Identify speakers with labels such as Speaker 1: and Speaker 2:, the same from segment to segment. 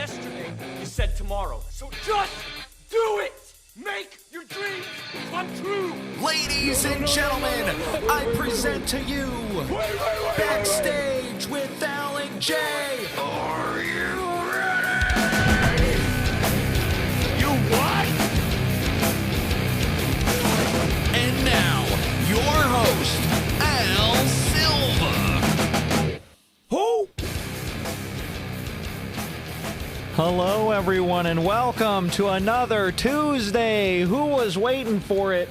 Speaker 1: Yesterday, you said tomorrow. So just do it! Make your dreams come true!
Speaker 2: Ladies and gentlemen, I present to you Backstage with Al and Jay. Are you ready?
Speaker 1: You what?
Speaker 2: And now, your host, Al Silva.
Speaker 3: Who? Hello, everyone, and welcome to another Tuesday. Who was waiting for it?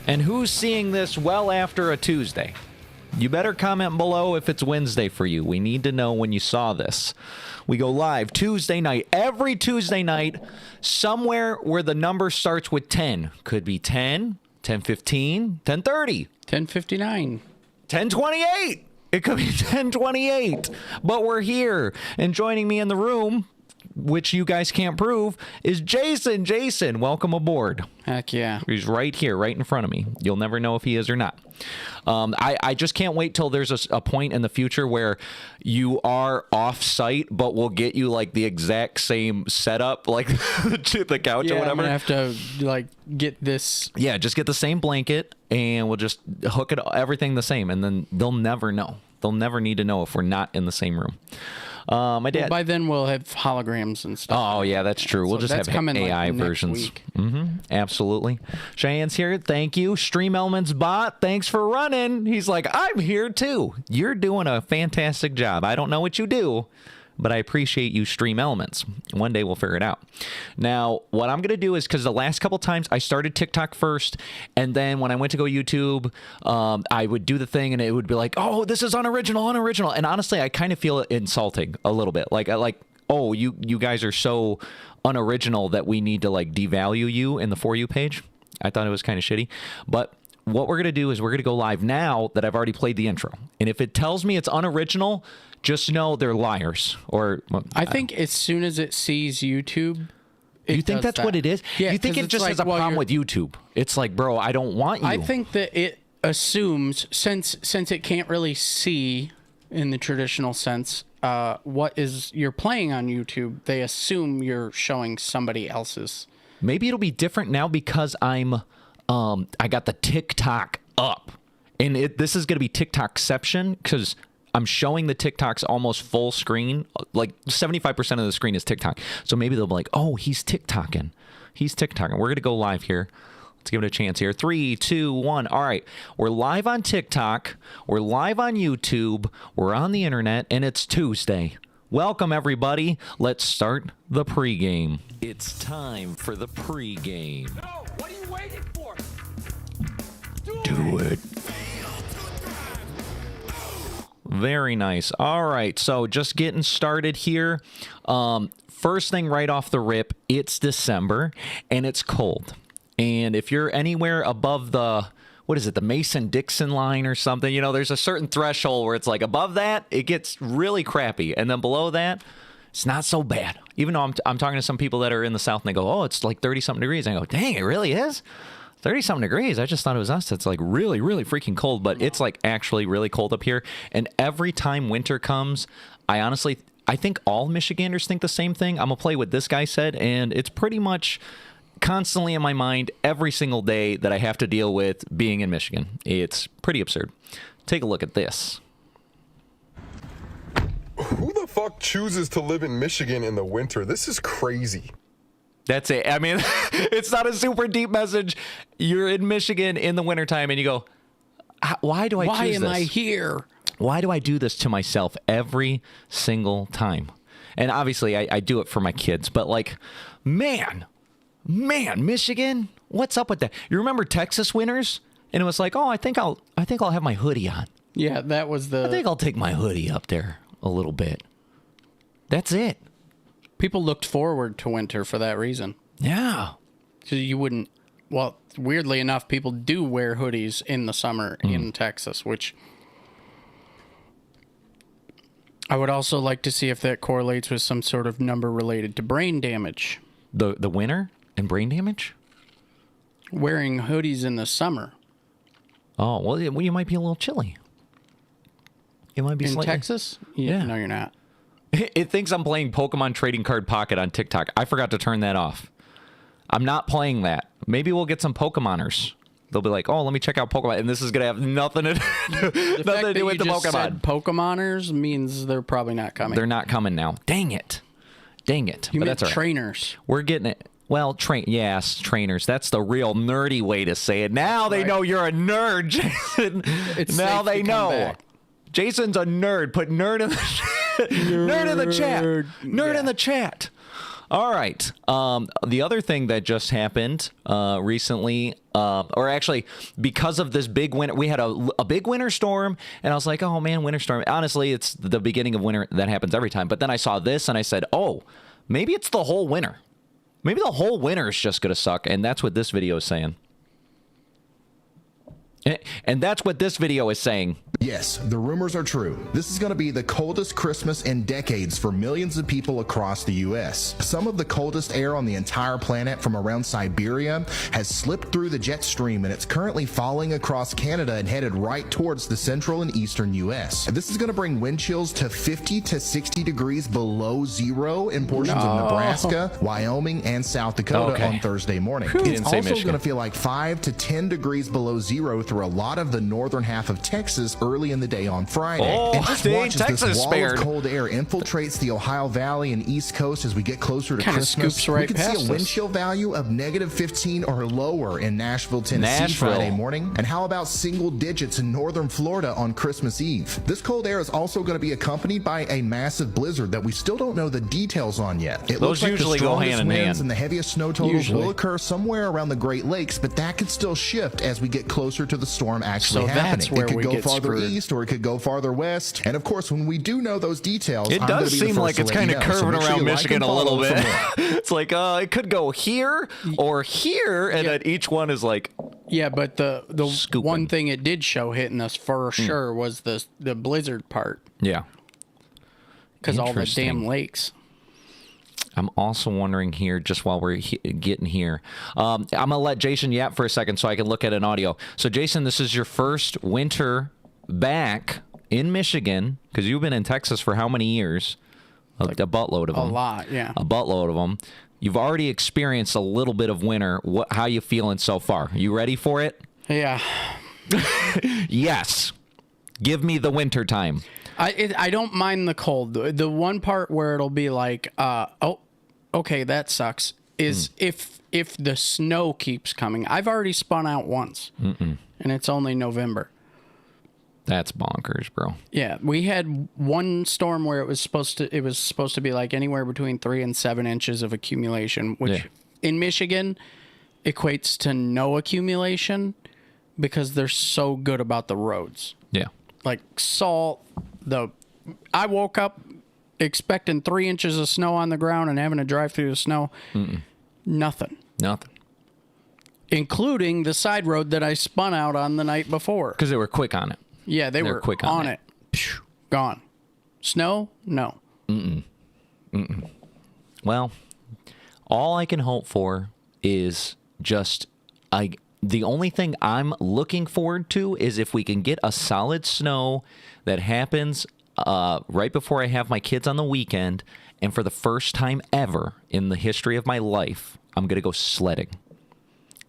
Speaker 3: And who's seeing this well after a Tuesday? You better comment below if it's Wednesday for you. We need to know when you saw this. We go live Tuesday night, every Tuesday night, somewhere where the number starts with 10. Could be 10, 10:15, 10:30.
Speaker 4: 10:59.
Speaker 3: 10:28. It could be 10:28. But we're here. And joining me in the room, which you guys can't prove, is Jason. Jason, welcome aboard.
Speaker 4: Heck yeah.
Speaker 3: He's right here, right in front of me. You'll never know if he is or not. I just can't wait till there's a point in the future where you are off-site, but we'll get you like the exact same setup, like the couch or whatever.
Speaker 4: I'm gonna have to like get this.
Speaker 3: Yeah, just get the same blanket, and we'll just hook it everything the same, and then they'll never know. They'll never need to know if we're not in the same room. My dad.
Speaker 4: Well, by then we'll have holograms and stuff.
Speaker 3: Oh yeah, that's true. We'll just have AI versions. Absolutely. Cheyenne's here. Thank you. Stream Elements bot. Thanks for running. He's like, I'm here too. You're doing a fantastic job. I don't know what you do, but I appreciate you, Stream Elements. One day we'll figure it out. Now, what I'm going to do is, because the last couple times I started TikTok first, and then when I went to go YouTube, I would do the thing, and it would be like, oh, this is unoriginal. And honestly, I kind of feel it insulting a little bit. Like, oh, you guys are so unoriginal that we need to, like, devalue you in the For You page. I thought it was kind of shitty. But what we're going to do is we're going to go live now that I've already played the intro. And if it tells me it's unoriginal, just know they're liars. Or
Speaker 4: I think as soon as it sees YouTube,
Speaker 3: you think that's what it is?
Speaker 4: Yeah,
Speaker 3: you think it just has a problem with YouTube? It's like, bro, I don't want you.
Speaker 4: I think that it assumes, since it can't really see in the traditional sense what is you're playing on YouTube, they assume you're showing somebody else's.
Speaker 3: Maybe it'll be different now because I got the TikTok up, and this is going to be TikTokception because I'm showing the TikToks almost full screen. Like 75% of the screen is TikTok. So maybe they'll be like, oh, he's TikToking. We're going to go live here. Let's give it a chance here. 3, 2, 1. All right. We're live on TikTok. We're live on YouTube. We're on the internet, and it's Tuesday. Welcome, everybody. Let's start the pregame. It's time for the pregame.
Speaker 1: No! What are you waiting for?
Speaker 3: Do it. Very nice. All right, so just getting started here. First thing right off the rip, it's December, and it's cold. And if you're anywhere above the, what is it, the Mason-Dixon line or something, there's a certain threshold where it's like above that, it gets really crappy. And then below that, it's not so bad. Even though I'm talking to some people that are in the South, and they go, oh, it's like 30-something degrees. And I go, dang, it really is? 30-something degrees. I just thought it was us. It's like really, really freaking cold, but it's like actually really cold up here. And every time winter comes, I think all Michiganders think the same thing. I'm going to play what this guy said, and it's pretty much constantly in my mind every single day that I have to deal with being in Michigan. It's pretty absurd. Take a look at this.
Speaker 5: Who the fuck chooses to live in Michigan in the winter? This is crazy.
Speaker 3: That's it. I mean, it's not a super deep message. You're in Michigan in the wintertime, and you go, why do I choose this?
Speaker 4: Why am I here?
Speaker 3: Why do I do this to myself every single time? And obviously, I do it for my kids. But like, man, Michigan, what's up with that? You remember Texas winters? And it was like, oh, I think I'll have my hoodie on.
Speaker 4: Yeah, that was
Speaker 3: I think I'll take my hoodie up there a little bit. That's it.
Speaker 4: People looked forward to winter for that reason.
Speaker 3: Yeah.
Speaker 4: So you wouldn't. Well, weirdly enough, people do wear hoodies in the summer in Texas, which I would also like to see if that correlates with some sort of number related to brain damage.
Speaker 3: The winter and brain damage?
Speaker 4: Wearing hoodies in the summer.
Speaker 3: Oh, well, you might be a little chilly. It might be
Speaker 4: in
Speaker 3: slightly...
Speaker 4: Texas?
Speaker 3: Yeah.
Speaker 4: No, you're not.
Speaker 3: It thinks I'm playing Pokemon Trading Card Pocket on TikTok. I forgot to turn that off. I'm not playing that. Maybe we'll get some Pokemoners. They'll be like, oh, let me check out Pokemon. And this is going to have nothing to do with the Pokemon.
Speaker 4: Said Pokemoners means they're probably not coming.
Speaker 3: They're not coming now. Dang it. But
Speaker 4: meant
Speaker 3: that's all right.
Speaker 4: trainers.
Speaker 3: We're getting it. Well, yes, trainers. That's the real nerdy way to say it. Now they know you're a nerd, Jason. Now they know. Back. Jason's a nerd. Put nerd in the nerd in the chat. Nerd in the chat. All right. The other thing that just happened recently, or actually because of this big winter, we had a big winter storm, and I was like, oh man, winter storm. Honestly, it's the beginning of winter. That happens every time. But then I saw this and I said, oh, maybe it's the whole winter. Maybe the whole winter is just going to suck. And that's what this video is saying. And that's what this video is saying.
Speaker 2: Yes, the rumors are true. This is going to be the coldest Christmas in decades for millions of people across the U.S. Some of the coldest air on the entire planet from around Siberia has slipped through the jet stream, and it's currently falling across Canada and headed right towards the central and eastern U.S. This is going to bring wind chills to 50 to 60 degrees below zero in portions of Nebraska, Wyoming, and South Dakota on Thursday morning. It's also going to feel like 5 to 10 degrees below zero through a lot of the northern half of Texas early in the day on Friday. And just watch as this wall of cold air infiltrates the Ohio Valley and East Coast as we get closer to Christmas. We could see a wind chill value of -15 or lower in Nashville, Tennessee Friday morning. And how about single digits in northern Florida on Christmas Eve? This cold air is also going to be accompanied by a massive blizzard that we still don't know the details on yet. It looks like
Speaker 3: usually
Speaker 2: the
Speaker 3: go hand in
Speaker 2: winds
Speaker 3: hand.
Speaker 2: and the heaviest snow totals will occur somewhere around the Great Lakes, but that could still shift as we get closer to the storm actually happening. It could go farther east, or it could go farther west. And of course, when we do know those details,
Speaker 3: it does seem like it's kind of curving around Michigan a little bit. It's like it could go here or here, and then each one is like,
Speaker 4: yeah. But the one thing it did show hitting us for sure was the blizzard part.
Speaker 3: Yeah,
Speaker 4: because all the damn lakes.
Speaker 3: I'm also wondering here, just while we're getting here, I'm going to let Jason yap for a second so I can look at an audio. So, Jason, this is your first winter back in Michigan, because you've been in Texas for how many years? Like a buttload of them.
Speaker 4: A lot, yeah.
Speaker 3: A buttload of them. You've already experienced a little bit of winter. How you feeling so far? You ready for it?
Speaker 4: Yeah.
Speaker 3: Yes. Give me the winter time.
Speaker 4: I don't mind the cold. The one part where it'll be like, oh, okay, that sucks, is if the snow keeps coming. I've already spun out once, and it's only November.
Speaker 3: That's bonkers, bro.
Speaker 4: Yeah, we had one storm where it was supposed to be like anywhere between 3 and 7 inches of accumulation, which in Michigan equates to no accumulation because they're so good about the roads.
Speaker 3: Yeah.
Speaker 4: Like salt. I woke up expecting 3 inches of snow on the ground and having to drive through the snow. Nothing. Including the side road that I spun out on the night before.
Speaker 3: Because they were quick on it.
Speaker 4: Yeah, they were quick on it. Gone. Snow? No.
Speaker 3: Well, all I can hope for is just the only thing I'm looking forward to is if we can get a solid snow that happens right before I have my kids on the weekend, and for the first time ever in the history of my life, I'm going to go sledding.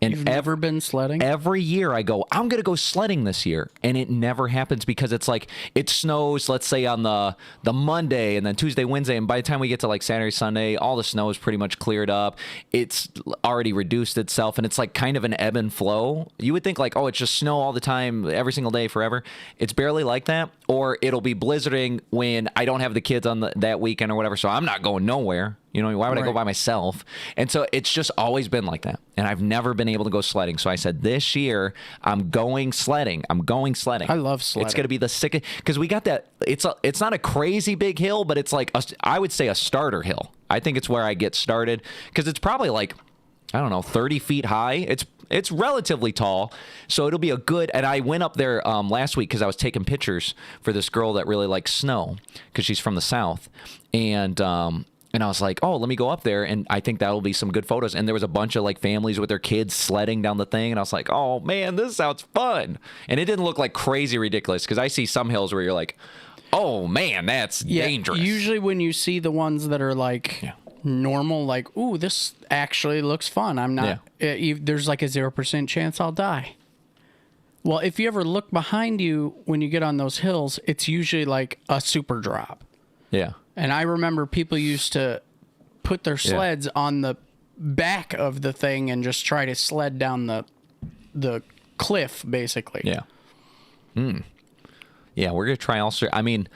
Speaker 3: And
Speaker 4: You've never been sledding?
Speaker 3: Every year I go, I'm going to go sledding this year. And it never happens because it's like, it snows, let's say on the Monday and then Tuesday, Wednesday. And by the time we get to like Saturday, Sunday, all the snow is pretty much cleared up. It's already reduced itself. And it's like kind of an ebb and flow. You would think like, oh, it's just snow all the time, every single day, forever. It's barely like that. Or it'll be blizzarding when I don't have the kids on that weekend or whatever. So I'm not going nowhere. You know, why would I go by myself? And so it's just always been like that. And I've never been able to go sledding. So I said, this year, I'm going sledding. I love sledding. It's going to be the sickest. Because we got that. It's not a crazy big hill, but it's like, I would say a starter hill. I think it's where I get started. Because it's probably like, I don't know, 30 feet high. It's relatively tall. So it'll be a good. And I went up there last week because I was taking pictures for this girl that really likes snow. Because she's from the South. And I was like, oh, let me go up there, and I think that'll be some good photos. And there was a bunch of like families with their kids sledding down the thing, and I was like, oh man, this sounds fun. And it didn't look like crazy ridiculous because I see some hills where you're like, oh man, that's dangerous.
Speaker 4: Usually when you see the ones that are like normal, like, ooh, this actually looks fun. I'm not, there's like a 0% chance I'll die. Well, if you ever look behind you when you get on those hills, it's usually like a super drop.
Speaker 3: Yeah.
Speaker 4: And I remember people used to put their sleds on the back of the thing and just try to sled down the cliff, basically.
Speaker 3: Yeah. Yeah, we're going to try also. I mean,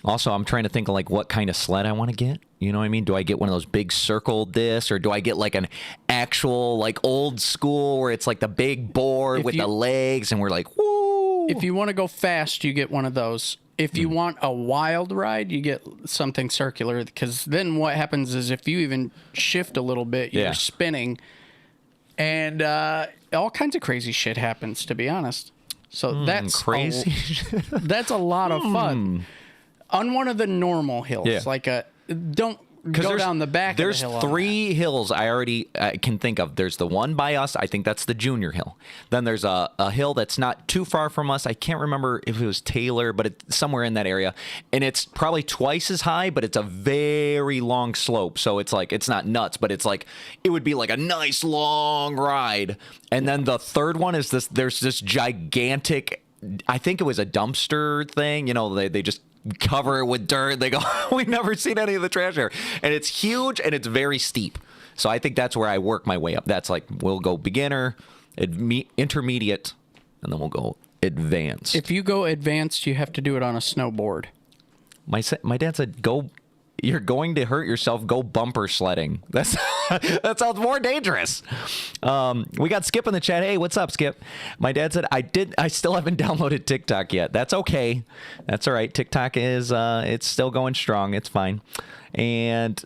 Speaker 3: also, I'm trying to think of like what kind of sled I want to get. You know what I mean? Do I get one of those big circle discs, or do I get like an actual like old school where it's like the big board with the legs and we're like, woo?
Speaker 4: If you want to go fast, you get one of those. If you want a wild ride, you get something circular, because then what happens is if you even shift a little bit, you're spinning, and all kinds of crazy shit happens, to be honest. So that's
Speaker 3: crazy.
Speaker 4: That's a lot of fun on one of the normal hills. Like don't go down the back.
Speaker 3: There's
Speaker 4: of the hill
Speaker 3: 3 hills I can think of. There's the one by us. I think that's the junior hill. Then there's a hill that's not too far from us. I can't remember if it was Taylor, but it's somewhere in that area. And it's probably twice as high, but it's a very long slope. So it's like, it's not nuts, but it's like, it would be like a nice long ride. And then the third one is there's this gigantic, I think it was a dumpster thing. You know, they just cover it with dirt. They go, we've never seen any of the trash here. And it's huge and it's very steep. So I think that's where I work my way up. That's like, we'll go beginner, intermediate, and then we'll go advanced.
Speaker 4: If you go advanced, you have to do it on a snowboard.
Speaker 3: My dad said, you're going to hurt yourself, go bumper sledding. That sounds more dangerous. We got Skip in the chat. Hey, what's up, Skip? My dad said, I still haven't downloaded TikTok yet. That's okay. That's all right. TikTok is, it's still going strong. It's fine. And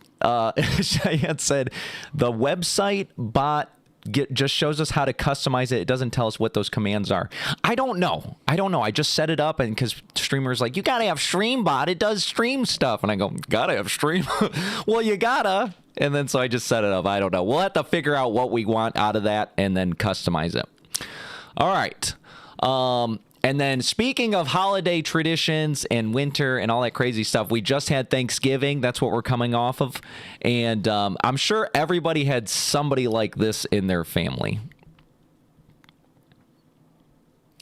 Speaker 3: Cheyenne said, the website bot just shows us how to customize it. It doesn't tell us what those commands are. I don't know. I just set it up, and because streamers like, you gotta have StreamBot. It does stream stuff, and I go, gotta have stream. Well, you gotta. And then so I just set it up. I don't know. We'll have to figure out what we want out of that and then customize it. All right. And then speaking of holiday traditions and winter and all that crazy stuff, we just had Thanksgiving. That's what we're coming off of. And I'm sure everybody had somebody like this in their family.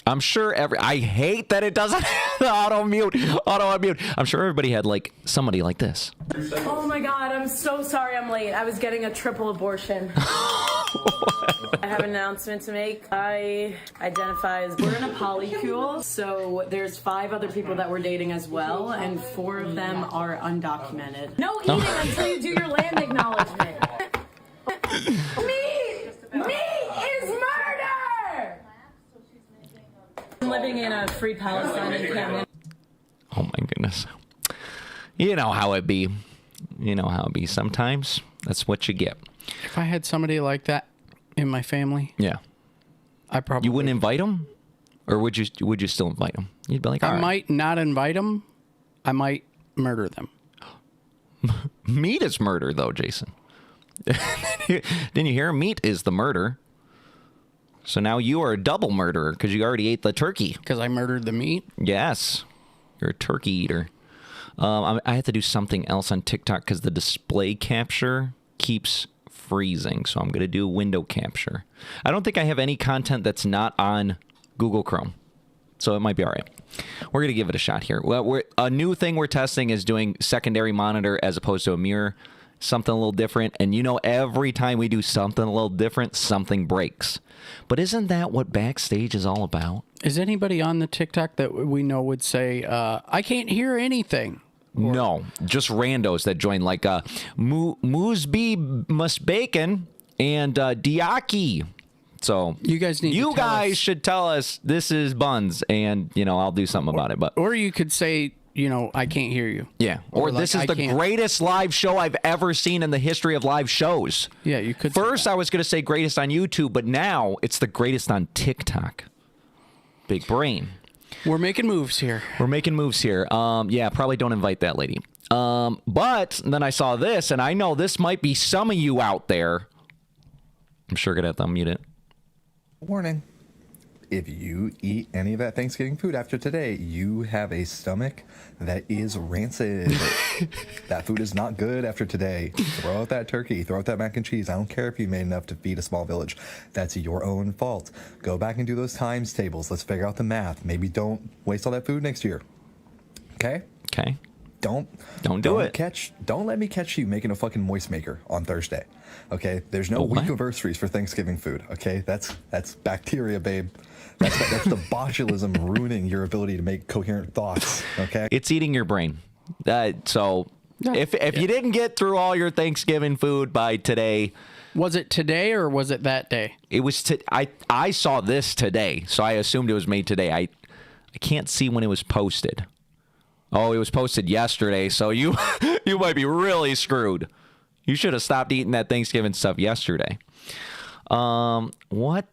Speaker 3: I'm sure I hate that it doesn't auto-unmute. I'm sure everybody had like somebody like this.
Speaker 6: Oh my God, I'm so sorry I'm late. I was getting a triple abortion. I have an announcement to make. I identify as, we're in a polycule, so there's 5 other people that we're dating as well, and 4 of them are undocumented. No eating until you do your land acknowledgement. Meat is murder! I'm living in a free Palestine in Camden.
Speaker 3: Oh my goodness. You know how it be. Sometimes that's what you get.
Speaker 4: If I had somebody like that in my family, I probably...
Speaker 3: You wouldn't invite them? Or would you still invite them? You'd be like, all right.
Speaker 4: Might not invite them. I might murder them.
Speaker 3: Meat is murder, though, Jason. Didn't you hear? Meat is the murder. So now you are a double murderer because you already ate the turkey.
Speaker 4: Because I murdered the meat?
Speaker 3: Yes. You're a turkey eater. I have to do something else on TikTok because the display capture keeps freezing. So I'm going to do window capture. I don't think I have any content that's not on Google Chrome. So it might be all right. We're going to give it a shot here. Well, a new thing we're testing is doing secondary monitor as opposed to a mirror. Something a little different. And every time we do something a little different, something breaks. But isn't that what Backstage is all about?
Speaker 4: Is anybody on the TikTok that we know would say, I can't hear anything?
Speaker 3: No, just randos that join, like Moosby Musbacon and Diaki. So
Speaker 4: you guys
Speaker 3: should tell us this is buns, and I'll do something about it. But
Speaker 4: or you could say, I can't hear you.
Speaker 3: Yeah, or this is the greatest live show I've ever seen in the history of live shows.
Speaker 4: Yeah, you could.
Speaker 3: First, I was going to say greatest on YouTube, but now it's the greatest on TikTok. Big brain.
Speaker 4: We're making moves here. Yeah, probably don't invite that lady. But then I saw this, and I know this might be some of you out there. I'm sure going to have to unmute it.
Speaker 7: Warning. if you eat any of that Thanksgiving food after today, you have a stomach that is rancid. That food is not good after today. Throw out that turkey, throw out that mac and cheese. I don't care if you made enough to feed a small village. That's your own fault. Go back and do those times tables. Let's figure out the math. Maybe don't waste all that food next year. Okay?
Speaker 3: Okay.
Speaker 7: Don't let me catch you making a fucking moist maker on Thursday. Okay? There's no week anniversaries for Thanksgiving food. Okay? That's bacteria, babe. That's the botulism ruining your ability to make coherent thoughts. Okay?
Speaker 3: It's eating your brain. So if you didn't get through all your Thanksgiving food by today,
Speaker 4: was it today or was it that day?
Speaker 3: It was. I saw this today, so I assumed it was made today. I can't see when it was posted. Oh, it was posted yesterday, so you might be really screwed. You should have stopped eating that Thanksgiving stuff yesterday. What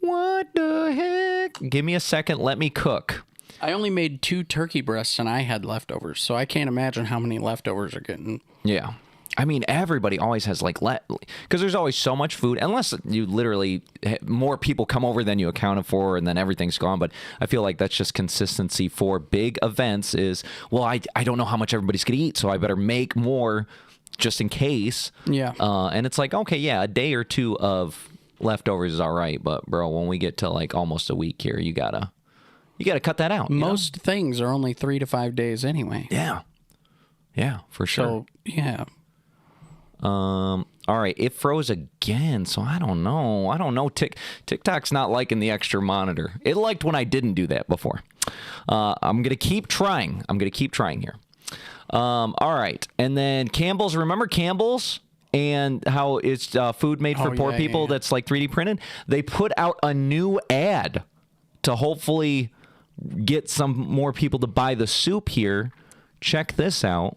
Speaker 3: the heck? Give me a second. Let me cook.
Speaker 4: I only made 2 turkey breasts and I had leftovers, so I can't imagine how many leftovers are getting.
Speaker 3: Yeah. I mean, everybody always has because there's always so much food, unless you literally, more people come over than you accounted for and then everything's gone. But I feel like that's just consistency for big events is, well, I don't know how much everybody's going to eat, so I better make more just in case.
Speaker 4: Yeah.
Speaker 3: And it's like, okay, yeah, a day or two of leftovers is all right. But, bro, when we get to like almost a week here, you gotta cut that out.
Speaker 4: Most things are only 3 to 5 days anyway.
Speaker 3: Yeah. Yeah, for sure.
Speaker 4: So, yeah.
Speaker 3: All right, it froze again, so I don't know. TikTok's not liking the extra monitor. It liked when I didn't do that before. I'm gonna keep trying. Here. All right, and then Campbell's. Remember Campbell's and how it's food made for poor people that's like 3D printed? They put out a new ad to hopefully get some more people to buy the soup here. Check this out.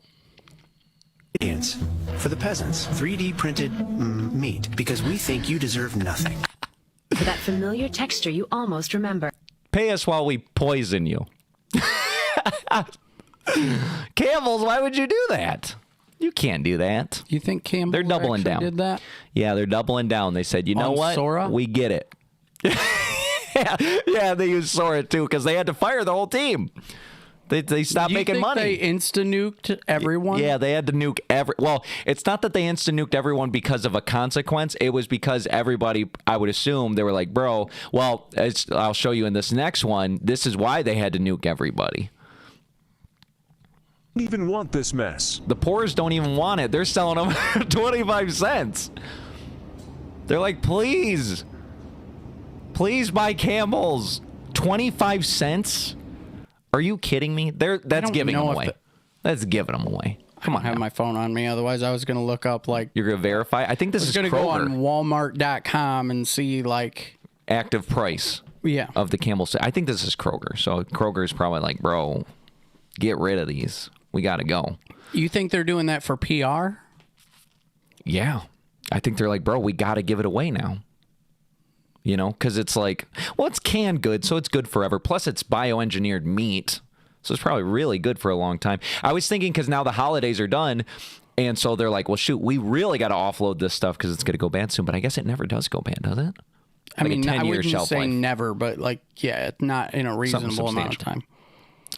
Speaker 8: For the peasants, 3D printed meat, because we think you deserve nothing.
Speaker 9: For that familiar texture you almost remember.
Speaker 3: Pay us while we poison you. Campbell's, why would you do that? You can't do that.
Speaker 4: You think Campbell
Speaker 3: they're doubling down.
Speaker 4: did that?
Speaker 3: Yeah, they're doubling down. They said, you know what?
Speaker 4: Sora?
Speaker 3: We get it. yeah, they used Sora too because they had to fire the whole team. They stopped making money.
Speaker 4: They insta-nuked everyone?
Speaker 3: Yeah, they had to nuke well, it's not that they insta-nuked everyone because of a consequence. It was because everybody, I would assume, they were like, bro, well, I'll show you in this next one. This is why they had to nuke everybody.
Speaker 10: Even want this mess.
Speaker 3: The poors don't even want it. They're selling them 25 cents. They're like, please buy Campbell's. 25 cents? Are you kidding me? That's giving them away. That's giving them away. Come on.
Speaker 4: I have my phone on me. Otherwise, I was going to look up
Speaker 3: You're going to verify? I think this is Kroger.
Speaker 4: I was going to go on Walmart.com and see
Speaker 3: active price.
Speaker 4: Yeah.
Speaker 3: Of the Campbell's. I think this is Kroger. So Kroger's probably like, bro, get rid of these. We got to go.
Speaker 4: You think they're doing that for PR?
Speaker 3: Yeah. I think they're like, bro, we got to give it away now. You know, because it's like, well, it's canned good, so it's good forever. Plus, it's bioengineered meat, so it's probably really good for a long time. I was thinking because now the holidays are done, and so they're like, well, shoot, we really got to offload this stuff because it's going to go bad soon. But I guess it never does go bad, does it?
Speaker 4: I mean, I wouldn't say never, but it's not in a reasonable amount of time.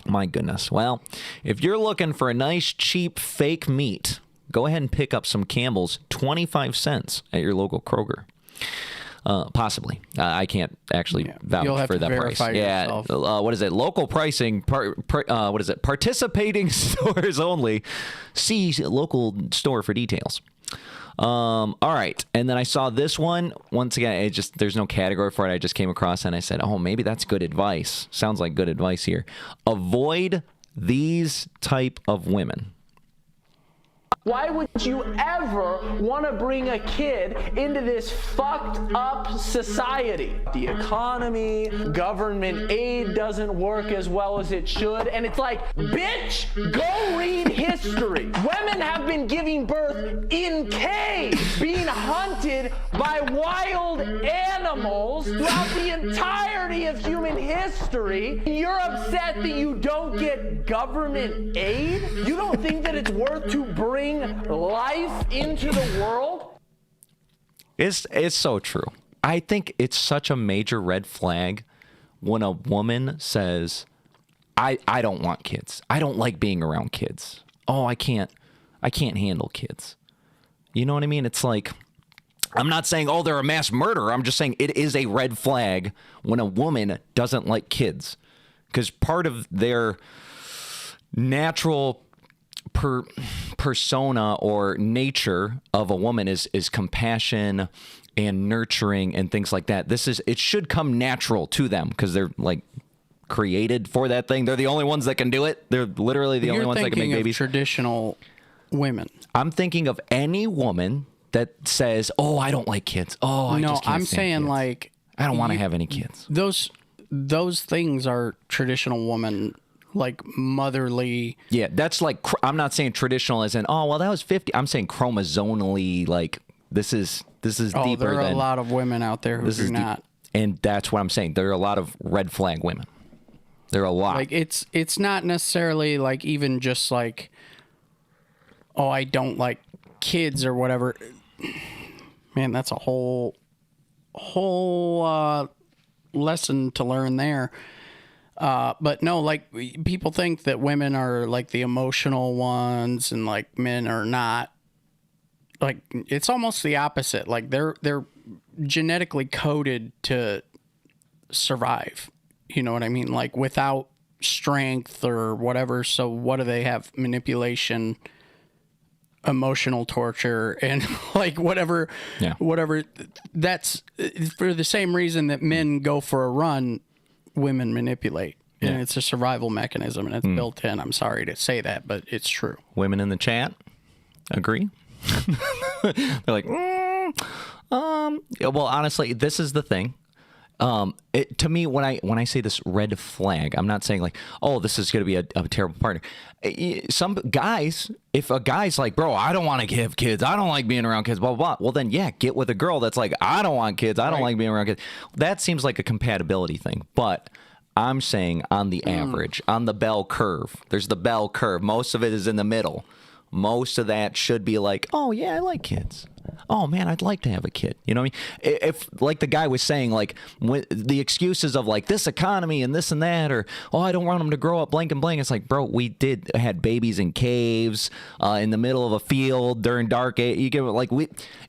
Speaker 3: My goodness. Well, if you're looking for a nice, cheap, fake meat, go ahead and pick up some Campbell's, 25 cents at your local Kroger. Possibly. I can't actually vouch for that price. Yeah. What is it? Local pricing. What is it? Participating stores only. See local store for details. All right. And then I saw this one. Once again, there's no category for it. I just came across and I said, oh, maybe that's good advice. Sounds like good advice here. Avoid these type of women.
Speaker 11: Why would you ever want to bring a kid into this fucked up society? The economy, government aid doesn't work as well as it should. And it's like, bitch, go read history. Women have been giving birth in caves, being hunted by wild animals throughout the entirety of human history. You're upset that you don't get government aid? You don't think that it's worth to bring life into the world?
Speaker 3: It's so true. I think it's such a major red flag when a woman says, I don't want kids. I don't like being around kids. Oh, I can't handle kids. You know what I mean? It's like, I'm not saying, oh, they're a mass murderer. I'm just saying it is a red flag when a woman doesn't like kids. Because part of their natural persona or nature of a woman is compassion and nurturing and things like that. It should come natural to them because they're like created for that thing. They're the only ones that can do it. They're literally the only ones that can make babies.
Speaker 4: Traditional women.
Speaker 3: I'm thinking of any woman that says, "Oh, I don't like kids. Oh, I just can't stand kids.
Speaker 4: Like,
Speaker 3: I don't want to have any kids."
Speaker 4: Those things are traditional woman, like motherly.
Speaker 3: Yeah, that's like, I'm not saying traditional as in, oh, well, that was 50. I'm saying chromosomally, like this is deeper.
Speaker 4: There are a lot of women out there who do not.
Speaker 3: And that's what I'm saying. There are a lot of red flag women. There are a lot.
Speaker 4: Like it's not necessarily like even just like, oh, I don't like kids or whatever. Man, that's a whole lesson to learn there. But no, like people think that women are like the emotional ones and like men are not. Like it's almost the opposite. Like they're genetically coded to survive. You know what I mean? Like without strength or whatever. So what do they have? Manipulation, emotional torture, and like whatever.
Speaker 3: Yeah.
Speaker 4: Whatever. That's for the same reason that men go for a run, women manipulate. Yeah. And it's a survival mechanism, and it's built in. I'm sorry to say that, but it's true.
Speaker 3: Women in the chat agree. They're like, well, honestly, this is the thing. To me, when I say this red flag, I'm not saying like, oh, this is going to be a terrible partner. Some guys, if a guy's like, bro, I don't want to have kids, I don't like being around kids, blah, blah, blah. Well, then, yeah, get with a girl that's like, I don't want kids, I don't like being around kids. That seems like a compatibility thing. But I'm saying on the average, on the bell curve, there's the bell curve. Most of it is in the middle. Most of that should be like, oh, yeah, I like kids. Oh, man, I'd like to have a kid. You know what I mean? If, like the guy was saying, like, when the excuses of, like, this economy and this and that, or, oh, I don't want them to grow up blank and blank. It's like, bro, we had babies in caves, in the middle of a field during dark age. You get like,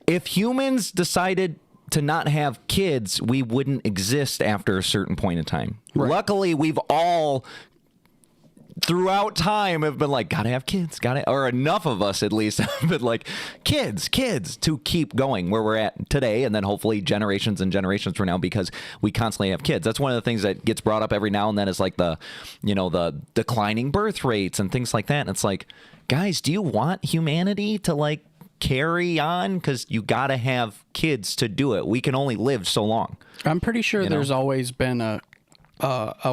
Speaker 3: if humans decided to not have kids, we wouldn't exist after a certain point in time. Right. Luckily, we've all throughout time have been like, gotta have kids, or enough of us at least have been like, kids to keep going where we're at today, and then hopefully generations and generations from now, because we constantly have kids. That's one of the things that gets brought up every now and then is like the declining birth rates and things like that. And it's like, guys, do you want humanity to like carry on? Because you gotta have kids to do it. We can only live so long.
Speaker 4: I'm pretty sure there's always been a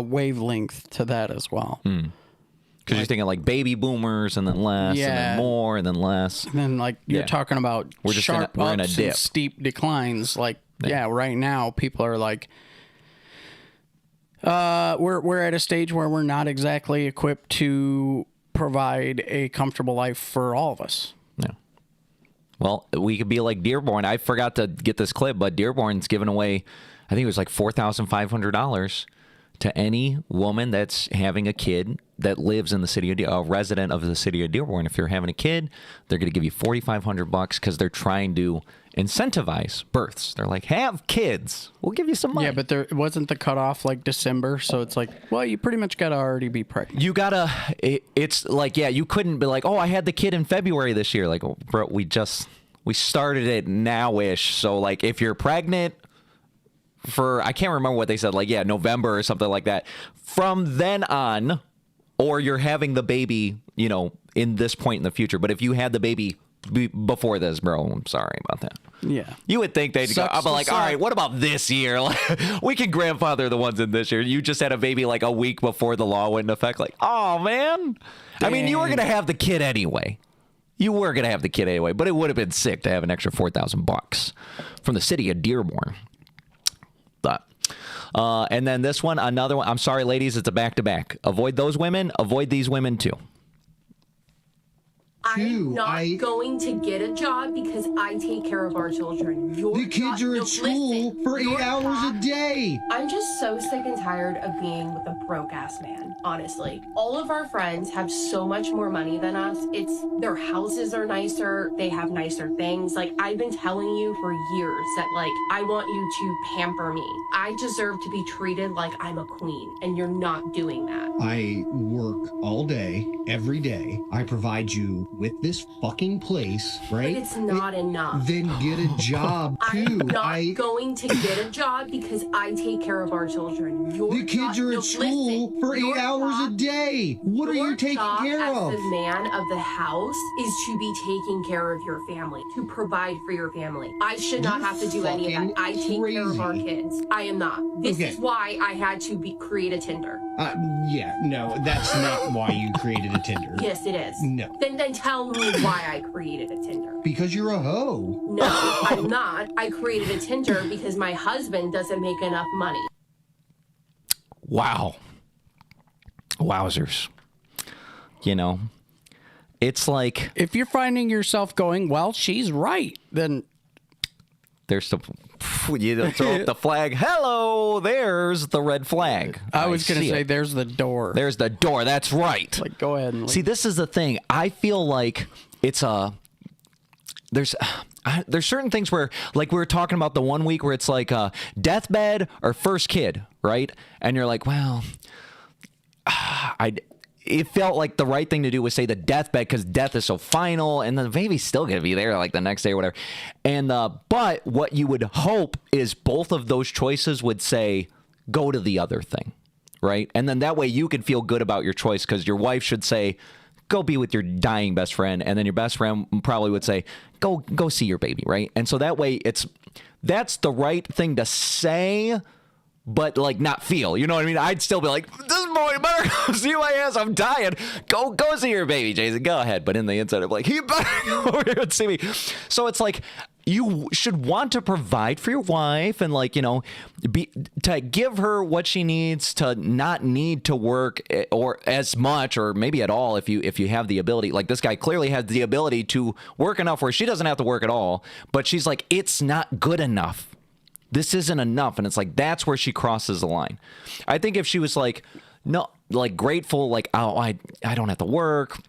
Speaker 4: wavelength to that as well.
Speaker 3: Because you're thinking like baby boomers and then less and then more and then less.
Speaker 4: And then like you're talking about sharp ups and steep declines. Like, right now people are like, we're at a stage where we're not exactly equipped to provide a comfortable life for all of us.
Speaker 3: Yeah. Well, we could be like Dearborn. I forgot to get this clip, but Dearborn's giving away, I think it was like $4,500 to any woman that's having a kid that lives in the city of a resident of the city of Dearborn. If you're having a kid, they're going to give you $4,500 because they're trying to incentivize births. They're like, have kids, we'll give you some money.
Speaker 4: Yeah, but there wasn't the cutoff like December, so it's like, well, you pretty much got to already be pregnant.
Speaker 3: You gotta. It's like, yeah, you couldn't be like, oh, I had the kid in February this year. Like, oh, bro, we started it now-ish. So like, if you're pregnant for, I can't remember what they said, like, yeah, November or something like that, from then on, or you're having the baby, in this point in the future. But if you had the baby before this, bro, I'm sorry about that.
Speaker 4: Yeah.
Speaker 3: You would think they'd go, I'm like, all right, what about this year? Like, we can grandfather the ones in this year. You just had a baby like a week before the law went into effect. Like, oh, man. Dang. I mean, you were going to have the kid anyway. But it would have been sick to have an extra $4,000 from the city of Dearborn. But, and then this one, another one. I'm sorry, ladies, it's a back-to-back. Avoid those women. Avoid these women, too.
Speaker 10: too.
Speaker 6: I'm not going to get a job because I take care of our children.
Speaker 10: The kids are at school for 8 hours a day.
Speaker 6: I'm just so sick and tired of being with a broke ass man, honestly. All of our friends have so much more money than us. Their houses are nicer, they have nicer things. Like, I've been telling you for years that, like, I want you to pamper me. I deserve to be treated like I'm a queen, and you're not doing that.
Speaker 10: I work all day, every day. I provide you with this fucking place, right?
Speaker 6: But it's not enough.
Speaker 10: Then get a job too.
Speaker 6: I'm not going to get a job because I take care of our children.
Speaker 10: The kids are at school for 8 hours a day. What are you taking care of?
Speaker 6: As the man of the house is to be taking care of your family, to provide for your family. I should not have to do any of that. I take care of our kids. I am not. This is why I had to create a Tinder.
Speaker 10: Yeah, no, that's not why you created a Tinder.
Speaker 6: Yes, it is.
Speaker 10: No.
Speaker 6: Then tell me why I created a Tinder.
Speaker 10: Because you're a hoe.
Speaker 6: No, I'm not. I created a Tinder because my husband doesn't make enough money.
Speaker 3: Wow. Wowzers. You know, it's like...
Speaker 4: If you're finding yourself going, well, she's right, then...
Speaker 3: There's the... You throw up the flag. Hello, there's the red flag.
Speaker 4: I was going to say, there's the door.
Speaker 3: There's the door. That's right.
Speaker 4: Like, go ahead and leave.
Speaker 3: See, this is the thing. I feel like it's a... There's certain things where, like we were talking about the one week where it's like deathbed or first kid, right? And you're like, well, it felt like the right thing to do was say the deathbed because death is so final, and the baby's still gonna be there like the next day or whatever. And but what you would hope is both of those choices would say go to the other thing, right? And then that way you could feel good about your choice because your wife should say, go be with your dying best friend, and then your best friend probably would say, go see your baby, right? And so that way that's the right thing to say, but like not feel. You know what I mean? I'd still be like, this boy better go see my ass. I'm dying. Go see your baby, Jason. Go ahead. But in the inside, I'm like, he better go over here and see me. So it's like you should want to provide for your wife and, like, you know, to give her what she needs, to not need to work or as much or maybe at all if you have the ability. Like, this guy clearly has the ability to work enough where she doesn't have to work at all, but she's like, it's not good enough. This isn't enough. And it's like, that's where she crosses the line. I think if she was like, no, like grateful, like, oh, I don't have to work,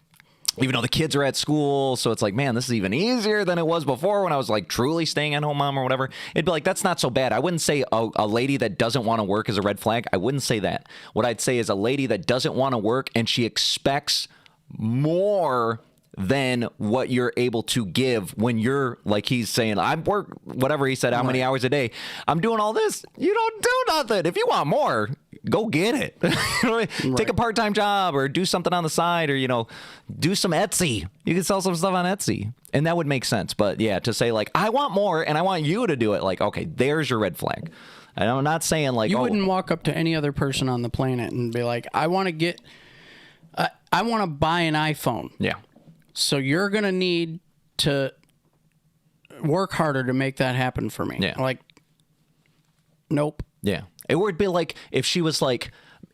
Speaker 3: even though the kids are at school. So it's like, man, this is even easier than it was before when I was like truly staying at home mom or whatever. It'd be like, that's not so bad. I wouldn't say a lady that doesn't want to work is a red flag. I wouldn't say that. What I'd say is a lady that doesn't want to work and she expects more than what you're able to give when you're, like he's saying, I work, whatever he said, how many hours a day, I'm doing all this. You don't do nothing. If you want more, go get it. You know what I mean? Take a part-time job or do something on the side, or, you know, do some Etsy. You can sell some stuff on Etsy, and that would make sense. But yeah, to say like, I want more and I want you to do it, like, okay, there's your red flag. And I'm not saying like,
Speaker 4: you wouldn't walk up to any other person on the planet and be like, I want to buy an iPhone.
Speaker 3: Yeah.
Speaker 4: So you're going to need to work harder to make that happen for me.
Speaker 3: Yeah.
Speaker 4: Like, nope.
Speaker 3: Yeah. It would be like if she was like,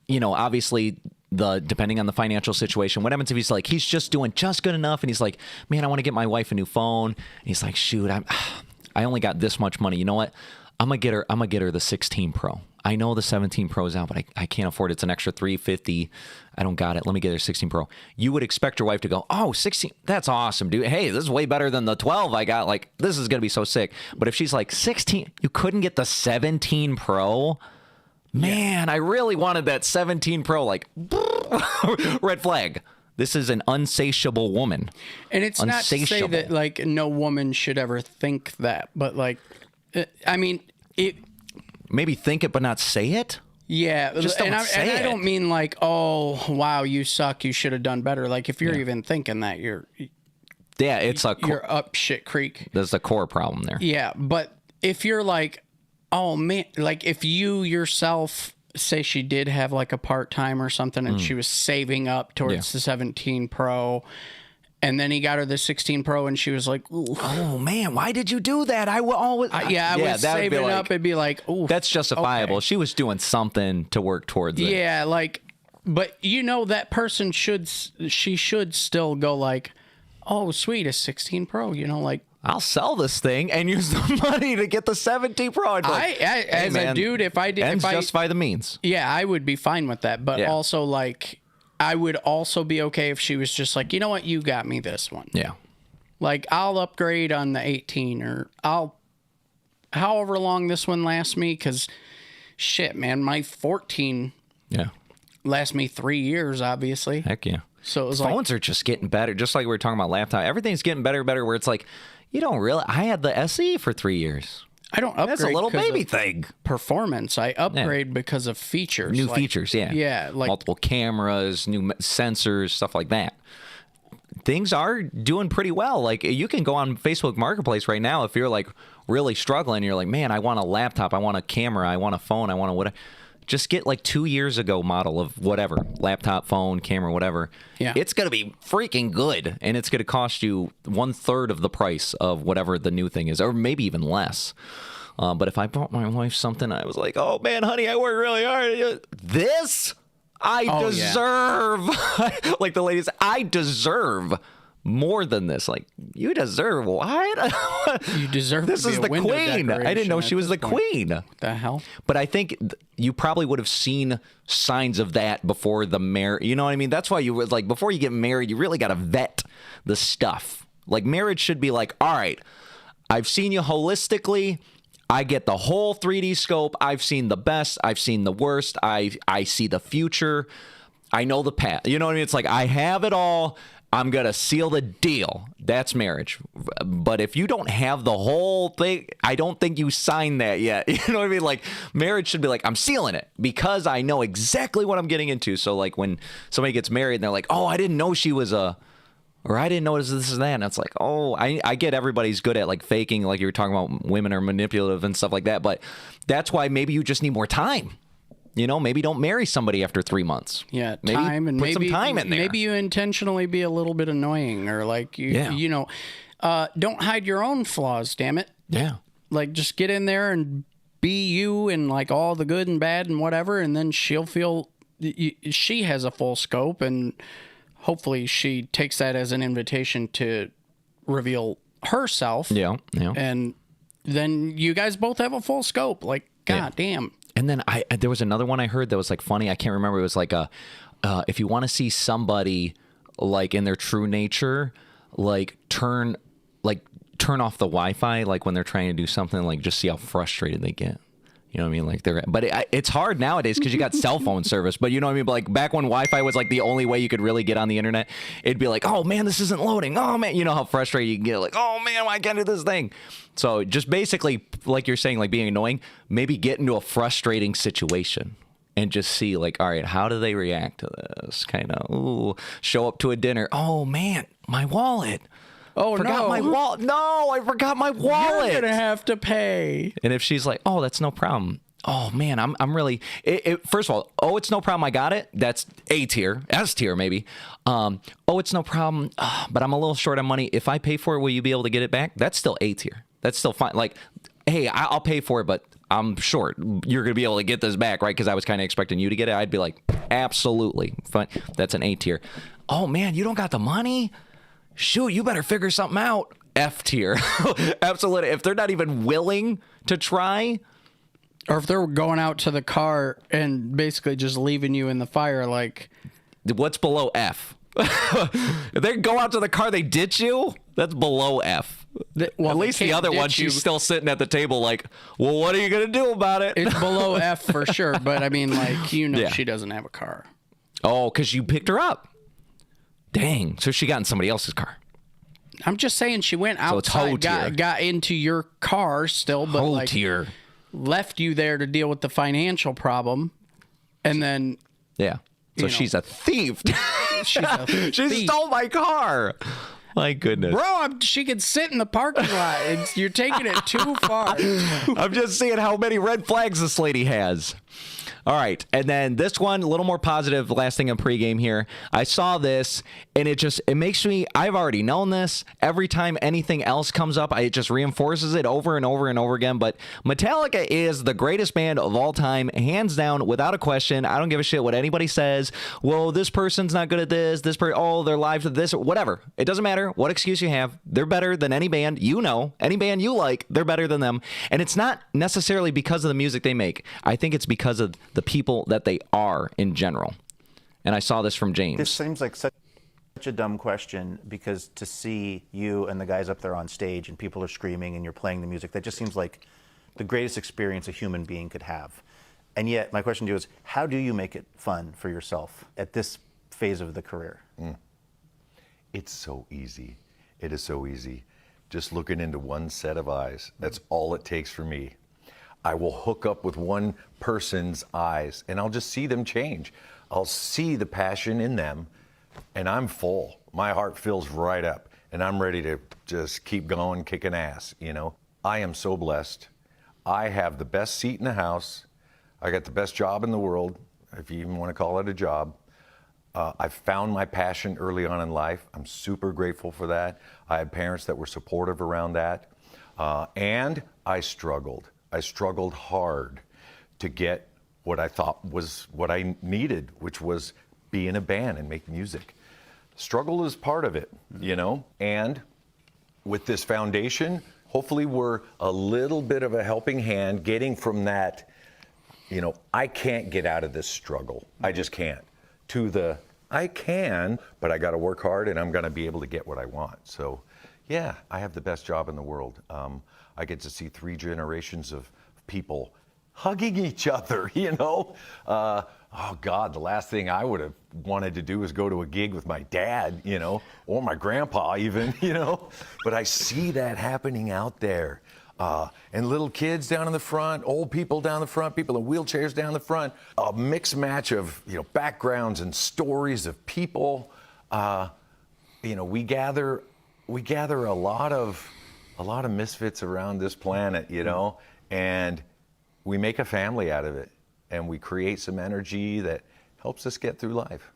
Speaker 3: you know, obviously depending on the financial situation, what happens if he's like, he's just doing just good enough. And he's like, man, I want to get my wife a new phone. And he's like, shoot, I only got this much money. You know what? I'm going to get her the 16 Pro. I know the 17 Pro is out, but I can't afford it. It's an extra $350. I don't got it. Let me get her 16 Pro. You would expect your wife to go, oh, 16, that's awesome, dude. Hey, this is way better than the 12 I got. Like, this is going to be so sick. But if she's like, 16, you couldn't get the 17 Pro? Man, I really wanted that 17 Pro. Like, red flag. This is an unsatiable woman.
Speaker 4: And it's not to say that, like, no woman should ever think that. But, like, I mean, it...
Speaker 3: Maybe think it, but not say it?
Speaker 4: Yeah.
Speaker 3: Just don't say it.
Speaker 4: I don't mean like, oh, wow, you suck, you should have done better. Like, if you're even thinking that, you're up shit creek.
Speaker 3: There's the core problem there.
Speaker 4: Yeah, but if you're like, oh, man, like if you yourself, say she did have like a part-time or something and she was saving up towards the 17 Pro, and then he got her the 16 Pro, and she was like, ooh.
Speaker 3: Oh, man, why did you do that? I was
Speaker 4: saving up. It'd be like, ooh.
Speaker 3: That's justifiable. Okay. She was doing something to work towards it.
Speaker 4: Yeah, like, but you know, that person should still go like, oh, sweet, a 16 Pro, you know, like.
Speaker 3: I'll sell this thing and use the money to get the 17 Pro.
Speaker 4: As a dude, if I did,
Speaker 3: ends justify the means.
Speaker 4: Yeah, I would be fine with that. But also, like, I would also be okay if she was just like, you know what, you got me this one.
Speaker 3: Yeah.
Speaker 4: Like, I'll upgrade on the 18, or however long this one lasts me, because shit, man, my 14 lasts me 3 years, obviously.
Speaker 3: Heck yeah.
Speaker 4: So it was
Speaker 3: phones are just getting better, just like we were talking about laptop. Everything's getting better and better, where it's like, you don't really. I had the SE for 3 years.
Speaker 4: I don't upgrade.
Speaker 3: That's a little baby thing.
Speaker 4: Performance. I upgrade because of features.
Speaker 3: New features, yeah.
Speaker 4: Yeah. Like
Speaker 3: multiple cameras, new sensors, stuff like that. Things are doing pretty well. Like, you can go on Facebook Marketplace right now if you're like really struggling. You're like, man, I want a laptop. I want a camera. I want a phone. I want a whatever. Just get like 2 years ago model of whatever, laptop, phone, camera, whatever.
Speaker 4: Yeah.
Speaker 3: It's going to be freaking good. And it's going to cost you 1/3 of the price of whatever the new thing is, or maybe even less. But if I bought my wife something, I was like, oh man, honey, I worked really hard. This I deserve. Yeah. Like the ladies, I deserve more than this. Like, you deserve what?
Speaker 4: You deserve
Speaker 3: this
Speaker 4: to be
Speaker 3: is
Speaker 4: a
Speaker 3: the
Speaker 4: window
Speaker 3: queen. I didn't know she was the queen.
Speaker 4: What the hell?
Speaker 3: But I think you probably would have seen signs of that before the marriage. You know what I mean? That's why you would, like, before you get married, you really got to vet the stuff. Like, marriage should be like, all right, I've seen you holistically. I get the whole 3D scope. I've seen the best. I've seen the worst. I see the future. I know the path. You know what I mean? It's like, I have it all. I'm going to seal the deal. That's marriage. But if you don't have the whole thing, I don't think you signed that yet. You know what I mean? Like, marriage should be like, I'm sealing it because I know exactly what I'm getting into. So, like, when somebody gets married and they're like, oh, I didn't know she was or I didn't know this and that. And it's like, oh, I get everybody's good at, like, faking, like you were talking about, women are manipulative and stuff like that. But that's why maybe you just need more time. You know, maybe don't marry somebody after 3 months.
Speaker 4: Yeah,
Speaker 3: maybe
Speaker 4: time, and
Speaker 3: put some time in there.
Speaker 4: Maybe you intentionally be a little bit annoying, or like you know, don't hide your own flaws. Damn it.
Speaker 3: Yeah.
Speaker 4: Like, just get in there and be you, and like all the good and bad and whatever, and then she'll feel she has a full scope, and hopefully she takes that as an invitation to reveal herself.
Speaker 3: Yeah.
Speaker 4: And then you guys both have a full scope. Like, god damn.
Speaker 3: And then there was another one I heard that was like funny. I can't remember. It was like if you want to see somebody like in their true nature, like turn off the Wi-Fi, like when they're trying to do something, like just see how frustrated they get. You know what I mean? Like it's hard nowadays because you got cell phone service, but you know what I mean? But like back when Wi-Fi was like the only way you could really get on the internet, it'd be like, oh man, this isn't loading. Oh man, you know how frustrated you can get, like, oh man, why can't I do this thing? So just basically, like you're saying, like being annoying, maybe get into a frustrating situation and just see, like, all right, how do they react to this? Kind of, show up to a dinner. Oh man, my wallet.
Speaker 4: Oh,
Speaker 3: forgot my wallet. No, I forgot my wallet.
Speaker 4: You're gonna have to pay.
Speaker 3: And if she's like, oh, that's no problem. Oh man, I'm really. First of all, oh, it's no problem. I got it. That's A tier, S tier maybe. Oh, it's no problem. But I'm a little short on money. If I pay for it, will you be able to get it back? That's still A tier. That's still fine. Like, hey, I'll pay for it, but I'm short. You're gonna be able to get this back, right? Because I was kind of expecting you to get it. I'd be like, absolutely fine. That's an A tier. Oh man, you don't got the money? Shoot, you better figure something out. F tier. Absolutely. If they're not even willing to try.
Speaker 4: Or if they're going out to the car and basically just leaving you in the fire, like.
Speaker 3: What's below F? If they go out to the car, they ditch you? That's below F. Well, at least the other one, she's still sitting at the table like, well, what are you going to do about it?
Speaker 4: It's below F for sure. But I mean, like, you know, she doesn't have a car.
Speaker 3: Oh, because you picked her up. Dang. So she got in somebody else's car.
Speaker 4: I'm just saying she went outside, got into your car still, but like left you there to deal with the financial problem. And then.
Speaker 3: Yeah. So she's a thief. She stole my car. My goodness.
Speaker 4: Bro, she could sit in the parking lot. You're taking it too far.
Speaker 3: I'm just seeing how many red flags this lady has. All right. And then this one, a little more positive, last thing in pregame here. I saw this, and it makes me, I've already known this. Every time anything else comes up, it just reinforces it over and over and over again. But Metallica is the greatest band of all time, hands down, without a question. I don't give a shit what anybody says. Well, this person's not good at this. They're live to this, whatever. It doesn't matter what excuse you have. They're better than any band you know. Any band you like, they're better than them. And it's not necessarily because of the music they make. I think it's because of the people that they are in general. And I saw this from James.
Speaker 12: This seems like such a dumb question, because to see you and the guys up there on stage and people are screaming and you're playing the music, that just seems like the greatest experience a human being could have. And yet my question to you is, how do you make it fun for yourself at this phase of the career?
Speaker 13: It's so easy. It is so easy. Just looking into one set of eyes. That's all it takes for me. I will hook up with one person's eyes and I'll just see them change. I'll see the passion in them and I'm full. My heart fills right up and I'm ready to just keep going, kicking ass, you know. I am so blessed. I have the best seat in the house. I got the best job in the world, if you even want to call it a job. I found my passion early on in life. I'm super grateful for that. I had parents that were supportive around that. And I struggled. I struggled hard to get what I thought was what I needed, which was be in a band and make music. Struggle is part of it, you know? And with this foundation, hopefully we're a little bit of a helping hand getting from that, you know, I can't get out of this struggle. I just can't. To the, I can, but I got to work hard and I'm going to be able to get what I want. So, yeah, I have the best job in the world. I get to see 3 generations of people hugging each other, you know? Oh, God, the last thing I would have wanted to do is go to a gig with my dad, you know, or my grandpa even, you know? But I see that happening out there. And little kids down in the front, old people down the front, people in wheelchairs down the front, a mixed match of, you know, backgrounds and stories of people. You know, we gather a lot of misfits around this planet, you know, and we make a family out of it, and we create some energy that helps us get through life.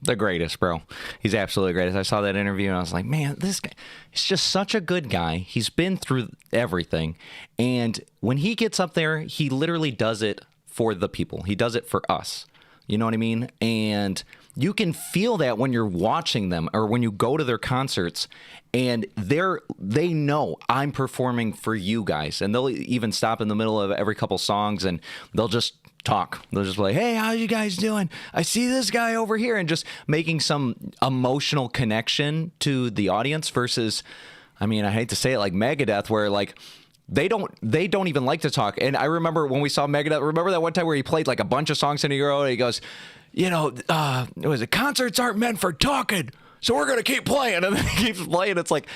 Speaker 3: The greatest, bro. He's absolutely greatest. I saw that interview and I was like, man, this guy is just such a good guy. He's been through everything. And when he gets up there, he literally does it for the people. He does it for us. You know what I mean? And you can feel that when you're watching them or when you go to their concerts and they know I'm performing for you guys. And they'll even stop in the middle of every couple songs and they'll just talk. They'll just be like, hey, how you guys doing? I see this guy over here, and just making some emotional connection to the audience versus, I mean, I hate to say it, like Megadeth, where like they don't even like to talk. And I remember when we saw Megadeth, remember that one time where he played like a bunch of songs in a row and he goes, you know, concerts aren't meant for talking, so we're going to keep playing. And then he keeps playing. It's like,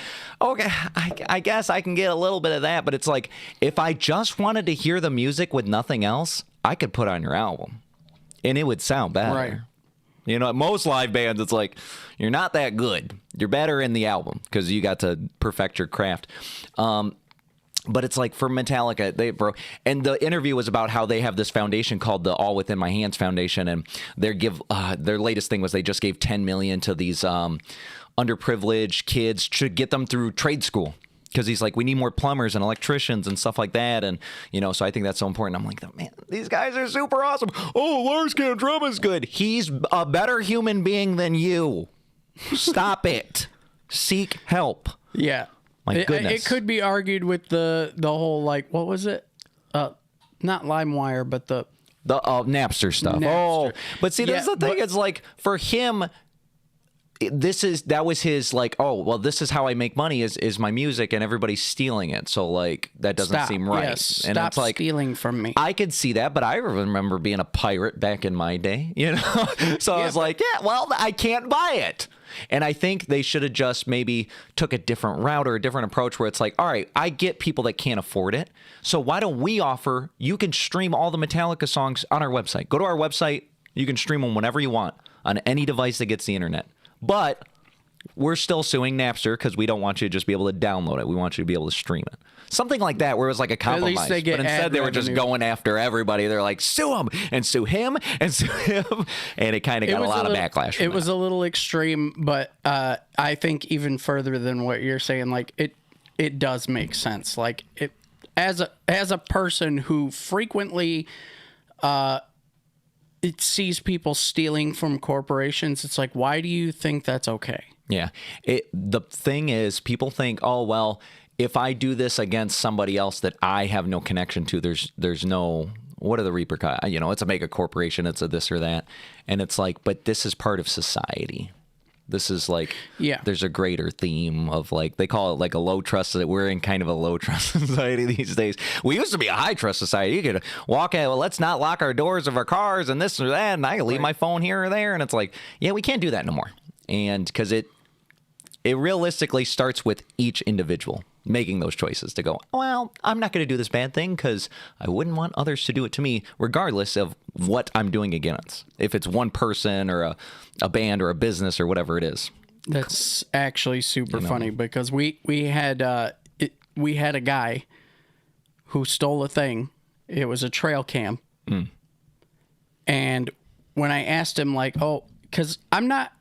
Speaker 3: okay, I guess I can get a little bit of that. But it's like, if I just wanted to hear the music with nothing else, I could put on your album and it would sound better. Right. You know, at most live bands, it's like, you're not that good. You're better in the album because you got to perfect your craft. But it's like for Metallica, and the interview was about how they have this foundation called the All Within My Hands Foundation, and their latest thing was they just gave $10 million to these underprivileged kids to get them through trade school. Because he's like, we need more plumbers and electricians and stuff like that. And, you know, so I think that's so important. I'm like, man, these guys are super awesome. Oh, Lars Cantrama's good. He's a better human being than you. Stop it. Seek help.
Speaker 4: Yeah.
Speaker 3: My goodness.
Speaker 4: It could be argued with the whole, like, what was it? Not LimeWire, but the
Speaker 3: Napster stuff. Napster. Oh, but see, that's the thing. It's like, for him, that was his, like, oh, well, this is how I make money is my music, and everybody's stealing it. So, like, that doesn't seem right.
Speaker 4: Yes,
Speaker 3: and
Speaker 4: stop
Speaker 3: it's like,
Speaker 4: stealing from me.
Speaker 3: I could see that, but I remember being a pirate back in my day, you know? So I was like, yeah, well, I can't buy it. And I think they should have just maybe took a different route or a different approach where it's like, all right, I get people that can't afford it. So why don't we offer, you can stream all the Metallica songs on our website. Go to our website. You can stream them whenever you want on any device that gets the internet. But we're still suing Napster because we don't want you to just be able to download it. We want you to be able to stream it. Something like that, where it was like a compromise.
Speaker 4: least they get
Speaker 3: but instead,
Speaker 4: ad
Speaker 3: they were just
Speaker 4: revenue.
Speaker 3: going after everybody. They're like, sue him and sue him and sue him. And it kind of got a lot of backlash. From
Speaker 4: It was a little extreme, but I think even further than what you're saying, like it does make sense. Like it as a person who frequently it sees people stealing from corporations, it's like, why do you think that's okay?
Speaker 3: Yeah. The thing is, people think, oh, well, if I do this against somebody else that I have no connection to, there's no, what are the repercussions? You know, it's a mega corporation, it's a this or that. And it's like, but this is part of society. This is like, there's a greater theme of like, they call it like a low trust. We're in kind of a low trust society these days. We used to be a high trust society. You could walk out, well, let's not lock our doors of our cars and this or that. And I can leave my phone here or there. And it's like, yeah, we can't do that no more. And because it realistically starts with each individual making those choices to go, well, I'm not going to do this bad thing because I wouldn't want others to do it to me, regardless of what I'm doing against. If it's one person or a band or a business or whatever it is.
Speaker 4: That's actually super funny because we had a guy who stole a thing. It was a trail cam. And when I asked him, like, oh, because I'm not,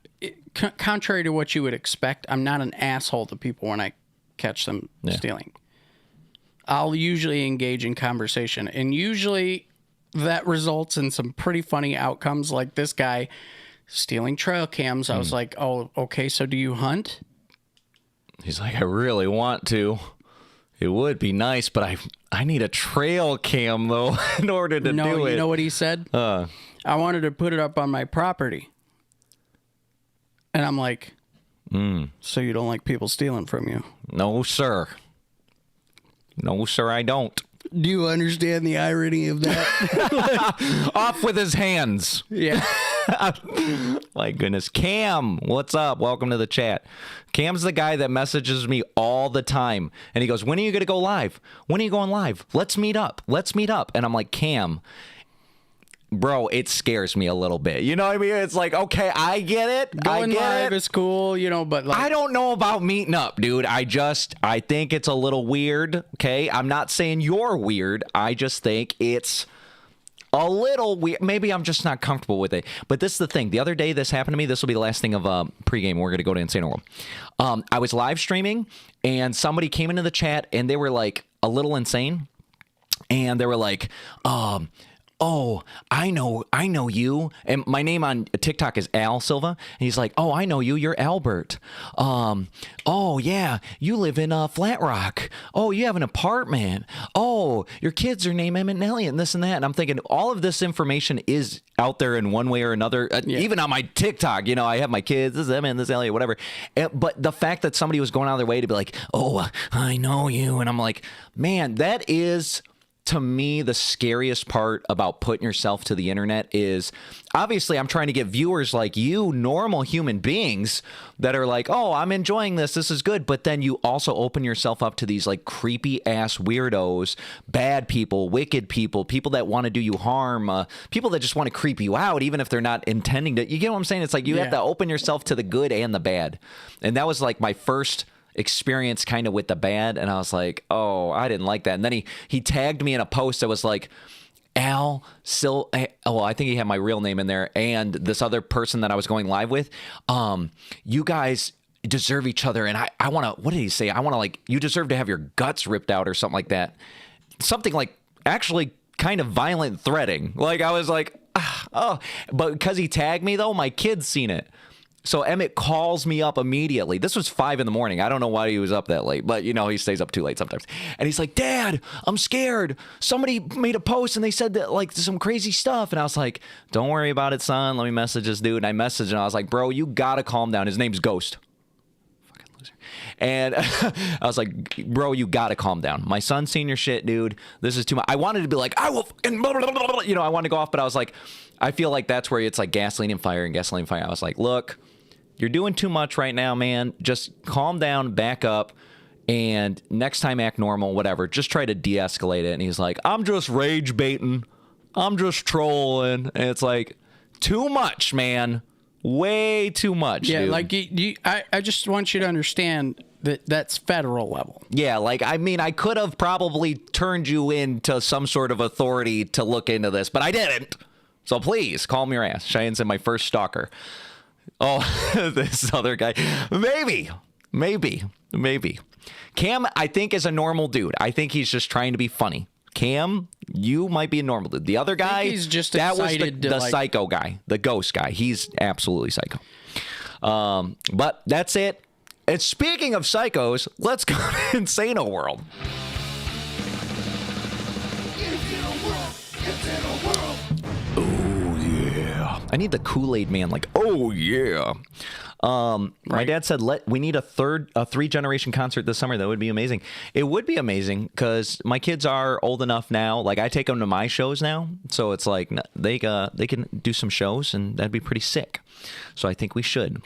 Speaker 4: contrary to what you would expect, I'm not an asshole to people when I catch them stealing. I'll usually engage in conversation, and usually that results in some pretty funny outcomes, like this guy stealing trail cams. I was like, oh, okay, so do you hunt?
Speaker 3: He's like, I really want to. It would be nice, but I need a trail cam, though, in order to do it.
Speaker 4: You know what he said? I wanted to put it up on my property. And I'm like, so you don't like people stealing from you?
Speaker 3: No, sir. No, sir, I don't.
Speaker 4: Do you understand the irony of that?
Speaker 3: Off with his hands.
Speaker 4: Yeah.
Speaker 3: My goodness. Cam, what's up? Welcome to the chat. Cam's the guy that messages me all the time. And he goes, when are you going to go live? When are you going live? Let's meet up. Let's meet up. And I'm like, Cam, bro, it scares me a little bit. You know what I mean? It's like, okay, I get it.
Speaker 4: Going live is cool, you know, but like,
Speaker 3: I don't know about meeting up, dude. I think it's a little weird, okay? I'm not saying you're weird. I just think it's a little weird. Maybe I'm just not comfortable with it. But this is the thing. The other day this happened to me. This will be the last thing of pregame. We're going to go to Insano World. I was live streaming, and somebody came into the chat, and they were like a little insane. And they were like, oh, I know you. And my name on TikTok is Al Silva. And he's like, oh, I know you. You're Albert. Oh, yeah. You live in Flat Rock. Oh, you have an apartment. Oh, your kids are named Emmett and Elliot and this and that. And I'm thinking all of this information is out there in one way or another. Even on my TikTok, you know, I have my kids. This is Emmett and this Elliot, whatever. But the fact that somebody was going out of their way to be like, oh, I know you. And I'm like, man, that is, to me, the scariest part about putting yourself to the internet is, obviously I'm trying to get viewers like you, normal human beings, that are like, oh, I'm enjoying this is good. But then you also open yourself up to these like creepy ass weirdos, bad people, wicked people, people that want to do you harm, people that just want to creep you out, even if they're not intending to. You get what I'm saying? It's like you have to open yourself to the good and the bad. And that was like my first experience kind of with the bad, and I was like, oh, I didn't like that. And then he tagged me in a post that was like, Al well, I think he had my real name in there, and this other person that I was going live with, you guys deserve each other, and I want to, what did he say? I want to, like, you deserve to have your guts ripped out or something like that. Something like actually kind of violent threatening. Like, I was like, oh, but because he tagged me though, my kid's seen it. So Emmett calls me up immediately. This was 5 a.m. I don't know why he was up that late, but you know, he stays up too late sometimes. And he's like, Dad, I'm scared. Somebody made a post and they said that like some crazy stuff. And I was like, don't worry about it, son. Let me message this dude. And I messaged and I was like, bro, you gotta calm down. His name's Ghost. Fucking loser. And I was like, bro, you gotta calm down. My son's seen your shit, dude. This is too much. I wanted to be like, I will fucking blah, blah, blah, blah. You know, I wanted to go off, but I was like, I feel like that's where it's like gasoline and fire. I was like, look, you're doing too much right now, man. Just calm down, back up, and next time act normal, whatever. Just try to de-escalate it. And he's like, I'm just rage baiting. I'm just trolling. And it's like, too much, man. Way too much,
Speaker 4: Yeah,
Speaker 3: dude.
Speaker 4: like I just want you to understand that that's federal level.
Speaker 3: Yeah, like, I mean, I could have probably turned you into some sort of authority to look into this, but I didn't. So please, calm your ass. Cheyenne's my first stalker. Oh, this other guy. Maybe. Cam, I think, is a normal dude. I think he's just trying to be funny. Cam, you might be a normal dude. The other guy,
Speaker 4: he's just
Speaker 3: that was
Speaker 4: excited
Speaker 3: the
Speaker 4: to, like...
Speaker 3: psycho guy, the ghost guy. He's absolutely psycho. But that's it. And speaking of psychos, let's go to Insano World. Oh, yeah. I need the Kool-Aid man, like, oh, yeah. My dad said, we need a 3-generation concert this summer. That would be amazing. It would be amazing because my kids are old enough now. Like, I take them to my shows now. So it's like they can do some shows, and that'd be pretty sick. So I think we should.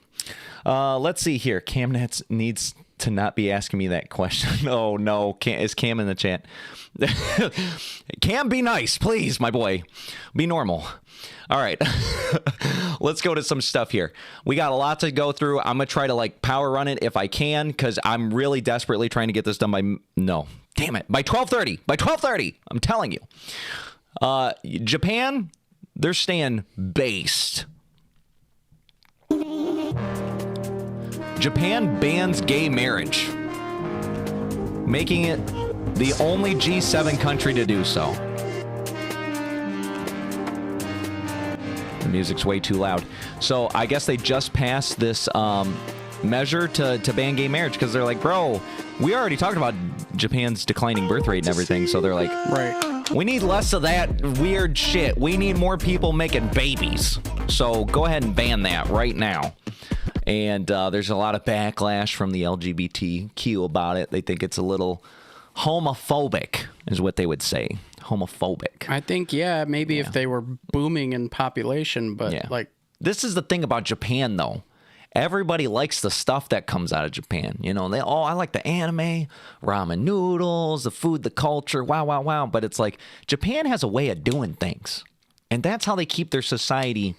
Speaker 3: Let's see here. Camnets needs to not be asking me that question. Oh, no. Is Cam in the chat? Cam, be nice, please, my boy. Be normal. All right. Let's go to some stuff here. We got a lot to go through. I'm going to try to, like, power run it if I can because I'm really desperately trying to get this done by... No. Damn it. By 12:30. By 12:30. I'm telling you. Japan, they're staying based. Japan bans gay marriage, making it the only G7 country to do so. The music's way too loud. So I guess they just passed this measure to ban gay marriage because they're like, bro, we already talked about Japan's declining birth rate and everything. So they're like,
Speaker 4: right,
Speaker 3: we need less of that weird shit. We need more people making babies. So go ahead and ban that right now. And there's a lot of backlash from the LGBTQ about it. They think it's a little homophobic, is what they would say. Homophobic.
Speaker 4: I think, yeah, maybe if they were booming in population, but like...
Speaker 3: This is the thing about Japan, though. Everybody likes the stuff that comes out of Japan. You know, I like the anime, ramen noodles, the food, the culture, wow. But it's like, Japan has a way of doing things. And that's how they keep their society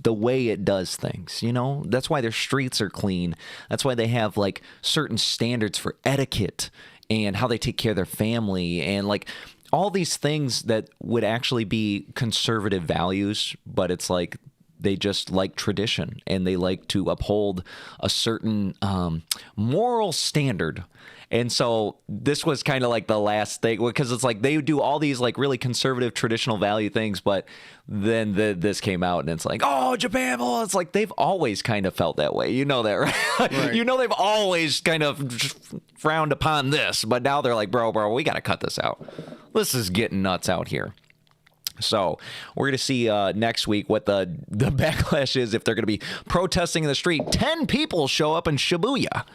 Speaker 3: the way it does things, you know? That's why their streets are clean. That's why they have, like, certain standards for etiquette and how they take care of their family and, like, all these things that would actually be conservative values, but it's like they just like tradition and they like to uphold a certain moral standard. And so this was kind of like the last thing because it's like they do all these like really conservative traditional value things, but then this came out and it's like, oh, Japan, well, it's like they've always kind of felt that way. You know that, right? You know they've always kind of frowned upon this, but now they're like, bro, we got to cut this out. This is getting nuts out here. So we're going to see next week what the backlash is if they're going to be protesting in the street. 10 people show up in Shibuya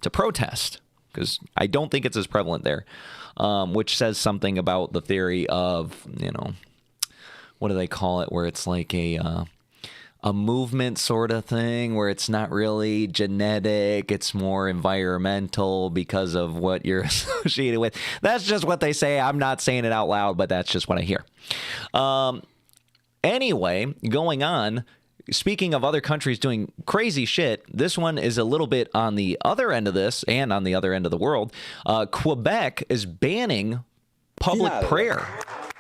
Speaker 3: to protest because I don't think it's as prevalent there, which says something about the theory of, you know, what do they call it, where it's like a movement sort of thing where it's not really genetic, it's more environmental because of what you're associated with. That's just what they say. I'm not saying it out loud, but that's just what I hear. Anyway, going on, speaking of other countries doing crazy shit, this one is a little bit on the other end of this and on the other end of the world. Quebec is banning public prayer.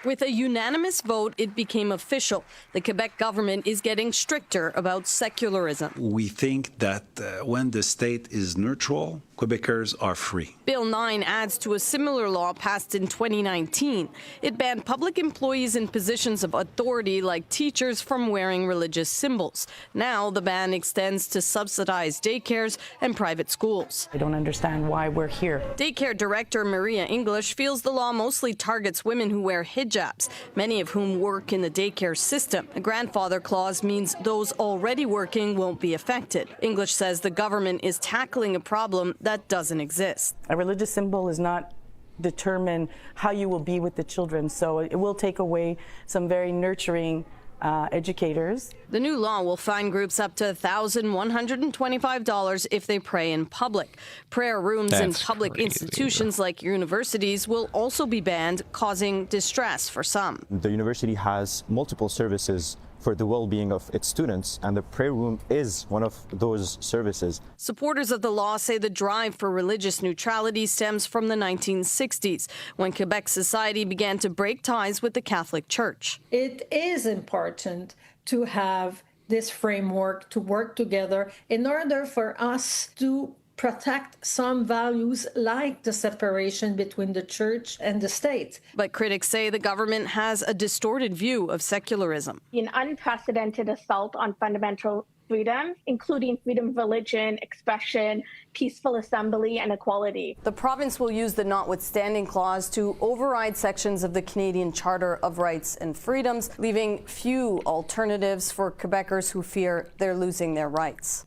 Speaker 14: With a unanimous vote, it became official. The Quebec government is getting stricter about secularism.
Speaker 15: We think that when the state is neutral, Quebecers are free.
Speaker 14: Bill 9 adds to a similar law passed in 2019. It banned public employees in positions of authority like teachers from wearing religious symbols. Now the ban extends to subsidized daycares and private schools.
Speaker 16: I don't understand why we're here.
Speaker 14: Daycare director Maria English feels the law mostly targets women who wear hijabs, many of whom work in the daycare system. A grandfather clause means those already working won't be affected. English says the government is tackling a problem that doesn't exist.
Speaker 16: A religious symbol is not determine how you will be with the children, so it will take away some very nurturing educators.
Speaker 14: The new law will fine groups up to $1,125 if they pray in public. Prayer rooms in public institutions like universities will also be banned, causing distress for some.
Speaker 17: The university has multiple services for the well-being of its students, and the prayer room is one of those services.
Speaker 14: Supporters of the law say the drive for religious neutrality stems from the 1960s, when Quebec society began to break ties with the Catholic Church.
Speaker 18: It is important to have this framework to work together in order for us to protect some values like the separation between the church and the state.
Speaker 14: But critics say the government has a distorted view of secularism.
Speaker 19: An unprecedented assault on fundamental freedoms, including freedom of religion, expression, peaceful assembly, and equality.
Speaker 14: The province will use the notwithstanding clause to override sections of the Canadian Charter of Rights and Freedoms, leaving few alternatives for Quebecers who fear they're losing their rights.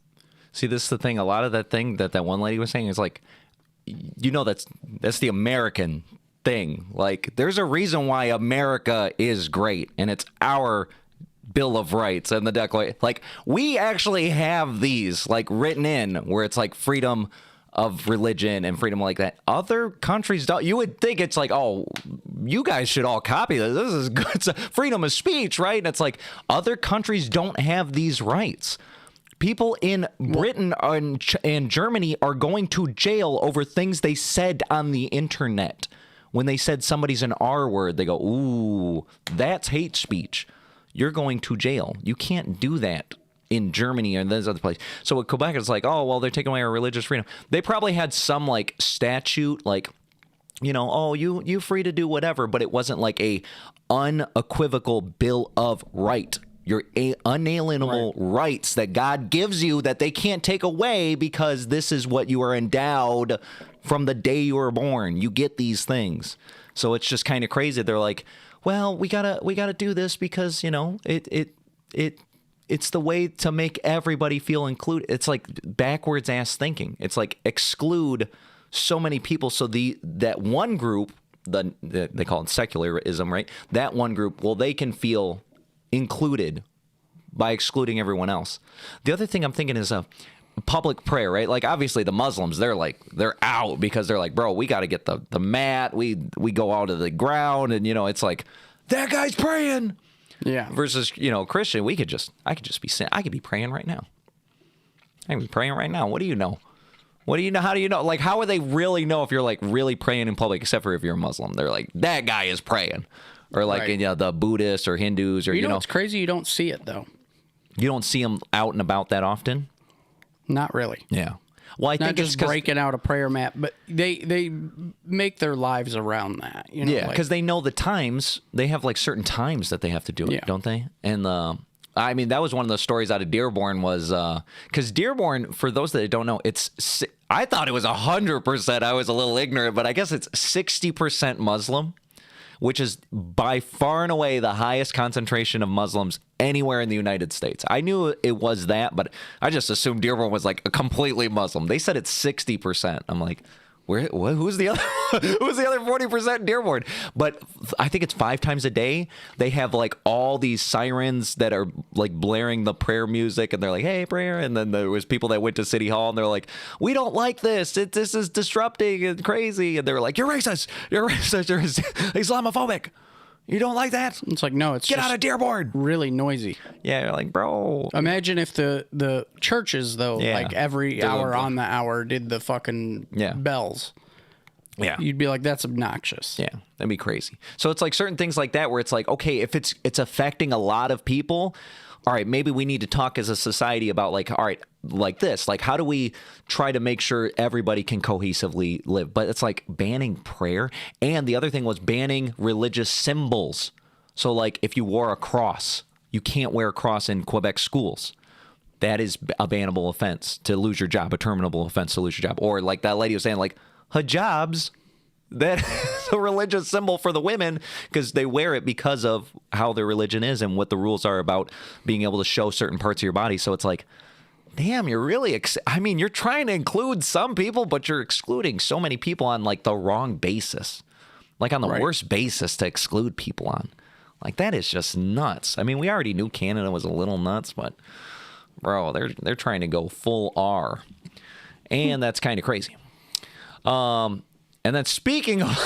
Speaker 3: See, this is the thing. A lot of that thing that one lady was saying is like, you know, that's the American thing. Like, there's a reason why America is great, and it's our Bill of Rights and the Declaration. Like, we actually have these like written in where it's like freedom of religion and freedom like that. Other countries don't. You would think it's like, oh, you guys should all copy this. This is good. It's freedom of speech, right? And it's like other countries don't have these rights. People in Britain and Germany are going to jail over things they said on the internet. When they said somebody's an R word, they go, ooh, that's hate speech. You're going to jail. You can't do that in Germany and those other places. So with Quebec, it's like, oh, well, they're taking away our religious freedom. They probably had some like statute, like, you know, oh, you free to do whatever, but it wasn't like a unequivocal Bill of Right. Your unalienable rights that God gives you that they can't take away because this is what you are endowed from the day you were born. You get these things. So it's just kind of crazy. They're like, well, we gotta do this because, you know, it's the way to make everybody feel included. It's like backwards ass thinking. It's like exclude so many people. So that one group, they call it secularism, right? That one group, well, they can feel included by excluding everyone else. The other thing I'm thinking is a public prayer, right? Like obviously the Muslims, they're out because they're like, bro, we got to get the mat. We go out of the ground, and you know, it's like that guy's praying.
Speaker 4: Yeah.
Speaker 3: Versus, you know, Christian, I could be praying right now. I can be praying right now. What do you know? What do you know? How do you know? Like, how would they really know if you're like really praying in public? Except for if you're a Muslim, they're like, that guy is praying. Or like, you know, the Buddhists or Hindus, or
Speaker 4: you know, it's crazy. You don't see it though.
Speaker 3: You don't see them out and about that often.
Speaker 4: Not really.
Speaker 3: Yeah. Well, I think
Speaker 4: not just breaking out a prayer mat, but they make their lives around that. You know,
Speaker 3: yeah, because they know the times. They have like certain times that they have to do it, don't they? And I mean, that was one of the stories out of Dearborn was because Dearborn, for those that don't know, I thought it was 100%. I was a little ignorant, but I guess it's 60% Muslim, which is by far and away the highest concentration of Muslims anywhere in the United States. I knew it was that, but I just assumed Dearborn was like a completely Muslim. They said it's 60%. I'm like, who's the other 40% in Dearborn? But I think it's 5 times a day. They have like all these sirens that are like blaring the prayer music, and they're like, hey, prayer. And then there was people that went to City Hall, and they're like, we don't like this. This is disrupting and crazy. And they were like, you're racist. You're racist. You're Islamophobic. You don't like that?
Speaker 4: It's like, no, it's
Speaker 3: get
Speaker 4: just
Speaker 3: out of Dearborn.
Speaker 4: Really noisy.
Speaker 3: Yeah, you're like, bro.
Speaker 4: Imagine if the churches, though, like every hour on the hour did the fucking bells.
Speaker 3: Yeah.
Speaker 4: You'd be like, that's obnoxious.
Speaker 3: Yeah, that'd be crazy. So it's like certain things like that where it's like, okay, if it's affecting a lot of people, all right, maybe we need to talk as a society about like, all right, like this, like how do we try to make sure everybody can cohesively live? But it's like banning prayer. And the other thing was banning religious symbols. So like if you wore a cross, you can't wear a cross in Quebec schools. That is a bannable offense to lose your job, a terminable offense to lose your job. Or like that lady was saying, like hijabs, that is a religious symbol for the women because they wear it because of how their religion is and what the rules are about being able to show certain parts of your body. So it's like, damn, you're really, you're trying to include some people, but you're excluding so many people on like the wrong basis, like on the worst basis to exclude people on. Like that is just nuts. I mean, we already knew Canada was a little nuts, but bro, they're trying to go full R, and that's kind of crazy. And then speaking of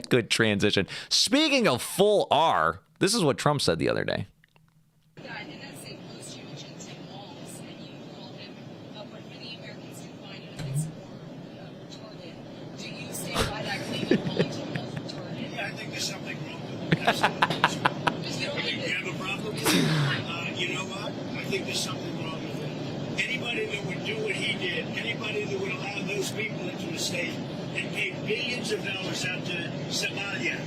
Speaker 3: good transition. Speaking of full R, this is what Trump said the other day.
Speaker 20: think there's something wrong with it. Absolutely. You have a problem? You know what? I think there's something wrong with it. Anybody that would do what he did, anybody that would allow those people into the state and pay billions of dollars out to Somalia.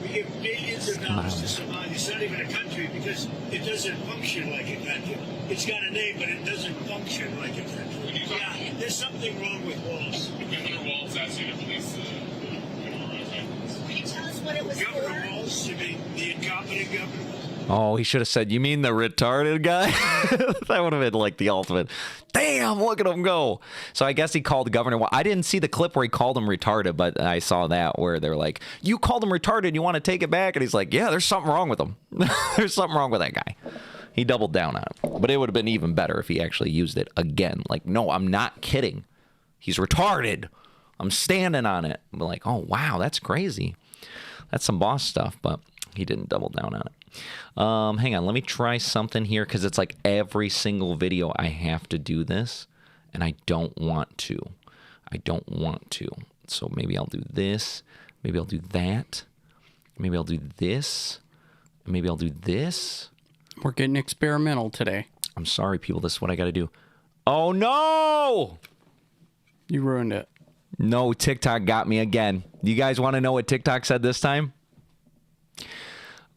Speaker 20: We give billions of dollars to Somalia. It's not even a country because it doesn't function like a country. It's got a name, but it doesn't function like a country. Yeah, there's something wrong with Walz.
Speaker 21: Governor Walz asked you to release the
Speaker 19: Can you tell us what it was
Speaker 20: Governor Walz, you mean the incompetent governor Walz?
Speaker 3: Oh, he should have said, you mean the retarded guy? That would have been like the ultimate. Damn, look at him go. So I guess he called Governor. I didn't see the clip where he called him retarded, but I saw that where they're like, you called him retarded, you want to take it back? And he's like, yeah, there's something wrong with him. There's something wrong with that guy. He doubled down on it. But it would have been even better if he actually used it again. Like, no, I'm not kidding. He's retarded. I'm standing on it. I'm like, oh, wow, that's crazy. That's some boss stuff, but he didn't double down on it. Hang on, let me try something here because it's like every single video I have to do this, and I don't want to. So maybe I'll do this. Maybe I'll do that. Maybe I'll do this. Maybe I'll do this.
Speaker 4: We're getting experimental today.
Speaker 3: I'm sorry, people. This is what I got to do. Oh, no!
Speaker 4: You ruined it.
Speaker 3: No, TikTok got me again. You guys want to know what TikTok said this time?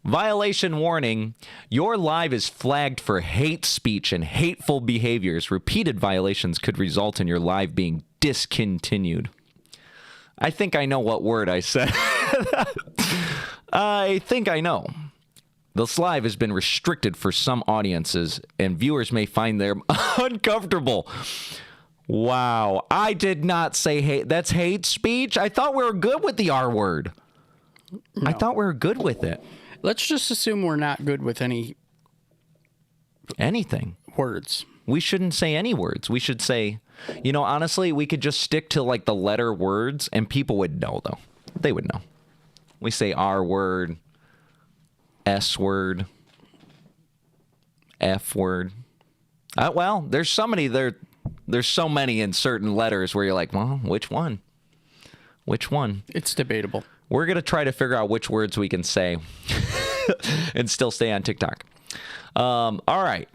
Speaker 3: Violation warning. Your live is flagged for hate speech and hateful behaviors. Repeated violations could result in your live being discontinued. I think I know what word I said. I think I know. This live has been restricted for some audiences, and viewers may find them uncomfortable. Wow. I did not say hate. That's hate speech? I thought we were good with the R word. No. I thought we were good with it.
Speaker 4: Let's just assume we're not good with
Speaker 3: anything.
Speaker 4: Words.
Speaker 3: We shouldn't say any words. We should say, you know, honestly, we could just stick to like the letter words and people would know, though. They would know. We say R word, S word, F word. Well, there's so many in certain letters where you're like, well, which one? Which one?
Speaker 4: It's debatable.
Speaker 3: We're going to try to figure out which words we can say and still stay on TikTok. All right.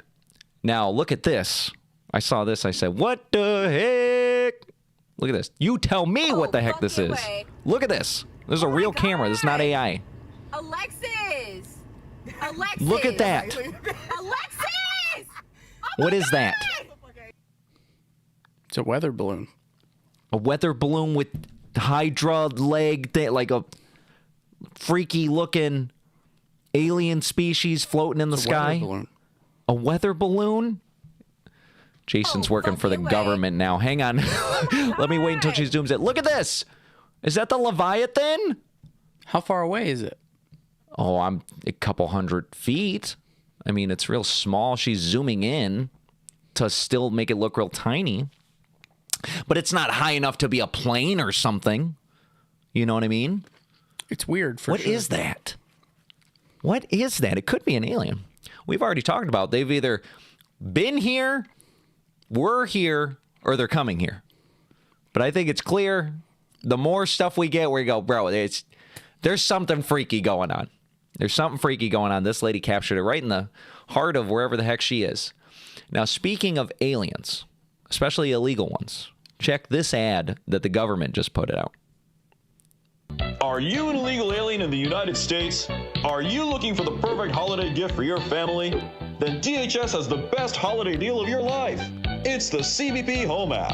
Speaker 3: Now, look at this. I saw this. I said, what the heck? Look at this. You tell me what the heck this is. Look at this. This is a real camera. This is not AI.
Speaker 22: Alexis!
Speaker 3: Look at that.
Speaker 22: Alexis!
Speaker 3: What is that?
Speaker 4: It's a weather balloon.
Speaker 3: A weather balloon with Hydra leg, like a freaky looking alien species floating in the sky. A weather balloon? Jason's working for the government now. Hang on. Let me wait until she zooms it. Look at this. Is that the Leviathan?
Speaker 4: How far away is it?
Speaker 3: Oh, I'm a couple 100 feet. I mean, it's real small. She's zooming in to still make it look real tiny. But it's not high enough to be a plane or something. You know what I mean?
Speaker 4: It's weird for
Speaker 3: sure. What is that? What is that? It could be an alien. We've already talked about they've either been here, were here, or they're coming here. But I think it's clear the more stuff we get where you go, bro, there's something freaky going on. There's something freaky going on. This lady captured it right in the heart of wherever the heck she is. Now, speaking of aliens, especially illegal ones, check this ad that the government just put it out.
Speaker 23: Are you an illegal alien in the United States? Are you looking for the perfect holiday gift for your family? Then DHS has the best holiday deal of your life. It's the CBP Home app.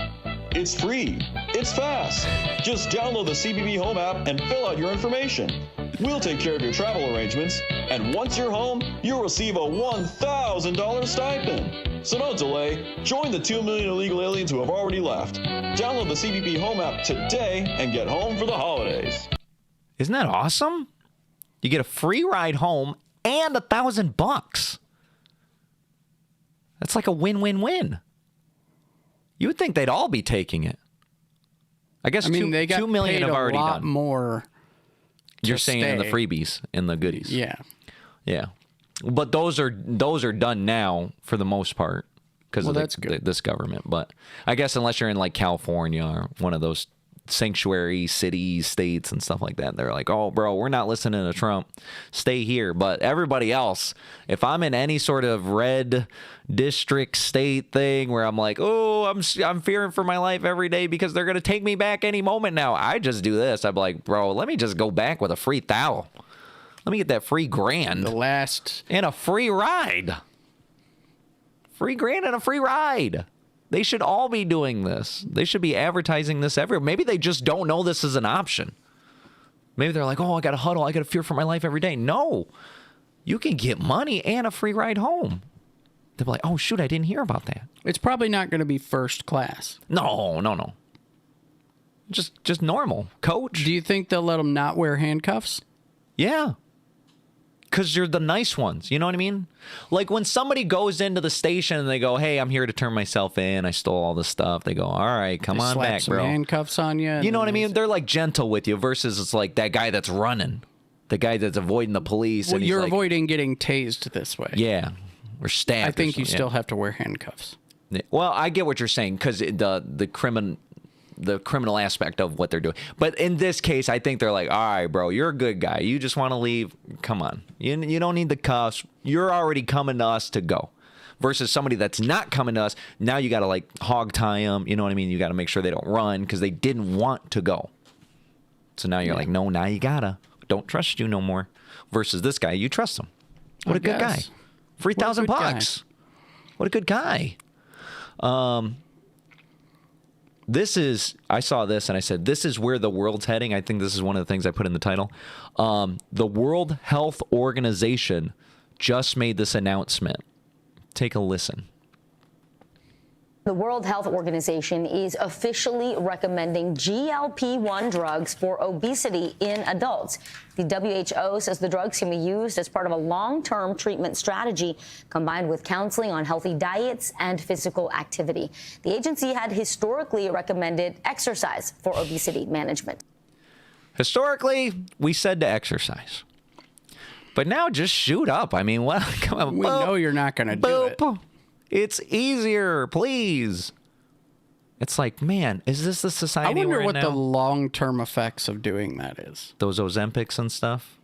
Speaker 23: It's free. It's fast. Just download the CBP Home app and fill out your information. We'll take care of your travel arrangements, and once you're home, you'll receive a $1,000 stipend. So don't delay. Join the 2 million illegal aliens who have already left. Download the CBP Home app today and get home for the holidays.
Speaker 3: Isn't that awesome? You get a free ride home and $1,000. That's like a win-win-win. You would think they'd all be taking it. I guess
Speaker 4: they got
Speaker 3: 2 million have already
Speaker 4: a lot
Speaker 3: done
Speaker 4: more.
Speaker 3: You're saying in the freebies, in the goodies.
Speaker 4: Yeah.
Speaker 3: Yeah. But those are done now for the most part because of this government. But I guess unless you're in like California or one of those sanctuary cities, states, and stuff like that. They're like, oh, bro, we're not listening to Trump. Stay here. But everybody else, if I'm in any sort of red district state thing where I'm like, oh, I'm fearing for my life every day because they're going to take me back any moment now, I just do this. I'm like, bro, let me just go back with a free thou. Let me get that free grand.
Speaker 4: The last.
Speaker 3: And a free ride. Free grand and a free ride. They should all be doing this. They should be advertising this everywhere. Maybe they just don't know this is an option. Maybe they're like, oh, I got to huddle. I got to fear for my life every day. No. You can get money and a free ride home. They'll be like, oh, shoot, I didn't hear about that.
Speaker 4: It's probably not going to be first class.
Speaker 3: No. Just normal. Coach.
Speaker 4: Do you think they'll let them not wear handcuffs?
Speaker 3: Yeah. Because you're the nice ones. You know what I mean? Like when somebody goes into the station and they go, hey, I'm here to turn myself in. I stole all this stuff. They go, all right, come on
Speaker 4: slap
Speaker 3: back,
Speaker 4: some
Speaker 3: bro.
Speaker 4: Handcuffs on you.
Speaker 3: You know what I mean? They're like gentle with you versus it's like that guy that's running. The guy that's avoiding the police.
Speaker 4: Well,
Speaker 3: and
Speaker 4: you're
Speaker 3: like,
Speaker 4: avoiding getting tased this way.
Speaker 3: Yeah. Or stabbed.
Speaker 4: I think you still have to wear handcuffs.
Speaker 3: Well, I get what you're saying because the criminal aspect of what they're doing. But in this case, I think they're like, all right, bro, you're a good guy. You just want to leave. Come on. You don't need the cuffs. You're already coming to us to go. Versus somebody that's not coming to us. Now you got to like hog tie them. You know what I mean? You got to make sure they don't run because they didn't want to go. So now you're like, no, now you gotta. Don't trust you no more. Versus this guy, you trust him. What a good guy. $3,000. What a good guy. I saw this and I said, this is where the world's heading. I think this is one of the things I put in the title. The World Health Organization just made this announcement. Take a listen.
Speaker 1: The World Health Organization is officially recommending GLP-1 drugs for obesity in adults. The WHO says the drugs can be used as part of a long-term treatment strategy combined with counseling on healthy diets and physical activity. The agency had historically recommended exercise for obesity management.
Speaker 3: Historically, we said to exercise. But now just shoot up. I mean, what? Come on.
Speaker 4: We know you're not going to do it.
Speaker 3: It's easier, please. It's like, man, is this the society
Speaker 4: I wonder
Speaker 3: we're in
Speaker 4: what
Speaker 3: now?
Speaker 4: the long-term effects of doing that is.
Speaker 3: Those Ozempics and stuff.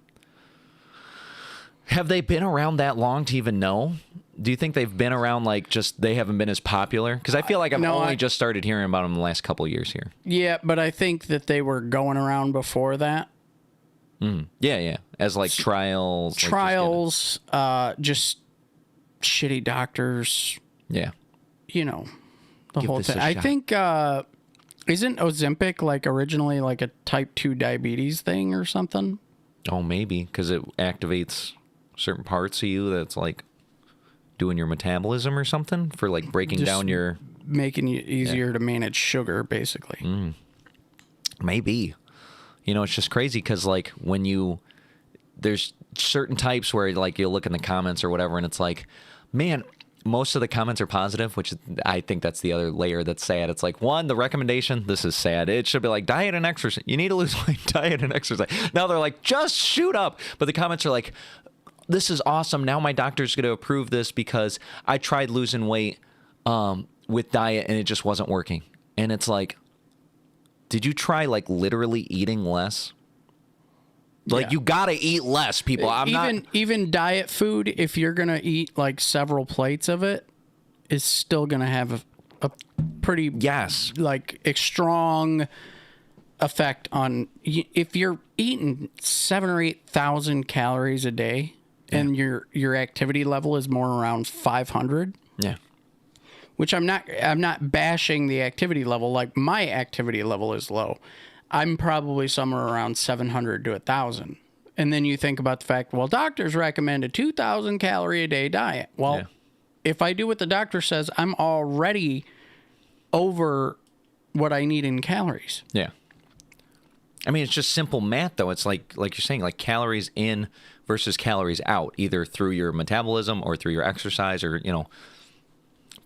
Speaker 3: Have they been around that long to even know? Do you think they've been around like just they haven't been as popular? Because I feel like I've only just started hearing about them the last couple of years here.
Speaker 4: Yeah, but I think that they were going around before that.
Speaker 3: Yeah. As like trials.
Speaker 4: Trials, just shitty doctors.
Speaker 3: Yeah.
Speaker 4: You know, the
Speaker 3: Give
Speaker 4: whole
Speaker 3: this a
Speaker 4: thing. I
Speaker 3: shot.
Speaker 4: think, isn't Ozempic like originally like a type 2 diabetes thing or something?
Speaker 3: Oh, maybe. Because it activates certain parts of you that's like doing your metabolism or something for like breaking
Speaker 4: Just
Speaker 3: down your...
Speaker 4: making it easier to manage sugar, basically.
Speaker 3: Maybe. You know, it's just crazy because like when there's certain types where like you look in the comments or whatever and it's like, man, most of the comments are positive, which I think that's the other layer that's sad. It's like, one, the recommendation, this is sad. It should be like diet and exercise. You need to lose weight, diet and exercise. Now they're like, just shoot up. But the comments are like, this is awesome. Now my doctor's going to approve this because I tried losing weight with diet and it just wasn't working. And it's like, did you try like literally eating less? Like you gotta eat less, people.
Speaker 4: Even diet food, if you're gonna eat like several plates of it, is still gonna have a pretty like a strong effect on. If you're eating 7,000 or 8,000 calories a day, and your activity level is more around 500.
Speaker 3: Yeah.
Speaker 4: Which I'm not bashing the activity level. Like my activity level is low. I'm probably somewhere around 700 to 1,000. And then you think about the fact, well, doctors recommend a 2,000 calorie a day diet. Well, if I do what the doctor says, I'm already over what I need in calories.
Speaker 3: Yeah. I mean, it's just simple math, though. It's like you're saying, like calories in versus calories out, either through your metabolism or through your exercise or, you know,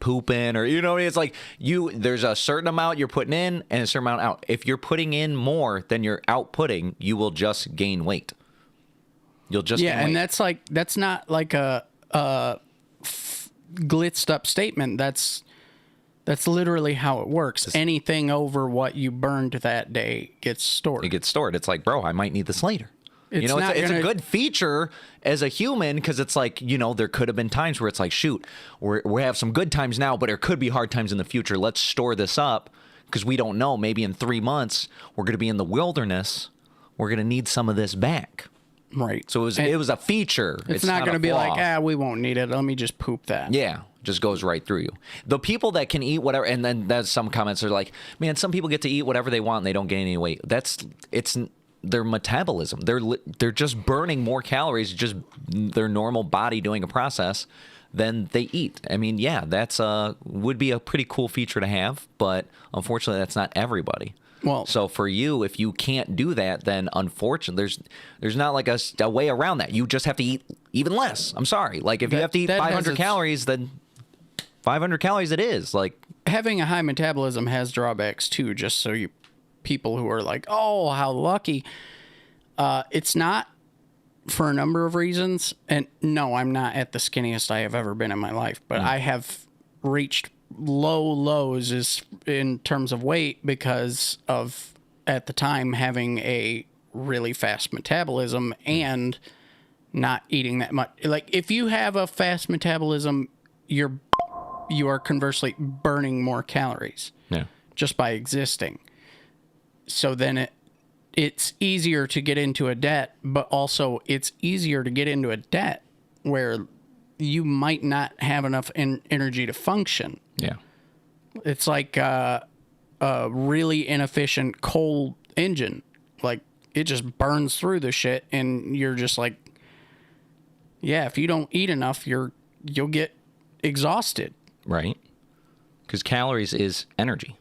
Speaker 3: pooping or, you know, it's like there's a certain amount you're putting in and a certain amount out. If you're putting in more than you're outputting, you will just gain weight. You'll just gain weight.
Speaker 4: And that's not like a glitzed up statement. That's That's literally how it works. Anything over what you burned that day gets stored.
Speaker 3: It gets stored. It's like, bro, I might need this later.
Speaker 4: It's
Speaker 3: It's a good feature as a human because it's like, there could have been times where it's like, shoot, we have some good times now, but there could be hard times in the future. Let's store this up because we don't know. Maybe in 3 months, we're going to be in the wilderness. We're going to need some of this back.
Speaker 4: Right.
Speaker 3: So it was a feature.
Speaker 4: It's not going to be like, we won't need it. Let me just poop that.
Speaker 3: Yeah. Just goes right through you. The people that can eat whatever, and then there's some comments are like, man, some people get to eat whatever they want and they don't gain any weight. It's their metabolism. They're just burning more calories, just their normal body doing a process than they eat. I mean, yeah, that's would be a pretty cool feature to have, but unfortunately, that's not everybody.
Speaker 4: Well,
Speaker 3: so for you, if you can't do that, then unfortunately, there's not like a way around that. You just have to eat even less. I'm sorry. Like if you have to eat 500 calories, then 500 calories it is. Like
Speaker 4: having a high metabolism has drawbacks too, just so people who are like, oh, how lucky. It's not for a number of reasons. And no, I'm not at the skinniest I have ever been in my life, but I have reached low lows in terms of weight because of, at the time, having a really fast metabolism and not eating that much. Like if you have a fast metabolism, you are conversely burning more calories just by existing. So then it's easier to get into a debt, but also it's easier to get into a debt where you might not have enough energy to function.
Speaker 3: Yeah.
Speaker 4: It's like a really inefficient coal engine. Like it just burns through the shit and you're just like, yeah, if you don't eat enough, you'll get exhausted.
Speaker 3: Right. Because calories is energy.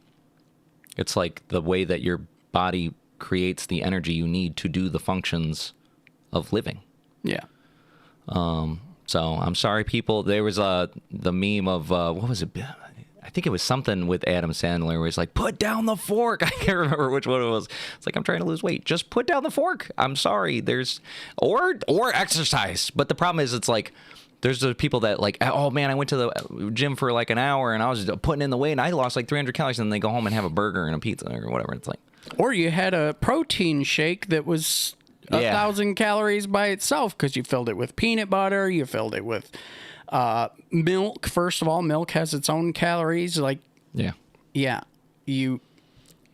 Speaker 3: It's like the way that your body creates the energy you need to do the functions of living.
Speaker 4: Yeah.
Speaker 3: So I'm sorry, people. There was the meme of what was it? I think it was something with Adam Sandler where he's like, put down the fork. I can't remember which one it was. It's like, I'm trying to lose weight. Just put down the fork. I'm sorry. Or exercise. But the problem is it's like, there's the people that like, oh man, I went to the gym for like an hour and I was putting in the weight and I lost like 300 calories and then they go home and have a burger and a pizza or whatever. It's like,
Speaker 4: or you had a protein shake that was 1,000 calories by itself because you filled it with peanut butter, you filled it with milk. First of all, milk has its own calories. Like, you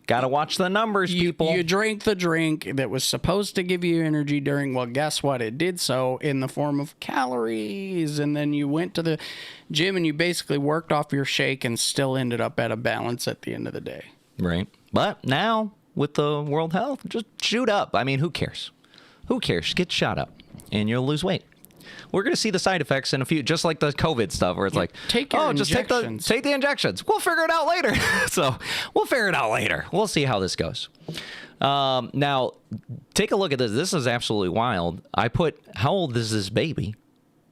Speaker 3: gotta watch the numbers, people.
Speaker 4: You drank the drink that was supposed to give you energy during, well, guess what? It did so in the form of calories. And then you went to the gym and you basically worked off your shake and still ended up at a balance at the end of the day.
Speaker 3: Right. But now with the World Health, just shoot up. I mean, who cares? Who cares? Get shot up and you'll lose weight. We're going to see the side effects in a few, just like the COVID stuff where it's like,
Speaker 4: take your
Speaker 3: injections. Take the injections. We'll figure it out later. So we'll figure it out later. We'll see how this goes. Now, take a look at this. This is absolutely wild. I put, how old is this baby?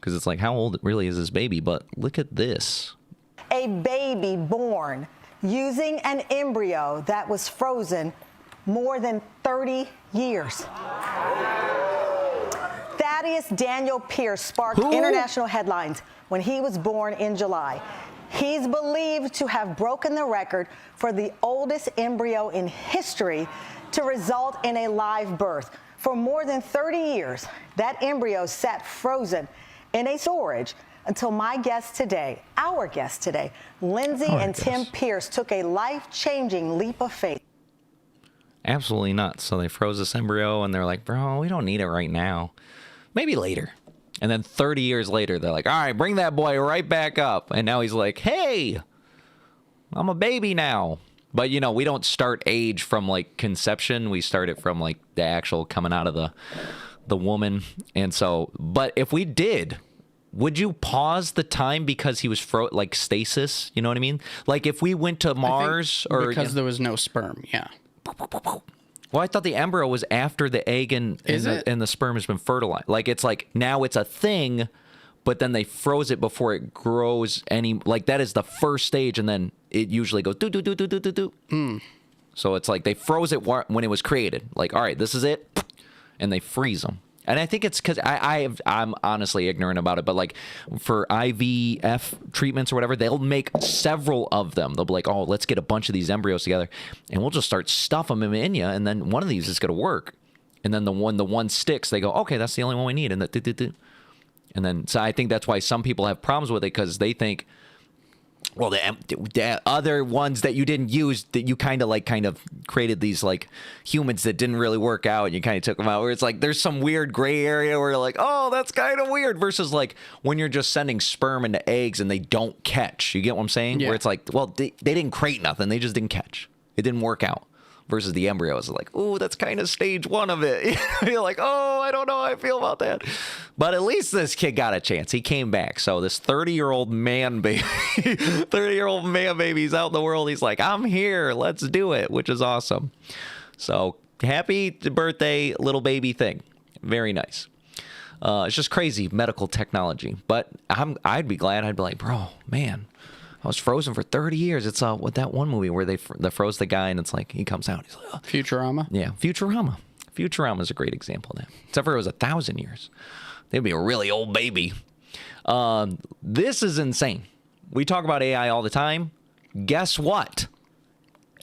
Speaker 3: Because it's like, how old really is this baby? But look at this.
Speaker 2: A baby born using an embryo that was frozen more than 30 years. Thaddeus Daniel Pierce sparked international headlines when he was born in July. He's believed to have broken the record for the oldest embryo in history to result in a live birth. For more than 30 years, that embryo sat frozen in a storage until my guest today, our guest today, Lindsay and Tim Pierce, took a life-changing leap of faith.
Speaker 3: Absolutely nuts. So they froze this embryo and they're like, bro, we don't need it right now. Maybe later. And then 30 years later, they're like, all right, bring that boy right back up. And now he's like, hey, I'm a baby now. But, you know, we don't start age from, like, conception. We start it from, like, the actual coming out of the woman. And so, but if we did, would you pause the time because he was like stasis? You know what I mean? Like if we went to Mars or
Speaker 4: because there was no sperm. Yeah.
Speaker 3: Well, I thought the embryo was after the egg and the sperm has been fertilized. Like it's like now it's a thing, but then they froze it before it grows any. Like that is the first stage, and then it usually goes do do do do do do do. So it's like they froze it when it was created. Like all right, this is it, and they freeze them. And I think it's because I'm honestly ignorant about it, but like for IVF treatments or whatever, they'll make several of them. They'll be like, oh, let's get a bunch of these embryos together and we'll just start stuffing them in you. And then one of these is going to work. And then the one sticks, they go, okay, that's the only one we need. And then, so I think that's why some people have problems with it, because they think, well, the other ones that you didn't use, that you kind of created these like humans that didn't really work out, and you kind of took them out, where it's like there's some weird gray area where you're like, oh, that's kind of weird, versus like when you're just sending sperm into eggs and they don't catch. You get what I'm saying?
Speaker 4: Yeah.
Speaker 3: Where it's like, well, they didn't create nothing, they just didn't catch. It didn't work out. Versus the embryos, like, oh, that's kind of stage one of it. You're like, oh, I don't know how I feel about that. But at least this kid got a chance. He came back. So this 30-year-old man baby, 30-year-old man baby's out in the world. He's like, I'm here. Let's do it, which is awesome. So happy birthday, little baby thing. Very nice. It's just crazy medical technology. But I'd be glad. I'd be like, bro, man, I was frozen for 30 years. It's with that one movie where they froze the guy, and it's like he comes out. He's like, oh.
Speaker 4: Futurama?
Speaker 3: Yeah, Futurama. Futurama is a great example of that. Except for it was 1,000 years. They'd be a really old baby. This is insane. We talk about AI all the time. Guess what?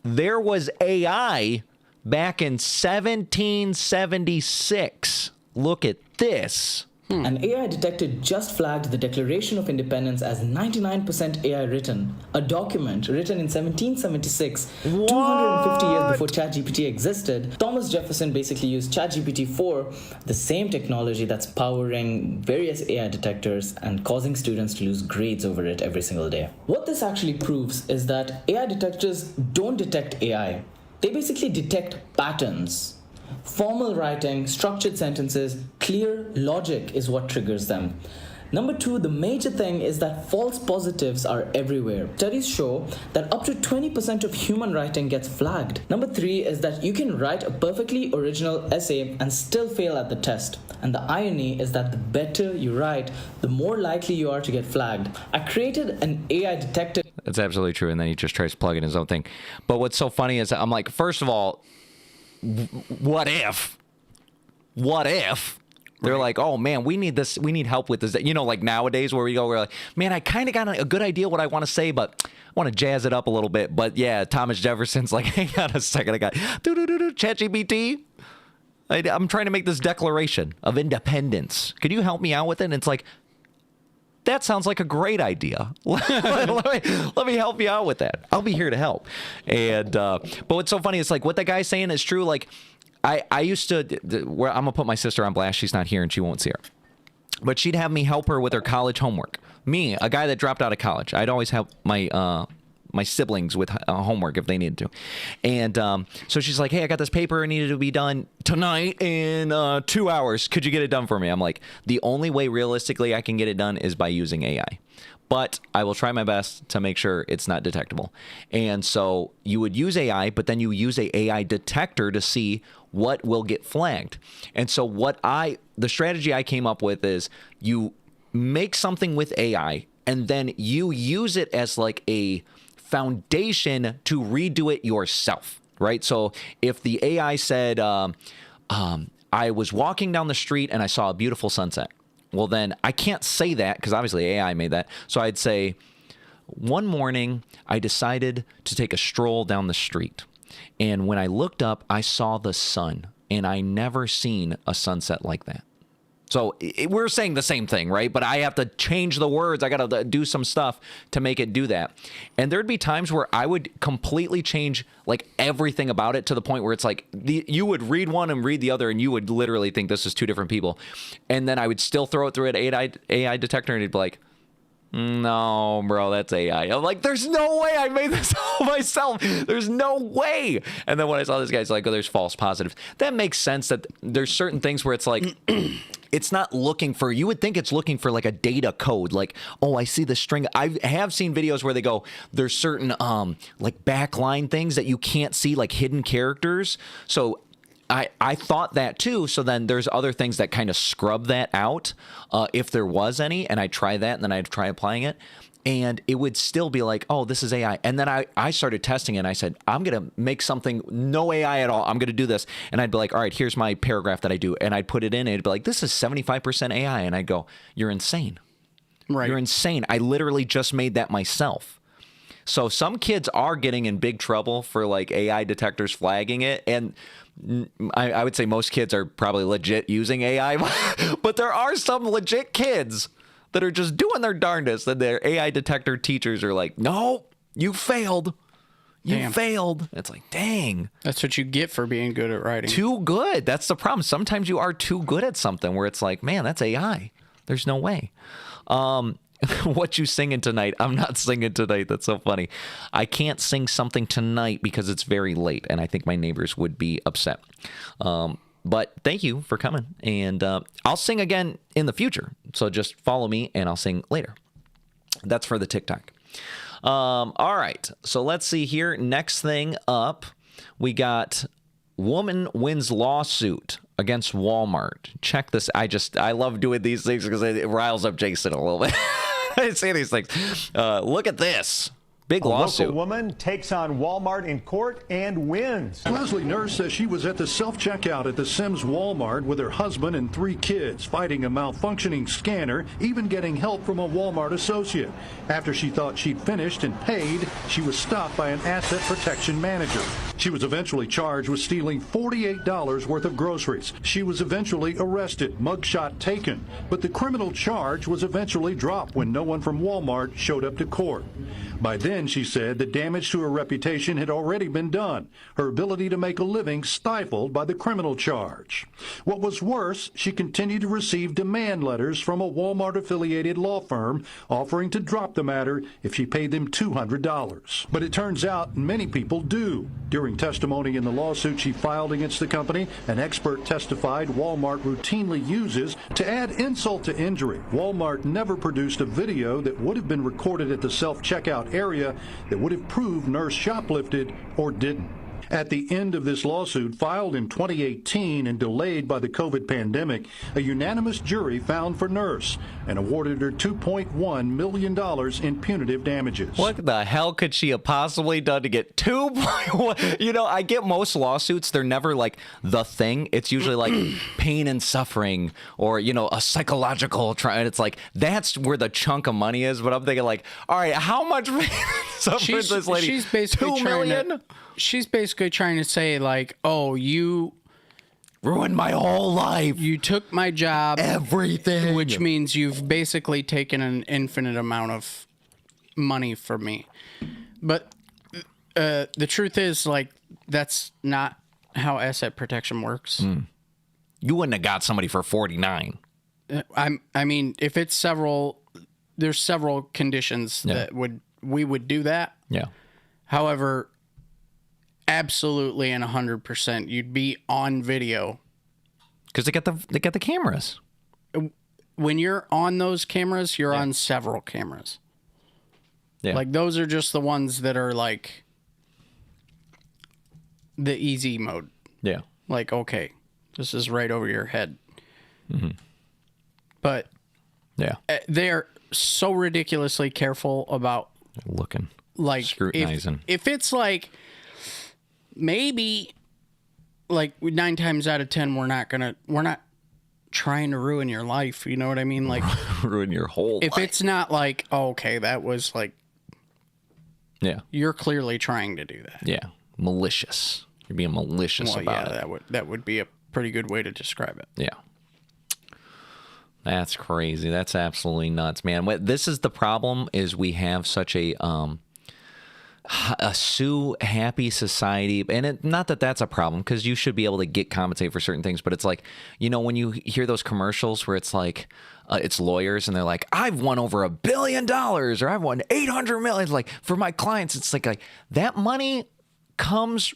Speaker 3: There was AI back in 1776. Look at this.
Speaker 5: An AI detector just flagged the Declaration of Independence as 99% AI written, a document written in 1776, 250 years before ChatGPT existed. Thomas Jefferson basically used ChatGPT 4, the same technology that's powering various AI detectors and causing students to lose grades over it every single day. What this actually proves is that AI detectors don't detect AI. They basically detect patterns. Formal writing, structured sentences, clear logic is what triggers them. Number two, the major thing is that false positives are everywhere. Studies show that up to 20% of human writing gets flagged. Number three is that you can write a perfectly original essay and still fail at the test. And the irony is that the better you write, the more likely you are to get flagged. I created an AI detector.
Speaker 3: That's absolutely true. And then he just tries to plug in his own thing. But what's so funny is I'm like, first of all, what if they're like, oh man, we need this, we need help with this, you know, like nowadays where we're like, man, I kind of got a good idea what I want to say, but I want to jazz it up a little bit. But yeah, Thomas Jefferson's like, hang on a second, I got ChatGPT, I'm trying to make this Declaration of Independence, could you help me out with it? And it's like, that sounds like a great idea. let me help you out with that. I'll be here to help. And but what's so funny is like what that guy's saying is true. Like I used to, where I'm gonna put my sister on blast. She's not here and she won't see her, but she'd have me help her with her college homework. Me, a guy that dropped out of college, I'd always help my siblings with homework if they needed to. And so she's like, hey, I got this paper. It needed to be done tonight in 2 hours. Could you get it done for me? I'm like, the only way realistically I can get it done is by using AI. But I will try my best to make sure it's not detectable. And so you would use AI, but then you use a AI detector to see what will get flagged. And so the strategy I came up with is you make something with AI and then you use it as like a foundation to redo it yourself, right? So if the AI said, I was walking down the street and I saw a beautiful sunset. Well, then I can't say that because obviously AI made that. So I'd say, one morning I decided to take a stroll down the street. And when I looked up, I saw the sun and I never seen a sunset like that. So we're saying the same thing, right? But I have to change the words. I got to do some stuff to make it do that. And there'd be times where I would completely change like everything about it to the point where it's like you would read one and read the other and you would literally think this is two different people. And then I would still throw it through an AI detector and it'd be like, no, bro, that's AI. I'm like, there's no way I made this all myself. There's no way. And then when I saw this guy's like, oh, there's false positives. That makes sense that there's certain things where it's like, it's not looking for, you would think it's looking for like a data code. Like, oh, I see the string. I have seen videos where they go, there's certain like backline things that you can't see, like hidden characters. So I thought that too. So then there's other things that kind of scrub that out if there was any. And I'd try that and then I'd try applying it. And it would still be like, oh, this is AI. And then I started testing it, and I said, I'm going to make something, no AI at all. I'm going to do this. And I'd be like, all right, here's my paragraph that I do. And I'd put it in, and it'd be like, this is 75% AI. And I'd go, you're insane.
Speaker 4: Right. You're
Speaker 3: insane. I literally just made that myself. So some kids are getting in big trouble for like AI detectors flagging it. And I would say most kids are probably legit using AI. But there are some legit kids that are just doing their darndest, and their AI detector teachers are like, no, you failed. You failed. It's like, dang.
Speaker 4: That's what you get for being good at writing.
Speaker 3: Too good. That's the problem. Sometimes you are too good at something where it's like, man, that's AI. There's no way. What you singing tonight? I'm not singing tonight. That's so funny. I can't sing something tonight because it's very late, and I think my neighbors would be upset. But thank you for coming, and I'll sing again in the future. So just follow me, and I'll sing later. That's for the TikTok. All right, so let's see here. Next thing up, we got woman wins lawsuit against Walmart. Check this. I love doing these things because it riles up Jason a little bit. I say these things. Look at this. Big lawsuit.
Speaker 7: A local woman takes on Walmart in court and wins.
Speaker 8: Leslie Nurse says she was at the self-checkout at the Sims Walmart with her husband and 3 kids, fighting a malfunctioning scanner, even getting help from a Walmart associate. After she thought she'd finished and paid, she was stopped by an asset protection manager. She was eventually charged with stealing $48 worth of groceries. She was eventually arrested, mugshot taken, but the criminal charge was eventually dropped when no one from Walmart showed up to court. By then, she said, the damage to her reputation had already been done, her ability to make a living stifled by the criminal charge. What was worse, she continued to receive demand letters from a Walmart-affiliated law firm offering to drop the matter if she paid them $200. But it turns out many people do. During testimony in the lawsuit she filed against the company, an expert testified Walmart routinely uses to add insult to injury. Walmart never produced a video that would have been recorded at the self-checkout area that would have proved Nurse shoplifted or didn't. At the end of this lawsuit, filed in 2018 and delayed by the COVID pandemic, a unanimous jury found for Nurse and awarded her $2.1 million in punitive damages.
Speaker 3: What the hell could she have possibly done to get 2.1? You know, I get most lawsuits, they're never like the thing. It's usually like pain and suffering or, you know, a psychological try. And it's like, that's where the chunk of money is. But I'm thinking like, all right, how much pain and suffering is this lady?
Speaker 4: She's basically
Speaker 3: $2 million?
Speaker 4: She's basically trying to say, like, oh, you
Speaker 3: ruined my whole life.
Speaker 4: You took my job.
Speaker 3: Everything.
Speaker 4: Which means you've basically taken an infinite amount of money from me. But the truth is, like, that's not how asset protection works.
Speaker 3: You wouldn't have got somebody for 49.
Speaker 4: I mean, if it's there's several conditions that we would do that.
Speaker 3: Yeah.
Speaker 4: However, absolutely and 100%, you'd be on video
Speaker 3: because they got the cameras.
Speaker 4: When you're on those cameras, you're on several cameras.
Speaker 3: Yeah,
Speaker 4: like those are just the ones that are like the easy mode.
Speaker 3: Yeah,
Speaker 4: like okay, this is right over your head. But
Speaker 3: yeah,
Speaker 4: they're so ridiculously careful about
Speaker 3: looking,
Speaker 4: like
Speaker 3: scrutinizing.
Speaker 4: If it's like. Maybe, like 9 times out of 10, we're not trying to ruin your life. You know what I mean? Like
Speaker 3: ruin your whole life.
Speaker 4: If it's not like, oh, okay, that was like,
Speaker 3: yeah,
Speaker 4: you're clearly trying to do that.
Speaker 3: Yeah, malicious. You're being malicious about it.
Speaker 4: That would be a pretty good way to describe it.
Speaker 3: Yeah. That's crazy. That's absolutely nuts, man. This is the problem is we have such a sue happy society, and not that that's a problem because you should be able to get compensated for certain things, but it's like, you know, when you hear those commercials where it's like it's lawyers and they're like, I've won over $1 billion or I've won 800 million, like for my clients, it's like that money comes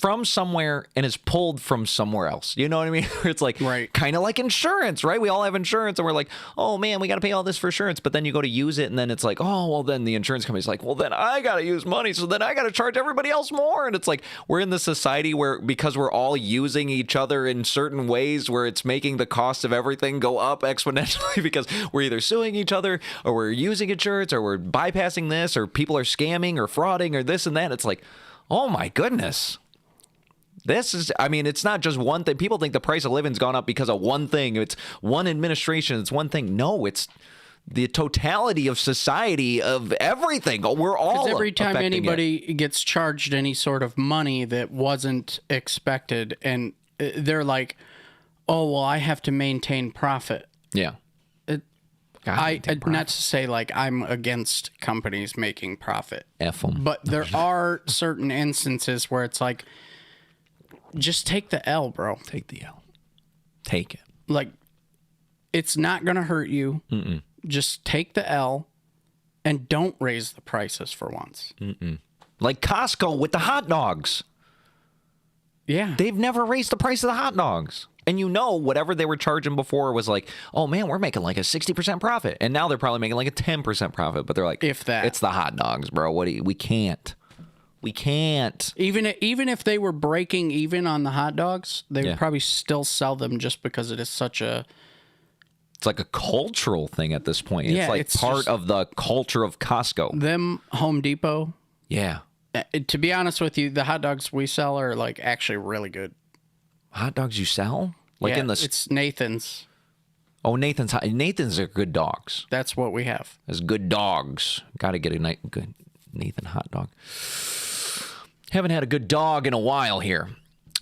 Speaker 3: from somewhere and is pulled from somewhere else. You know what I mean? It's like kind of like insurance, right? We all have insurance and we're like, oh man, we got to pay all this for insurance. But then you go to use it and then it's like, oh, well, then the insurance company's like, well, then I got to use money. So then I got to charge everybody else more. And it's like, we're in this society where because we're all using each other in certain ways where it's making the cost of everything go up exponentially because we're either suing each other or we're using insurance or we're bypassing this or people are scamming or frauding or this and that. It's like, oh my goodness. This is, I mean, it's not just one thing. People think the price of living's gone up because of one thing. It's one administration. It's one thing. No, it's the totality of society, of everything. We're all
Speaker 4: every time anybody
Speaker 3: it.
Speaker 4: gets charged any sort of money that wasn't expected, and they're like, oh, well, I have to maintain profit.
Speaker 3: Yeah.
Speaker 4: Not to say like I'm against companies making profit.
Speaker 3: F them.
Speaker 4: But there are certain instances where it's like, just take the L, bro.
Speaker 3: Take the L. Take it.
Speaker 4: Like, it's not going to hurt you.
Speaker 3: Mm-mm.
Speaker 4: Just take the L and don't raise the prices for once.
Speaker 3: Mm-mm. Like Costco with the hot dogs.
Speaker 4: Yeah.
Speaker 3: They've never raised the price of the hot dogs. And you know, whatever they were charging before was like, oh man, we're making like a 60% profit. And now they're probably making like a 10% profit. But they're like,
Speaker 4: if that.
Speaker 3: It's the hot dogs, bro. We can't. We can't.
Speaker 4: Even if they were breaking even on the hot dogs, they would probably still sell them just because it is such a...
Speaker 3: It's like a cultural thing at this point.
Speaker 4: Yeah,
Speaker 3: it's like
Speaker 4: it's
Speaker 3: part
Speaker 4: just,
Speaker 3: of the culture of Costco.
Speaker 4: Them Home Depot.
Speaker 3: Yeah.
Speaker 4: To be honest with you, the hot dogs we sell are like actually really good.
Speaker 3: Hot dogs you sell? Like in the...
Speaker 4: It's Nathan's.
Speaker 3: Oh, Nathan's are good dogs.
Speaker 4: That's what we have.
Speaker 3: As good dogs. Got to get a good Nathan hot dog. Haven't had a good dog in a while here.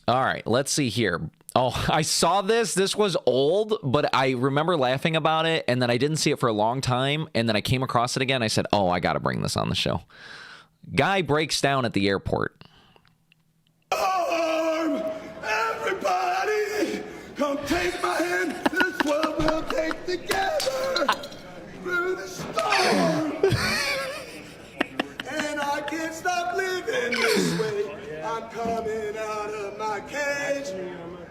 Speaker 3: All right, let's see here. Oh, I saw this. This was old, but I remember laughing about it, and then I didn't see it for a long time, and then I came across it again. I said, oh, I got to bring this on the show. Guy breaks down at the airport.
Speaker 9: Everybody, come take my hand. This world we'll take together through the storm. And I can't stop living this way. I'm coming out of my cage.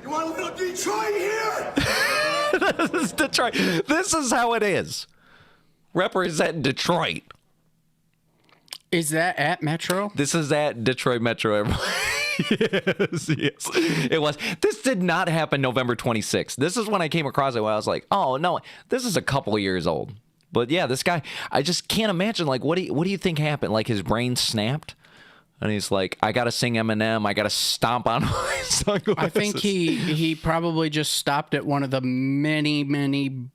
Speaker 9: You want a little Detroit here?
Speaker 3: This is Detroit. This is how it is. Represent Detroit.
Speaker 4: Is that at Metro?
Speaker 3: This is at Detroit Metro. Yes. It was. This did not happen November 26th. This is when I came across it when I was like, oh, no, this is a couple of years old. But yeah, this guy, I just can't imagine, like, what do you think happened? Like, his brain snapped? And he's like, I got to sing Eminem. I got to stomp on my sunglasses.
Speaker 4: I think he probably just stopped at one of the many, many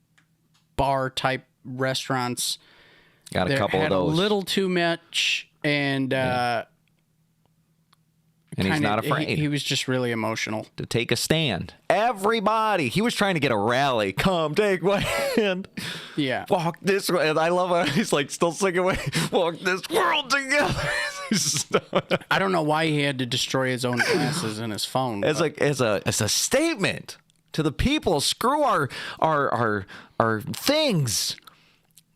Speaker 4: bar-type restaurants.
Speaker 3: Got a couple of those.
Speaker 4: A little too much, and...
Speaker 3: And he's not afraid.
Speaker 4: He was just really emotional.
Speaker 3: To take a stand. Everybody. He was trying to get a rally. Come take my hand.
Speaker 4: Yeah.
Speaker 3: Walk this way. And I love how he's like still singing away. Walk this world together.
Speaker 4: I don't know why he had to destroy his own glasses and his phone.
Speaker 3: As a statement to the people. Screw our things.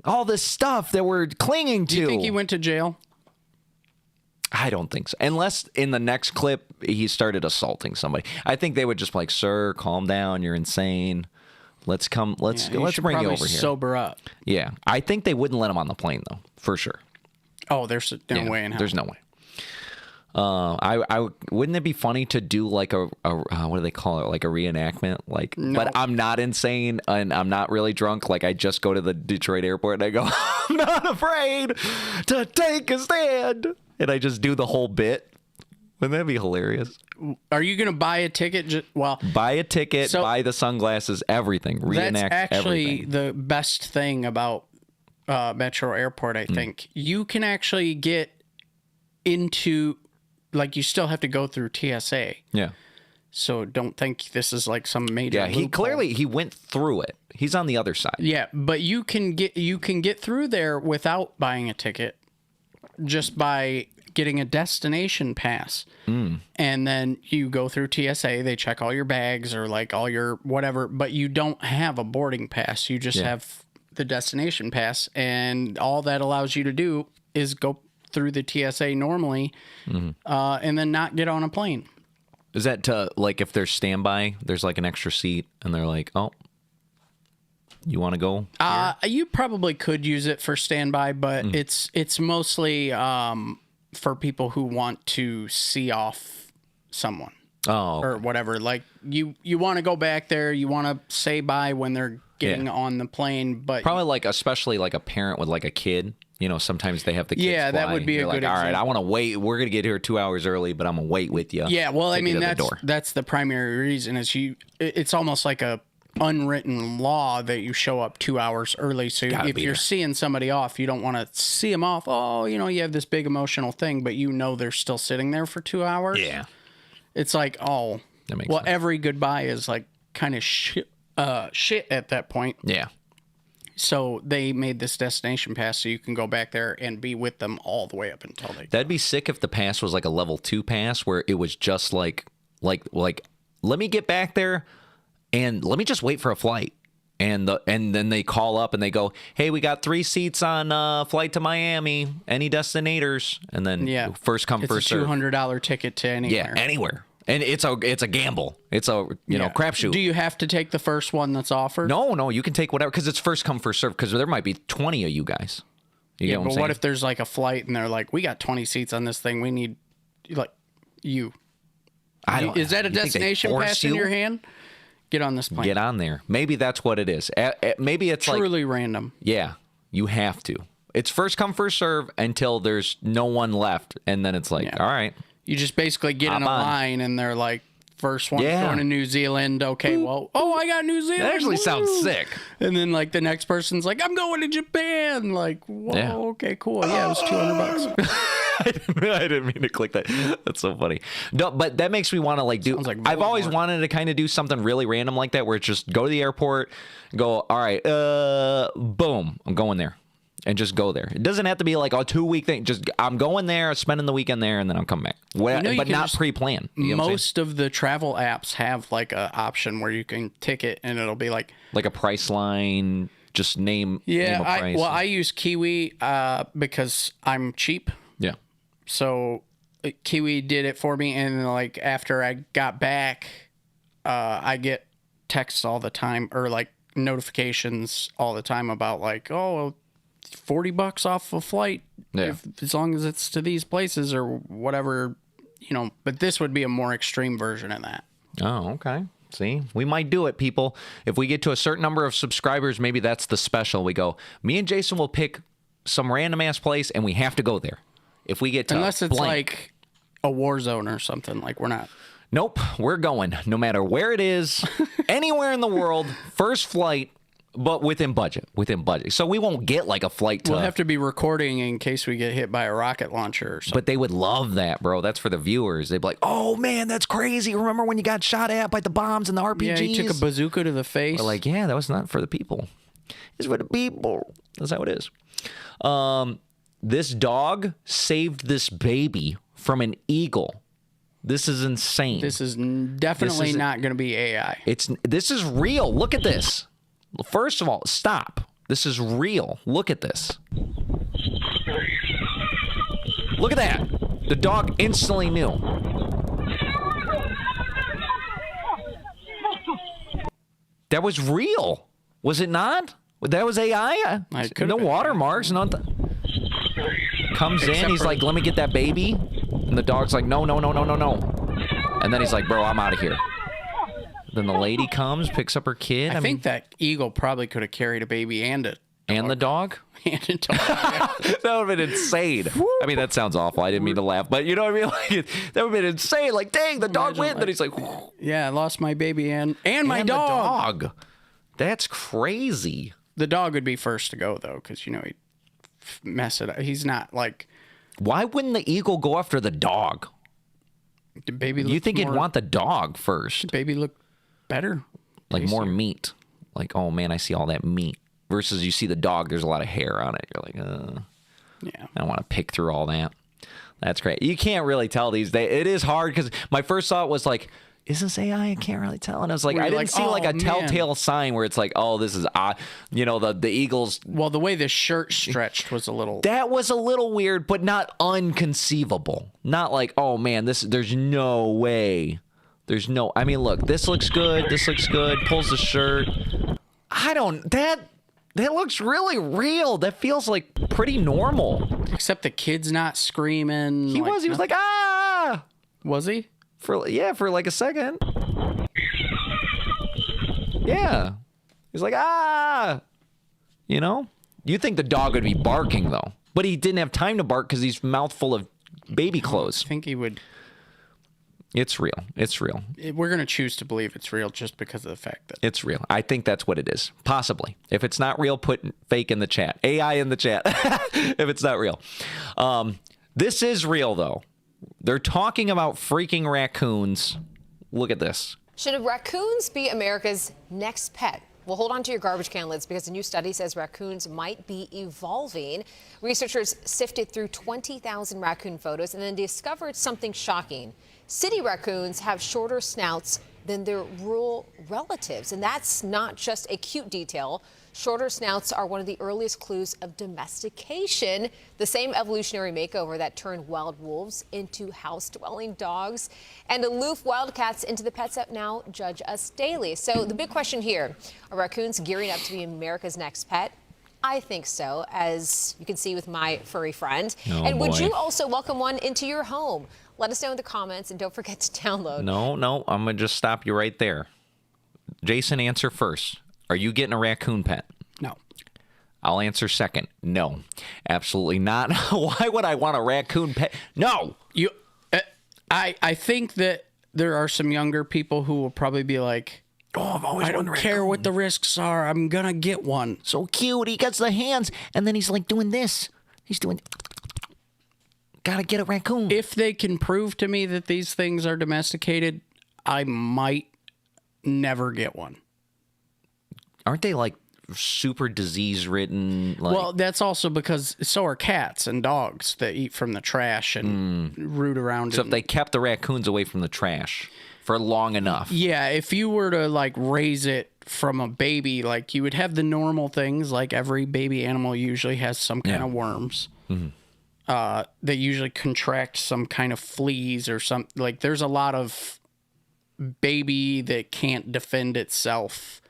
Speaker 3: All this stuff that we're clinging to.
Speaker 4: Do you think he went to jail?
Speaker 3: I don't think so. Unless in the next clip he started assaulting somebody. I think they would just be like, sir, calm down. You're insane. Let's bring you over here.
Speaker 4: Sober up.
Speaker 3: Yeah. I think they wouldn't let him on the plane though, for sure.
Speaker 4: Oh, there's no way in hell.
Speaker 3: There's no way. I wouldn't it be funny to do like a what do they call it? Like a reenactment? Like, no. But I'm not insane and I'm not really drunk. Like I just go to the Detroit airport and I go, I'm not afraid to take a stand. And I just do the whole bit. Wouldn't that be hilarious?
Speaker 4: Are you going to buy a ticket?
Speaker 3: Buy a ticket, buy the sunglasses, everything. Reenact
Speaker 4: that's actually
Speaker 3: everything.
Speaker 4: The best thing about Metro Airport, I think. You can actually get into, like, you still have to go through TSA.
Speaker 3: Yeah.
Speaker 4: So don't think this is like some major loophole.
Speaker 3: He went through it. He's on the other side.
Speaker 4: Yeah, but you can get through there without buying a ticket. Just by getting a destination pass. And then you go through TSA, they check all your bags or like all your whatever, but you don't have a boarding pass. You just have the destination pass, and all that allows you to do is go through the TSA normally and then not get on a plane.
Speaker 3: Is that to, like, if there's standby, there's like an extra seat, and they're like, oh, you want to go?
Speaker 4: You probably could use it for standby, but it's mostly for people who want to see off someone.
Speaker 3: Oh.
Speaker 4: Or whatever. Like, you want to go back there, you want to say bye when they're getting on the plane, but
Speaker 3: probably, like, especially like a parent with like a kid. You know, sometimes they have the kids
Speaker 4: Yeah, that
Speaker 3: fly.
Speaker 4: would be a
Speaker 3: You're
Speaker 4: good
Speaker 3: like, all right,
Speaker 4: example.
Speaker 3: I want to wait. We're going to get here 2 hours early, but I'm going to wait with you.
Speaker 4: Yeah, well, I
Speaker 3: Take you
Speaker 4: mean,
Speaker 3: to the door.
Speaker 4: that's the primary reason is it's almost like a unwritten law that you show up 2 hours early. So if you're seeing somebody off, you don't want to see them off. Oh, you know, you have this big emotional thing, but you know they're still sitting there for 2 hours.
Speaker 3: Yeah.
Speaker 4: It's like, oh,
Speaker 3: that makes
Speaker 4: well,
Speaker 3: sense.
Speaker 4: every goodbye is like kind of shit at that point.
Speaker 3: Yeah.
Speaker 4: So they made this destination pass so you can go back there and be with them all the way up until they.
Speaker 3: That'd be sick if the pass was like a level 2 pass where it was just like let me get back there and let me just wait for a flight. And then they call up and they go, hey, we got 3 seats on flight to Miami. Any destinators? And then first come, first serve.
Speaker 4: It's a $200 ticket to anywhere.
Speaker 3: Yeah, anywhere. And it's a gamble. It's a know crapshoot.
Speaker 4: Do you have to take the first one that's offered?
Speaker 3: No, you can take whatever because it's first come first serve. Because there might be 20 of you guys. You get what I'm
Speaker 4: but
Speaker 3: saying?
Speaker 4: what if there's like a flight and they're like, we got 20 seats on this thing. We need like you. Is that a
Speaker 3: You think they
Speaker 4: destination
Speaker 3: force
Speaker 4: pass in
Speaker 3: you?
Speaker 4: your hand? Get on this plane.
Speaker 3: Get on there. Maybe that's what it is. Maybe it's
Speaker 4: truly random.
Speaker 3: Yeah, you have to. It's first come first serve until there's no one left, and then it's like, all right.
Speaker 4: You just basically get in a
Speaker 3: Hop on.
Speaker 4: line and they're like, first one going to New Zealand. Okay, well, I got New Zealand.
Speaker 3: That actually sounds sick.
Speaker 4: And then like the next person's like, I'm going to Japan. Like, whoa, okay, cool. Yeah, it was $200.
Speaker 3: I didn't mean to click that. That's so funny. No, but that makes me want to like do. I've always wanted to kind of do something really random like that, where it's just go to the airport, go, all right, boom, I'm going there, and just go there. It doesn't have to be like a 2-week thing. Just I'm going there, spending the weekend there, and then I'll come back. But not pre-planned. You know what I'm
Speaker 4: Most of the travel apps have like a option where you can ticket and it'll be like
Speaker 3: a price line. Just name.
Speaker 4: Yeah,
Speaker 3: name a price.
Speaker 4: I use Kiwi because I'm cheap.
Speaker 3: Yeah.
Speaker 4: So Kiwi did it for me, and like after I got back, I get texts all the time or like notifications all the time about like, oh, $40 off a flight, as long as it's to these places or whatever, you know. But this would be a more extreme version of that.
Speaker 3: Oh, okay. See, we might do it, people. If we get to a certain number of subscribers, maybe that's the special. We go, me and Jason will pick some random ass place, and we have to go there. If we get to
Speaker 4: unless it's
Speaker 3: blank.
Speaker 4: like a war zone or something, like we're not.
Speaker 3: Nope, we're going no matter where it is, anywhere in the world, first flight, but within budget. So we won't get like a flight to.
Speaker 4: We'll have to be recording in case we get hit by a rocket launcher or something.
Speaker 3: But they would love that, bro. That's for the viewers. They'd be like, oh man, that's crazy. Remember when you got shot at by the bombs and the RPGs?
Speaker 4: Yeah, he took a bazooka to the face.
Speaker 3: We're like, yeah, that was not for the people. It's for the people. That's how it is. This dog saved this baby from an eagle. This is insane.
Speaker 4: This is definitely not going to be AI.
Speaker 3: This is real. Look at this. First of all, stop. This is real. Look at this. Look at that. The dog instantly knew. That was real. Was it not? That was AI? No watermarks. Comes in, he's like, let me get that baby. And the dog's like, no. And then he's like, bro, I'm out of here. Then the lady comes, picks up her kid.
Speaker 4: I think that eagle probably could have carried a baby and a dog.
Speaker 3: And the dog?
Speaker 4: And a dog.
Speaker 3: That would have been insane. I mean, that sounds awful. I didn't mean to laugh. But you know what I mean? Like, that would have been insane. Like, dang, the dog went. Then he's like,
Speaker 4: yeah, I lost my baby and my dog.
Speaker 3: The dog. That's crazy.
Speaker 4: The dog would be first to go, though, because, you know, he'd mess it up. He's not like...
Speaker 3: Why wouldn't the eagle go after the dog?
Speaker 4: The baby
Speaker 3: you think he'd want the dog first?
Speaker 4: The baby look better.
Speaker 3: Like more meat. Like, oh, man, I see all that meat. Versus you see the dog, there's a lot of hair on it. You're like,
Speaker 4: yeah,
Speaker 3: I don't want to pick through all that. That's great. You can't really tell these days. It is hard because my first thought was like, is this AI? I can't really tell. And I was like, I didn't see like a telltale sign where it's like, oh, this is odd. You know, the Eagles.
Speaker 4: Well, the way the shirt stretched was a little.
Speaker 3: That was a little weird, but not unconceivable. Not like, oh man, there's no way There's no, I mean, look, this looks good. This looks good. Pulls the shirt. That looks really real. That feels like pretty normal.
Speaker 4: Except the kid's not screaming.
Speaker 3: He was like, ah!
Speaker 4: Was he?
Speaker 3: For like a second. Yeah. He's like, ah! You know? You'd think the dog would be barking, though. But he didn't have time to bark because he's mouthful of baby clothes.
Speaker 4: I think he would.
Speaker 3: It's real. It's real.
Speaker 4: We're going to choose to believe it's real just because of the fact that
Speaker 3: it's real. I think that's what it is. Possibly. If it's not real, put fake in the chat. AI in the chat. If it's not real. This is real, though. They're talking about freaking raccoons. Look at this.
Speaker 6: Should raccoons be America's next pet? Well, hold on to your garbage can lids because a new study says raccoons might be evolving. Researchers sifted through 20,000 raccoon photos and then discovered something shocking. City raccoons have shorter snouts than their rural relatives. And that's not just a cute detail. Shorter snouts are one of the earliest clues of domestication, the same evolutionary makeover that turned wild wolves into house-dwelling dogs and aloof wildcats into the pets that now judge us daily. So the big question here, are raccoons gearing up to be America's next pet? I think so, as you can see with my furry friend. And would you also welcome one into your home? Let us know in the comments, and don't forget to download.
Speaker 3: No, I'm going to just stop you right there. Jason, answer first. Are you getting a raccoon pet?
Speaker 4: No.
Speaker 3: I'll answer second. No, absolutely not. Why would I want a raccoon pet? No.
Speaker 4: I think that there are some younger people who will probably be like,
Speaker 3: oh, I've always
Speaker 4: I don't care what the risks are. I'm going to get one.
Speaker 3: So cute. He gets the hands, and then he's like doing this. He's doing... Gotta get a raccoon.
Speaker 4: If they can prove to me that these things are domesticated, I might never get one.
Speaker 3: Aren't they like super disease-ridden? Like...
Speaker 4: Well, that's also because so are cats and dogs that eat from the trash and root around.
Speaker 3: So if they kept the raccoons away from the trash for long enough.
Speaker 4: Yeah, if you were to like raise it from a baby, like you would have the normal things, like every baby animal usually has some kind of worms.
Speaker 3: Mm-hmm.
Speaker 4: They usually contract some kind of fleas or something. Like there's a lot of baby that can't defend itself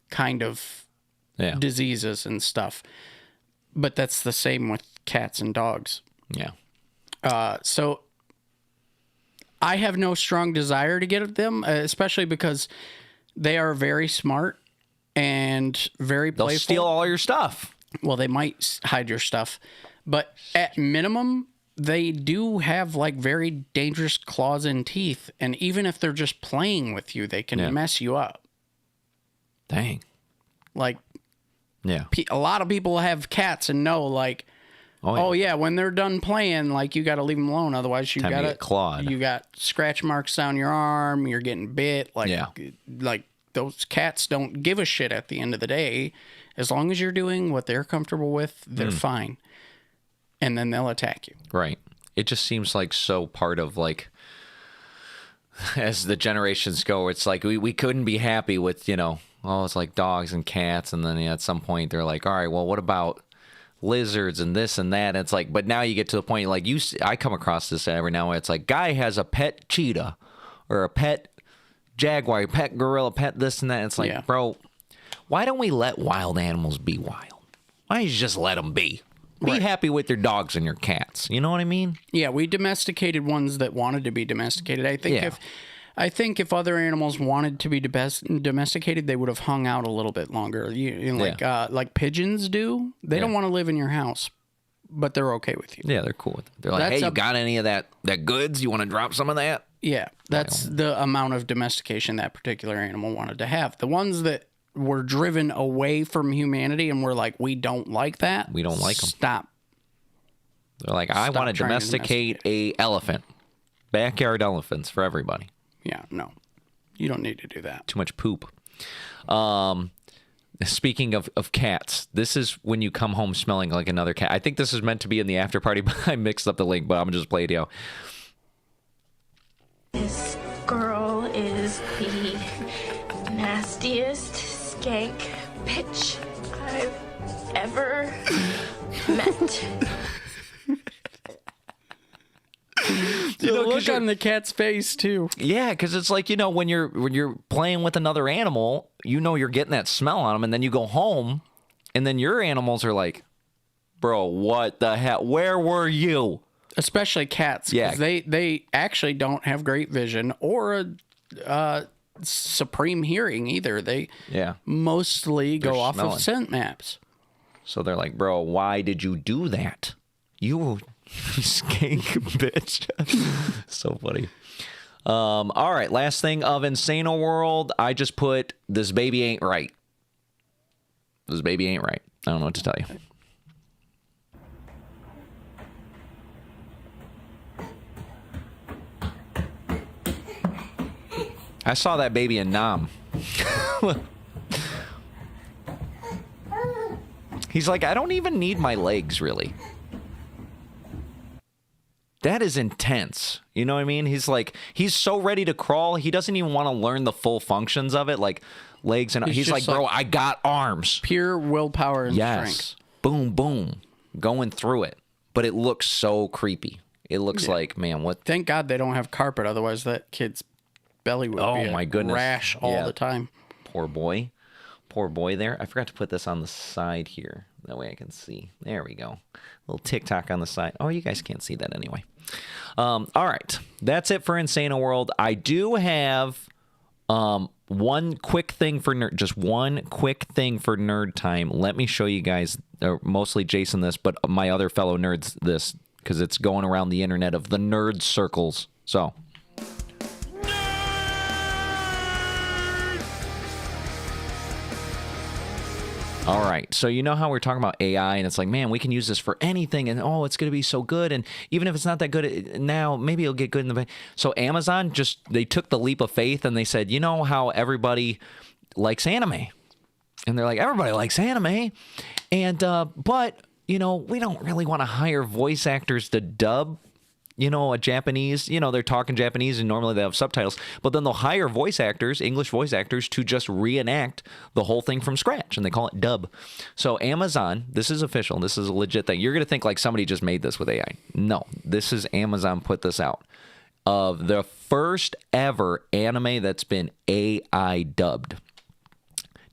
Speaker 4: kind of diseases and stuff. But that's the same with cats and dogs.
Speaker 3: Yeah.
Speaker 4: So I have no strong desire to get them, especially because they are very smart and very playful.
Speaker 3: They'll steal all your stuff.
Speaker 4: Well, they might hide your stuff. But at minimum, they do have like very dangerous claws and teeth. And even if they're just playing with you, they can mess you up.
Speaker 3: Dang.
Speaker 4: Like,
Speaker 3: yeah,
Speaker 4: a lot of people have cats and know like, oh yeah, when they're done playing, like you got to leave them alone. Otherwise, you got
Speaker 3: get clawed.
Speaker 4: You got scratch marks on your arm. You're getting bit. Like, like those cats don't give a shit at the end of the day. As long as you're doing what they're comfortable with, they're fine. And then they'll attack you.
Speaker 3: Right. It just seems like so part of like, as the generations go, it's like we couldn't be happy with, it's like dogs and cats. And then at some point they're like, all right, well, what about lizards and this and that? And it's like, but now you get to the point like I come across this every now and then. It's like guy has a pet cheetah or a pet jaguar, pet gorilla, pet this and that. It's like, bro, why don't we let wild animals be wild? Why don't you just let them be? Be happy with your dogs and your cats. You know what I mean?
Speaker 4: Yeah, we domesticated ones that wanted to be domesticated. I think if other animals wanted to be domesticated, they would have hung out a little bit longer. Like pigeons do. They don't want to live in your house, but they're okay with you.
Speaker 3: Yeah, they're cool with it. They're like, hey, you got any of that goods? You want to drop some of that?
Speaker 4: Yeah, that's the amount of domestication that particular animal wanted to have. The ones that were driven away from humanity and we're like, we don't like that.
Speaker 3: We don't like them.
Speaker 4: Stop.
Speaker 3: They're like, I want to domesticate a elephant. Backyard elephants for everybody.
Speaker 4: Yeah, no. You don't need to do that.
Speaker 3: Too much poop. Speaking of cats, this is when you come home smelling like another cat. I think this is meant to be in the after party, but I mixed up the link, but I'm just playing it.
Speaker 10: This girl is the nastiest skank bitch I've ever met.
Speaker 4: The look on the cat's face too.
Speaker 3: Yeah, because it's like, when you're playing with another animal, you're getting that smell on them, and then you go home, and then your animals are like, bro, what the hell? Where were you?
Speaker 4: Especially cats.
Speaker 3: Yeah.
Speaker 4: They actually don't have great vision or a supreme hearing either. They mostly go off of scent maps.
Speaker 3: So they're like, bro, why did you do that? You skank bitch. So funny. All right, last thing of Insano World. I just put, this baby ain't right. This baby ain't right. I don't know what to tell you. I saw that baby in Nam. He's like, I don't even need my legs, really. That is intense. You know what I mean? He's like, he's so ready to crawl. He doesn't even want to learn the full functions of it, like legs. And he's like, bro, I got arms.
Speaker 4: Pure willpower and strength.
Speaker 3: Boom, boom. Going through it. But it looks so creepy. It looks like, man, what?
Speaker 4: Thank God they don't have carpet. Otherwise, that kid's belly would be
Speaker 3: my goodness.
Speaker 4: Rash all the time.
Speaker 3: Poor boy. Poor boy there. I forgot to put this on the side here. That way I can see. There we go. A little TikTok on the side. Oh, you guys can't see that anyway. All right. That's it for Insano World. I do have one quick thing for nerd. Just one quick thing for nerd time. Let me show you guys, mostly Jason this, but my other fellow nerds this, because it's going around the internet of the nerd circles. So... All right, so you know how we're talking about AI, and it's like, man, we can use this for anything, and it's going to be so good, and even if it's not that good now, maybe it'll get good in the... So Amazon they took the leap of faith, and they said, you know how everybody likes anime? And they're like, everybody likes anime, and but, we don't really want to hire voice actors to dub, a Japanese, they're talking Japanese and normally they have subtitles, but then they'll hire voice actors, English voice actors, to just reenact the whole thing from scratch, and they call it dub. So Amazon, this is official, this is a legit thing. You're going to think like somebody just made this with AI. No, this is Amazon put this out. Of the first ever anime that's been AI dubbed.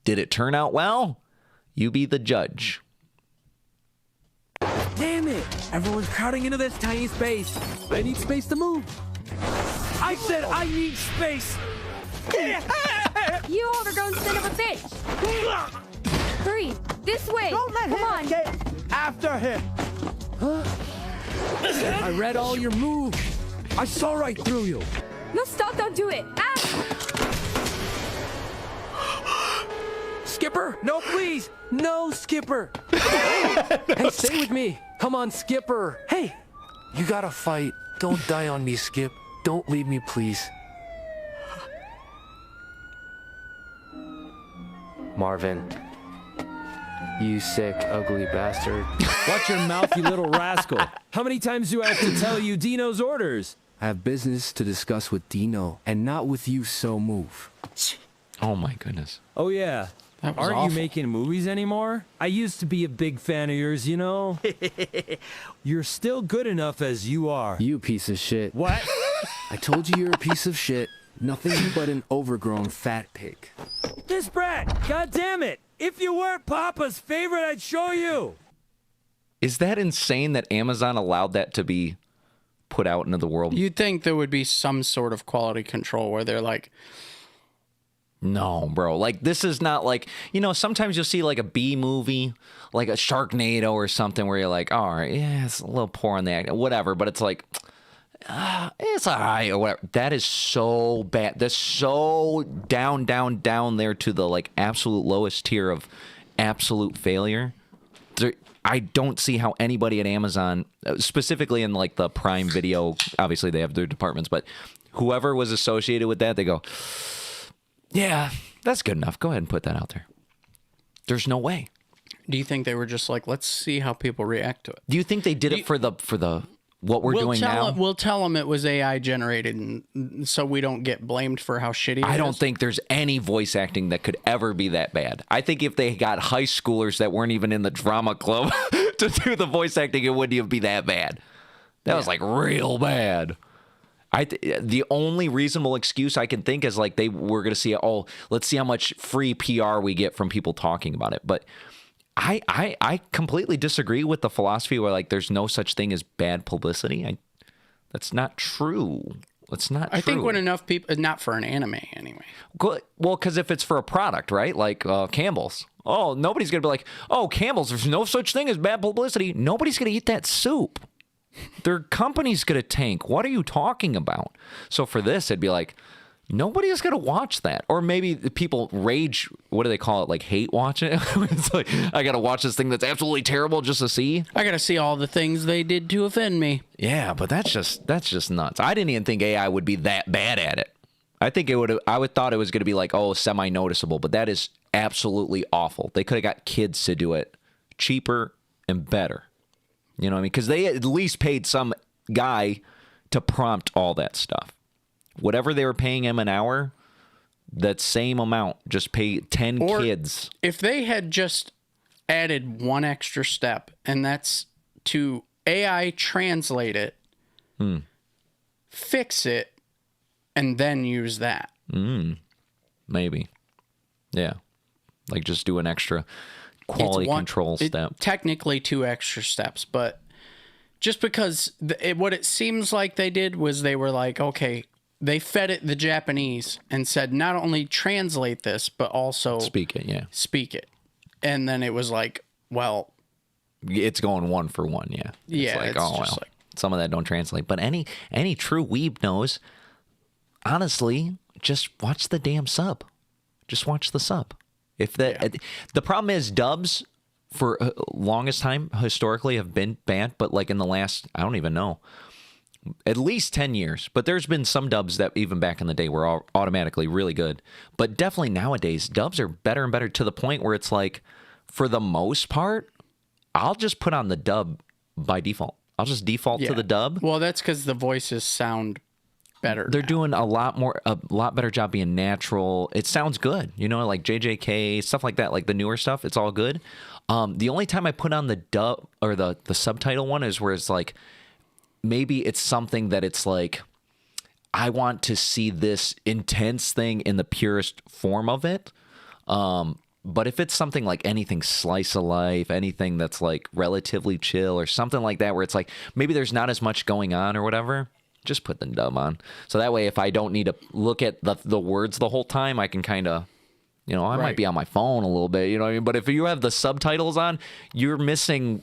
Speaker 3: Did it turn out well? You be the judge.
Speaker 11: Damn it! Everyone's crowding into this tiny space. I need space to move. I said I need space!
Speaker 22: You overgrown son of a bitch! Hurry! This way!
Speaker 11: Don't let him
Speaker 22: on!
Speaker 11: Get after him! I read all your moves. I saw right through you.
Speaker 22: No, stop! Don't do it! Ah!
Speaker 11: Skipper! No, please! No, Skipper! Hey, stay with me! Come on, Skipper! Hey! You gotta fight. Don't die on me, Skip. Don't leave me, please.
Speaker 12: Marvin. You sick, ugly bastard.
Speaker 13: Watch your mouth, you little rascal. How many times do I have to tell you Dino's orders?
Speaker 12: I have business to discuss with Dino, and not with you, so move.
Speaker 3: Oh my goodness.
Speaker 13: Oh yeah.
Speaker 4: That was
Speaker 13: Aren't
Speaker 4: awful.
Speaker 13: you making movies anymore? I used to be a big fan of yours, you know? You're still good enough as you are.
Speaker 12: You piece of shit.
Speaker 13: What?
Speaker 12: I told you you're a piece of shit. Nothing but an overgrown fat pig.
Speaker 13: This brat! God damn it! If you weren't Papa's favorite, I'd show you!
Speaker 3: Is that insane that Amazon allowed that to be put out into the world?
Speaker 4: You'd think there would be some sort of quality control where they're like...
Speaker 3: No, bro. Like, this is not like, sometimes you'll see like a B movie, like a Sharknado or something where you're like, all right, yeah, it's a little poor on the act, whatever, but it's like, it's all right, or whatever. That is so bad. That's so down there to the like absolute lowest tier of absolute failure. I don't see how anybody at Amazon, specifically in like the Prime Video, obviously they have their departments, but whoever was associated with that, they go, yeah, that's good enough. Go ahead and put that out there. There's no way.
Speaker 4: Do you think they were just like, let's see how people react to it?
Speaker 3: Do you think they did it for the what we're doing now?
Speaker 4: We'll tell them it was AI generated, and so we don't get blamed for how shitty it is.
Speaker 3: I don't think there's any voice acting that could ever be that bad. I think if they got high schoolers that weren't even in the drama club to do the voice acting, it wouldn't even be that bad. That was like real bad. The only reasonable excuse I can think is like they were going to see, oh, let's see how much free PR we get from people talking about it. But I completely disagree with the philosophy where like there's no such thing as bad publicity. That's not true. It's not true.
Speaker 4: I think when enough people, not for an anime anyway.
Speaker 3: Well, because if it's for a product, right? Like Campbell's. Oh, nobody's going to be like, oh, Campbell's, there's no such thing as bad publicity. Nobody's going to eat that soup. Their company's going to tank. What are you talking about? So for this, it'd be like, nobody's going to watch that. Or maybe people rage, what do they call it? Like hate watching it? It's like, I got to watch this thing that's absolutely terrible just to see.
Speaker 4: I got to see all the things they did to offend me.
Speaker 3: Yeah, but that's just nuts. I didn't even think AI would be that bad at it. I think I would thought it was going to be like, oh, semi-noticeable, but that is absolutely awful. They could have got kids to do it cheaper and better. You know what I mean? Because they at least paid some guy to prompt all that stuff. Whatever they were paying him an hour, that same amount, just pay 10 kids.
Speaker 4: If they had just added one extra step, and that's to AI translate it, fix it, and then use that.
Speaker 3: Maybe. Yeah. Like just do an extra quality control step.
Speaker 4: Technically 2 extra steps, but just because what it seems like they did was they were like, okay, they fed it the Japanese and said, not only translate this, but also
Speaker 3: speak it. Yeah.
Speaker 4: Speak it. And then it was like, well,
Speaker 3: it's going 1 for 1. Yeah.
Speaker 4: Yeah.
Speaker 3: It's like, like some of that don't translate, but any true weeb knows, honestly, just watch the damn sub. Just watch the sub. The problem is dubs for longest time historically have been banned, but like in the last, I don't even know, at least 10 years. But there's been some dubs that even back in the day were automatically really good. But definitely nowadays, dubs are better and better to the point where it's like, for the most part, I'll just put on the dub by default. I'll just default to the dub.
Speaker 4: Well, that's because the voices sound better.
Speaker 3: They're doing a lot better job being natural. It sounds good, you know, like JJK, stuff like that, like the newer stuff. It's all good. The only time I put on the dub or the subtitle one is where it's like, maybe it's something that it's like, I want to see this intense thing in the purest form of it. But if it's something like anything slice of life, anything that's like relatively chill or something like that, where it's like, maybe there's not as much going on or whatever, just put the dub on. So that way, if I don't need to look at the words the whole time, I can kind of, you know, I might be on my phone a little bit, you know what I mean? But if you have the subtitles on, you're missing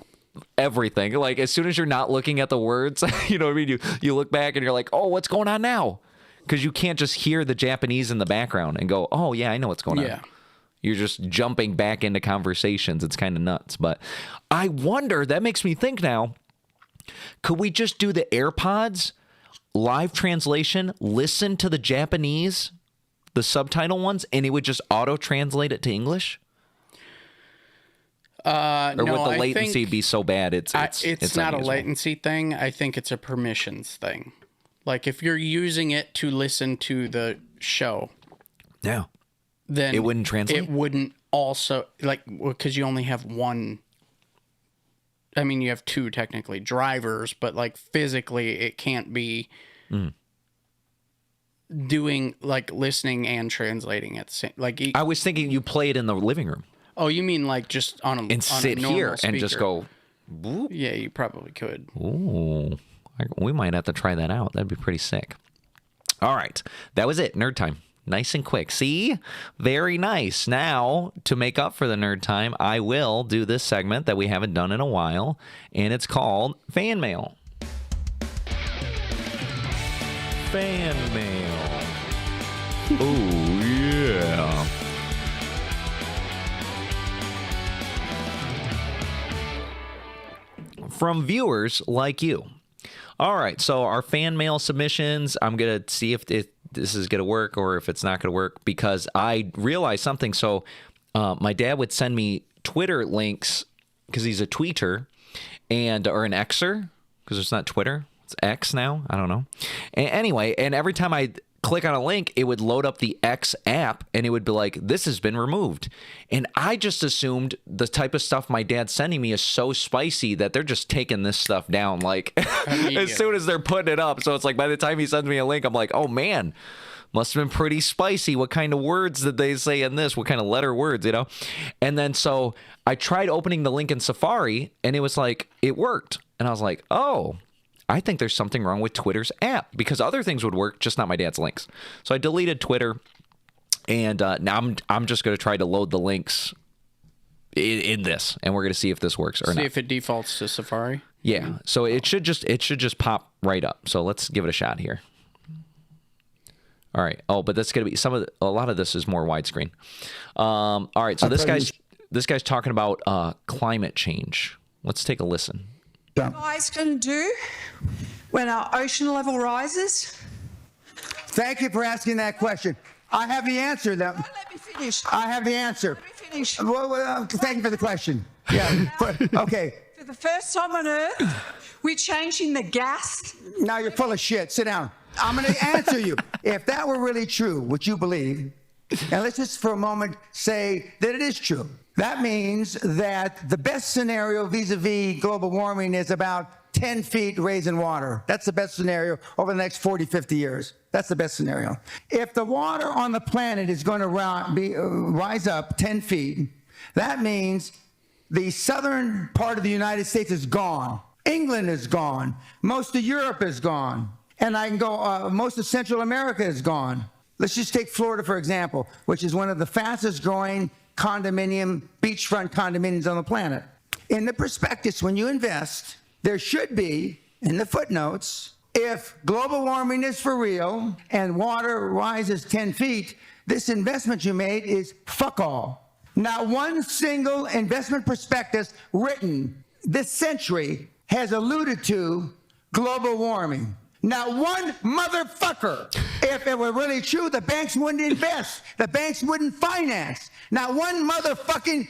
Speaker 3: everything. Like, as soon as you're not looking at the words, you know what I mean? You look back and you're like, oh, what's going on now? Because you can't just hear the Japanese in the background and go, oh, yeah, I know what's going on. You're just jumping back into conversations. It's kind of nuts. But I wonder, that makes me think now, could we just do the AirPods live translation, listen to the Japanese, the subtitle ones, and it would just auto-translate it to English? Or would the latency be so bad it's
Speaker 4: not a latency thing. I think it's a permissions thing. Like if you're using it to listen to the show, then
Speaker 3: it wouldn't translate.
Speaker 4: It wouldn't also, like, because you only have one. I mean, you have 2 technically drivers, but like physically, it can't be doing like listening and translating at the same. Like
Speaker 3: I was thinking you play it in the living room.
Speaker 4: Oh, you mean like just on a
Speaker 3: and sit here and just go.
Speaker 4: Whoop. Yeah, you probably could.
Speaker 3: Ooh, we might have to try that out. That'd be pretty sick. All right, that was it. Nerd time. Nice and quick. See? Very nice. Now, to make up for the nerd time, I will do this segment that we haven't done in a while, and it's called Fan Mail. Fan Mail. Oh, yeah. From viewers like you. All right, so our fan mail submissions, I'm going to see if this is going to work or if it's not going to work, because I realized something. So my dad would send me Twitter links because he's a tweeter or an Xer, because it's not Twitter. It's X now. I don't know. Anyway, and every time I click on a link, it would load up the X app and it would be like, this has been removed. And I just assumed the type of stuff my dad's sending me is so spicy that they're just taking this stuff down like as soon as they're putting it up. So it's like by the time he sends me a link, I'm like, oh man, must have been pretty spicy. What kind of words did they say in this? What kind of letter words, you know? And then so I tried opening the link in Safari and it was like, it worked. And I was like, oh, I think there's something wrong with Twitter's app because other things would work, just not my dad's links. So I deleted Twitter, and now I'm just going to try to load the links in this, and we're going to see if this works or not.
Speaker 4: See if it defaults to Safari.
Speaker 3: Yeah. So it should just pop right up. So let's give it a shot here. All right. Oh, but that's going to be a lot of this is more widescreen. All right. So this guy's talking about climate change. Let's take a listen.
Speaker 15: Guys can do when our ocean level rises?
Speaker 16: Thank you for asking that question. I have the answer.
Speaker 15: Let me finish.
Speaker 16: I have the answer.
Speaker 15: Let me finish.
Speaker 16: Well, thank you for the question. Yeah. Okay.
Speaker 15: For the first time on Earth, we're changing the gas.
Speaker 16: Now you're full of shit. Sit down. I'm going to answer you. If that were really true, what you believe, and let's just for a moment say that it is true. That means that the best scenario vis-a-vis global warming is about 10 feet raising water. That's the best scenario over the next 40, 50 years. That's the best scenario. If the water on the planet is going to rise up 10 feet, that means the southern part of the United States is gone. England is gone. Most of Europe is gone. And I can go, most of Central America is gone. Let's just take Florida, for example, which is one of the fastest growing beachfront condominiums on the planet. In the prospectus, when you invest, there should be, in the footnotes, if global warming is for real and water rises 10 feet, this investment you made is fuck all. Not one single investment prospectus written this century has alluded to global warming. Not one motherfucker. If it were really true, the banks wouldn't invest. The banks wouldn't finance. Not one motherfucking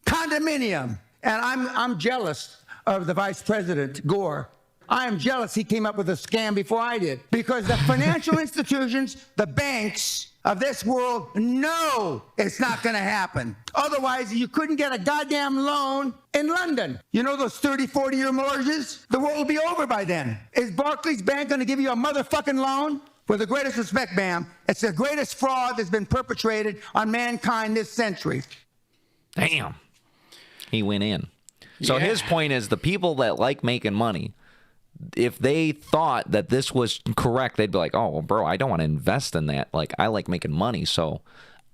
Speaker 16: condominium. And I'm jealous of the Vice President, Gore. I am jealous he came up with a scam before I did. Because the financial institutions, the banks of this world know it's not going to happen. Otherwise, you couldn't get a goddamn loan in London. You know those 30, 40-year mortgages? The world will be over by then. Is Barclays Bank going to give you a motherfucking loan? With the greatest respect, ma'am, it's the greatest fraud that's been perpetrated on mankind this century.
Speaker 3: Damn. He went in. So his point is the people that like making money, if they thought that this was correct, they'd be like, oh, well, bro, I don't want to invest in that. Like, I like making money, so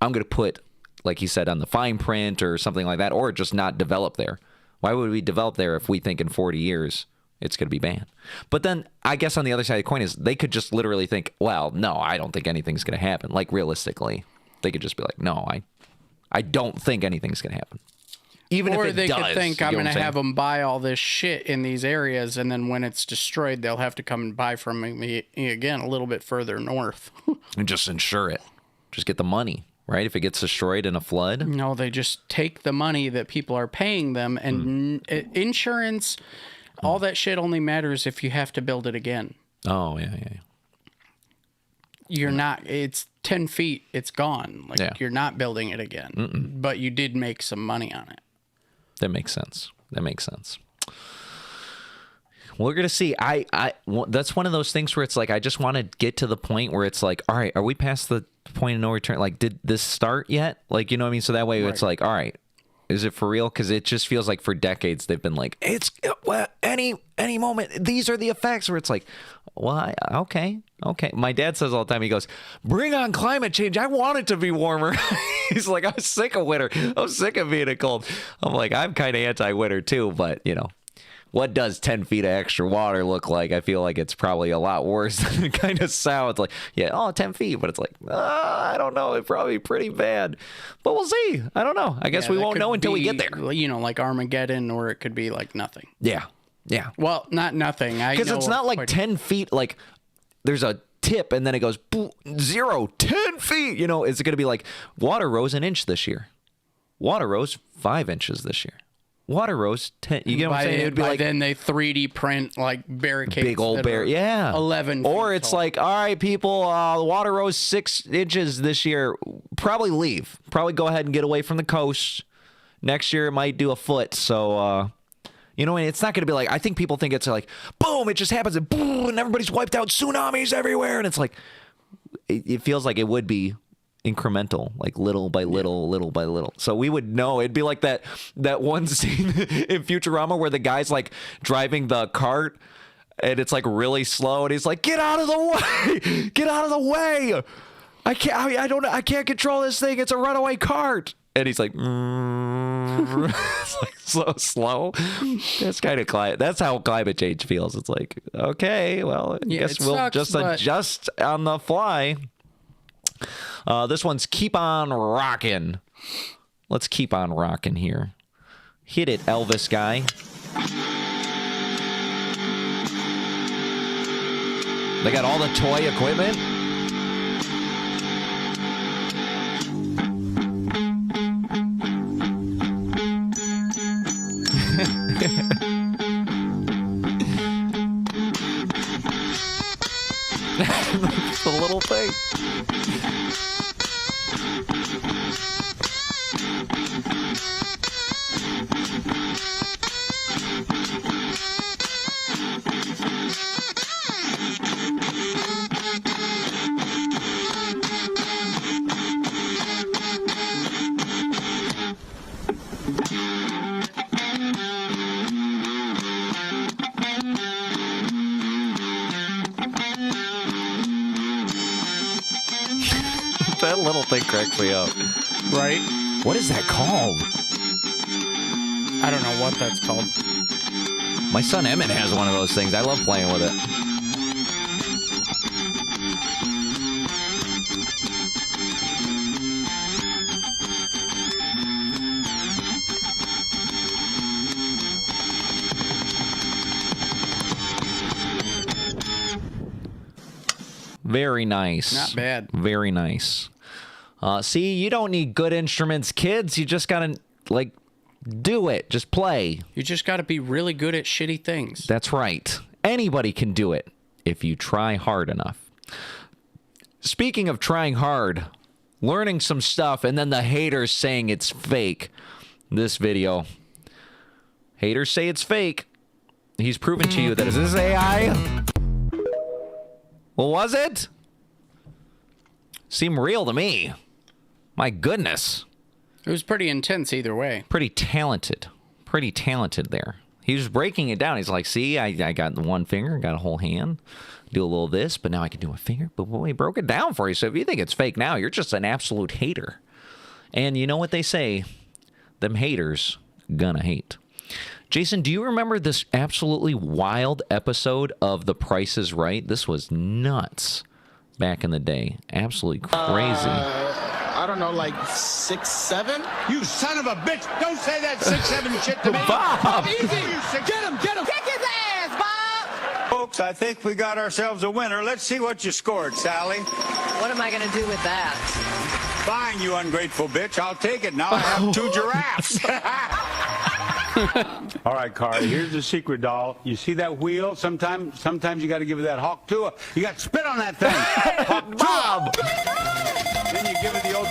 Speaker 3: I'm going to put, like he said, on the fine print or something like that, or just not develop there. Why would we develop there if we think in 40 years it's going to be banned? But then I guess on the other side of the coin is they could just literally think, well, no, I don't think anything's going to happen. Like, realistically, they could just be like, no, I don't think anything's going to happen. Even
Speaker 4: or
Speaker 3: if it
Speaker 4: they
Speaker 3: does,
Speaker 4: could think I'm going to have them buy all this shit in these areas, and then when it's destroyed, they'll have to come and buy from me again a little bit further north.
Speaker 3: And just insure it. Just get the money, right? If it gets destroyed in a flood.
Speaker 4: No, they just take the money that people are paying them, and insurance, all that shit only matters if you have to build it again.
Speaker 3: Oh, yeah.
Speaker 4: You're not, it's 10 feet, it's gone. Like, you're not building it again. But you did make some money on it.
Speaker 3: That makes sense. We're going to see. That's one of those things where it's like, I just want to get to the point where it's like, all right, are we past the point of no return? Like, did this start yet? Like, you know what I mean? So that way it's like, all right, is it for real? Because it just feels like for decades they've been like, it's any moment, these are the effects, where it's like, well, okay. My dad says all the time, he goes, bring on climate change. I want it to be warmer. He's like, I'm sick of winter. I'm sick of being cold. I'm like, I'm kind of anti-winter too, but you know, what does 10 feet of extra water look like? I feel like it's probably a lot worse than it kind of sounds like. 10 feet, but it's like, I don't know. It's probably pretty bad, but we'll see. I don't know. I guess we won't know until we get there.
Speaker 4: You know, like Armageddon, or it could be like nothing.
Speaker 3: Yeah.
Speaker 4: Well, not nothing.
Speaker 3: Because it's not like 10 feet, like there's a tip and then it goes 0, 10 feet. You know, is it going to be like water rose an inch this year? Water rose 5 inches this year. water rose. You get what I'm saying? It would be
Speaker 4: by
Speaker 3: like
Speaker 4: then they 3D print like barricades.
Speaker 3: big old
Speaker 4: that
Speaker 3: bear.
Speaker 4: are
Speaker 3: Yeah.
Speaker 4: 11
Speaker 3: Or
Speaker 4: feet
Speaker 3: it's
Speaker 4: tall.
Speaker 3: like, all right, people, the water rose 6 inches this year. Probably leave. Probably go ahead and get away from the coast. Next year it might do a foot. So, you know, it's not going to be like, I think people think it's like, boom, it just happens and boom, and everybody's wiped out, tsunamis everywhere. And it's like, it feels like it would be incremental, like little by little, little by little. So we would know. It'd be like that one scene in Futurama where the guy's like driving the cart and it's like really slow and he's like, get out of the way, get out of the way. I can't control this thing. It's a runaway cart. And he's like, it's like so slow. That's kind of that's how climate change feels. It's like, okay, well, I guess we'll just adjust on the fly. This one's Keep On Rockin'. Let's keep on rocking here. Hit it, Elvis guy. They got all the toy equipment. It's a little thing. That little thing cracks me up.
Speaker 4: Right?
Speaker 3: What is that called?
Speaker 4: I don't know what that's called.
Speaker 3: My son Emmett has one of those things. I love playing with it. Very nice.
Speaker 4: Not bad.
Speaker 3: Very nice. See, you don't need good instruments, kids. You just gotta, like, do it. Just play.
Speaker 4: You just gotta be really good at shitty things.
Speaker 3: That's right. Anybody can do it if you try hard enough. Speaking of trying hard, learning some stuff, and then the haters saying it's fake. This video. Haters say it's fake. He's proven to you that is this AI? Well, was it? Seemed real to me. My goodness.
Speaker 4: It was pretty intense either way.
Speaker 3: Pretty talented. Pretty talented there. He was breaking it down. He's like, see, I got one finger, got a whole hand. Do a little this, but now I can do a finger. But boy, he broke it down for you. So if you think it's fake now, you're just an absolute hater. And you know what they say? Them haters gonna hate. Jason, do you remember this absolutely wild episode of The Price is Right? This was nuts back in the day. Absolutely crazy.
Speaker 14: I don't know, like 6, 7?
Speaker 20: You son of a bitch! Don't say that 6, 7 shit to me!
Speaker 3: Bob!
Speaker 14: Easy! Get him! Get him!
Speaker 20: Kick his ass, Bob! Folks, I think we got ourselves a winner. Let's see what you scored, Sally.
Speaker 17: What am I going to do with that?
Speaker 20: Fine, you ungrateful bitch. I'll take it. Now I have 2 giraffes. All right, Kari, here's the secret, doll. You see that wheel? Sometimes you got to give it that hawk to. You got to spit on that thing. Hawk Bob. Then you give it the old.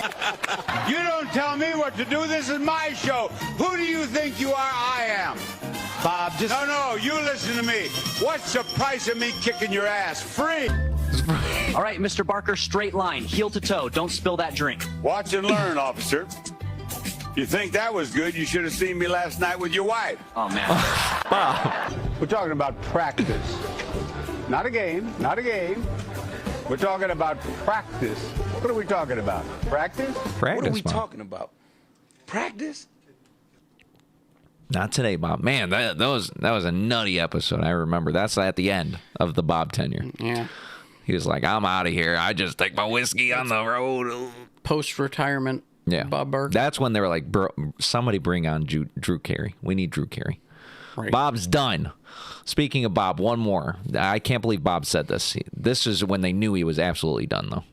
Speaker 20: You don't tell me what to do. This is my show. Who do you think you are? I am.
Speaker 14: Bob, just...
Speaker 20: No, you listen to me. What's the price of me kicking your ass? Free.
Speaker 18: All right, Mr. Barker, straight line, heel to toe. Don't spill that drink.
Speaker 20: Watch and learn, officer. You think that was good? You should have seen me last night with your wife.
Speaker 18: Oh, man.
Speaker 20: We're talking about practice. Not a game. Not a game. We're talking about practice. What are we talking about? Practice?
Speaker 3: Practice,
Speaker 20: What are we
Speaker 3: Bob.
Speaker 20: talking about? Practice?
Speaker 3: Not today, Bob. Man, that was a nutty episode. I remember. That's at the end of the Bob tenure.
Speaker 4: Yeah.
Speaker 3: He was like, I'm out of here. I just take my whiskey on the road.
Speaker 4: Post-retirement.
Speaker 3: Yeah.
Speaker 4: Bob Barker.
Speaker 3: That's when they were like, bro, somebody bring on Drew Carey. We need Drew Carey.
Speaker 4: Right.
Speaker 3: Bob's done. Speaking of Bob, one more. I can't believe Bob said this. This is when they knew he was absolutely done, though.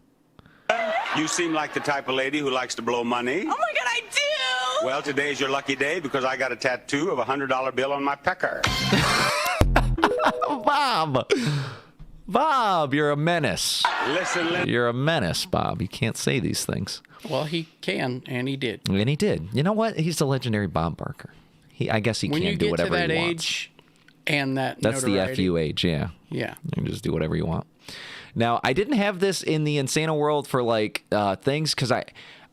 Speaker 20: You seem like the type of lady who likes to blow money.
Speaker 17: Oh my God, I do!
Speaker 19: Well, today's your lucky day because I got a tattoo of a $100 bill on my pecker.
Speaker 3: Bob, you're a menace.
Speaker 19: Listen.
Speaker 3: You're a menace, Bob. You can't say these things.
Speaker 4: Well, he can, and he did.
Speaker 3: And he did. You know what? He's the legendary Bob Barker. I guess he can do whatever he wants. When you get to that age
Speaker 4: and that
Speaker 3: That's
Speaker 4: notoriety.
Speaker 3: the FU age, yeah.
Speaker 4: Yeah.
Speaker 3: You can just do whatever you want. Now, I didn't have this in the Insano World for, like, things, because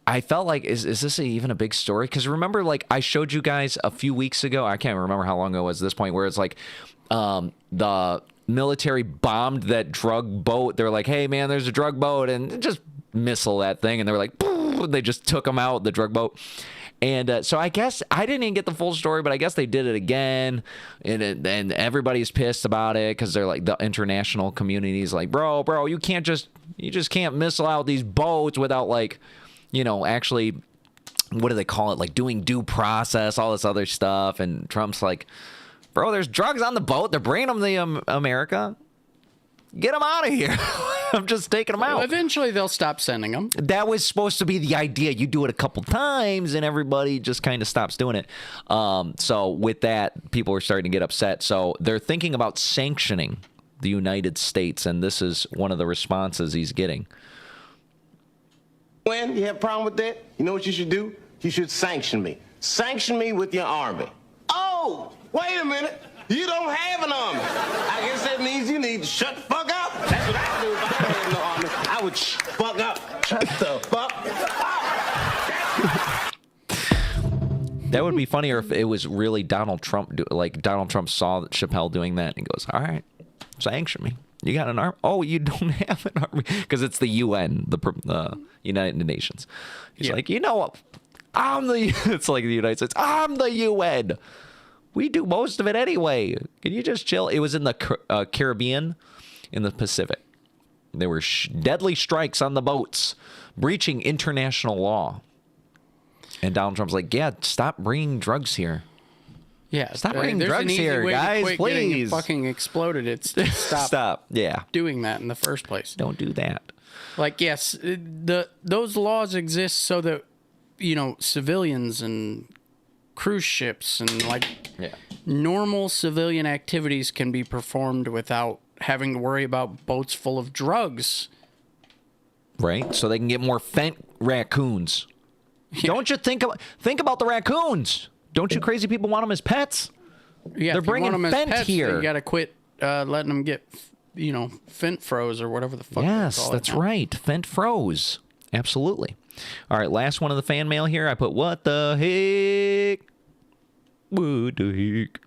Speaker 3: I felt like, is this even a big story? Because remember, like, I showed you guys a few weeks ago, I can't remember how long ago it was at this point, where it's like the military bombed that drug boat. They're like, hey, man, there's a drug boat, and just missile that thing. And they were like, they just took them out, the drug boat. And so I guess I didn't even get the full story, but I guess they did it again. And everybody's pissed about it because they're like, the international community's like, bro, you just can't missile out these boats without, like, you know, actually, what do they call it? Like doing due process, all this other stuff. And Trump's like, bro, there's drugs on the boat. They're bringing them to America. Get them out of here. I'm just taking them out.
Speaker 4: Eventually, they'll stop sending them.
Speaker 3: That was supposed to be the idea. You do it a couple times, and everybody just kind of stops doing it. So with that, people are starting to get upset. So they're thinking about sanctioning the United States, and this is one of the responses he's getting.
Speaker 14: When you have a problem with that, you know what you should do? You should sanction me. Sanction me with your army. Oh, wait a minute. You don't have an army. I guess that means you need to shut the fuck up. That's what I do if I had no army. I would fuck up. Shut the fuck up.
Speaker 3: That would be funnier if it was really Donald Trump. Like Donald Trump saw Chappelle doing that and goes, all right, sanction me. You got an army? Oh, you don't have an army? Because it's the UN, the United Nations. He's like, you know what? It's like the United States. I'm the UN. We do most of it anyway. Can you just chill? It was in the Caribbean, in the Pacific. There were deadly strikes on the boats, breaching international law. And Donald Trump's like, yeah, stop bringing drugs here.
Speaker 4: Yeah,
Speaker 3: stop bringing drugs here, guys, please.
Speaker 4: Fucking exploded. It's stop.
Speaker 3: Yeah,
Speaker 4: doing that in the first place.
Speaker 3: Don't do that.
Speaker 4: Like, yes, those laws exist so that, you know, civilians and cruise ships and like normal civilian activities can be performed without having to worry about boats full of drugs.
Speaker 3: Right, so they can get more raccoons. Yeah. Don't you think about the raccoons? Don't you crazy people want them as pets?
Speaker 4: Yeah,
Speaker 3: they're bringing Fent here.
Speaker 4: You got to quit letting them get, you know, Fent froze or whatever the fuck.
Speaker 3: Yes, that's right. Fent froze. Absolutely. All right, last one of the fan mail here. I put, what the heck? What the heck?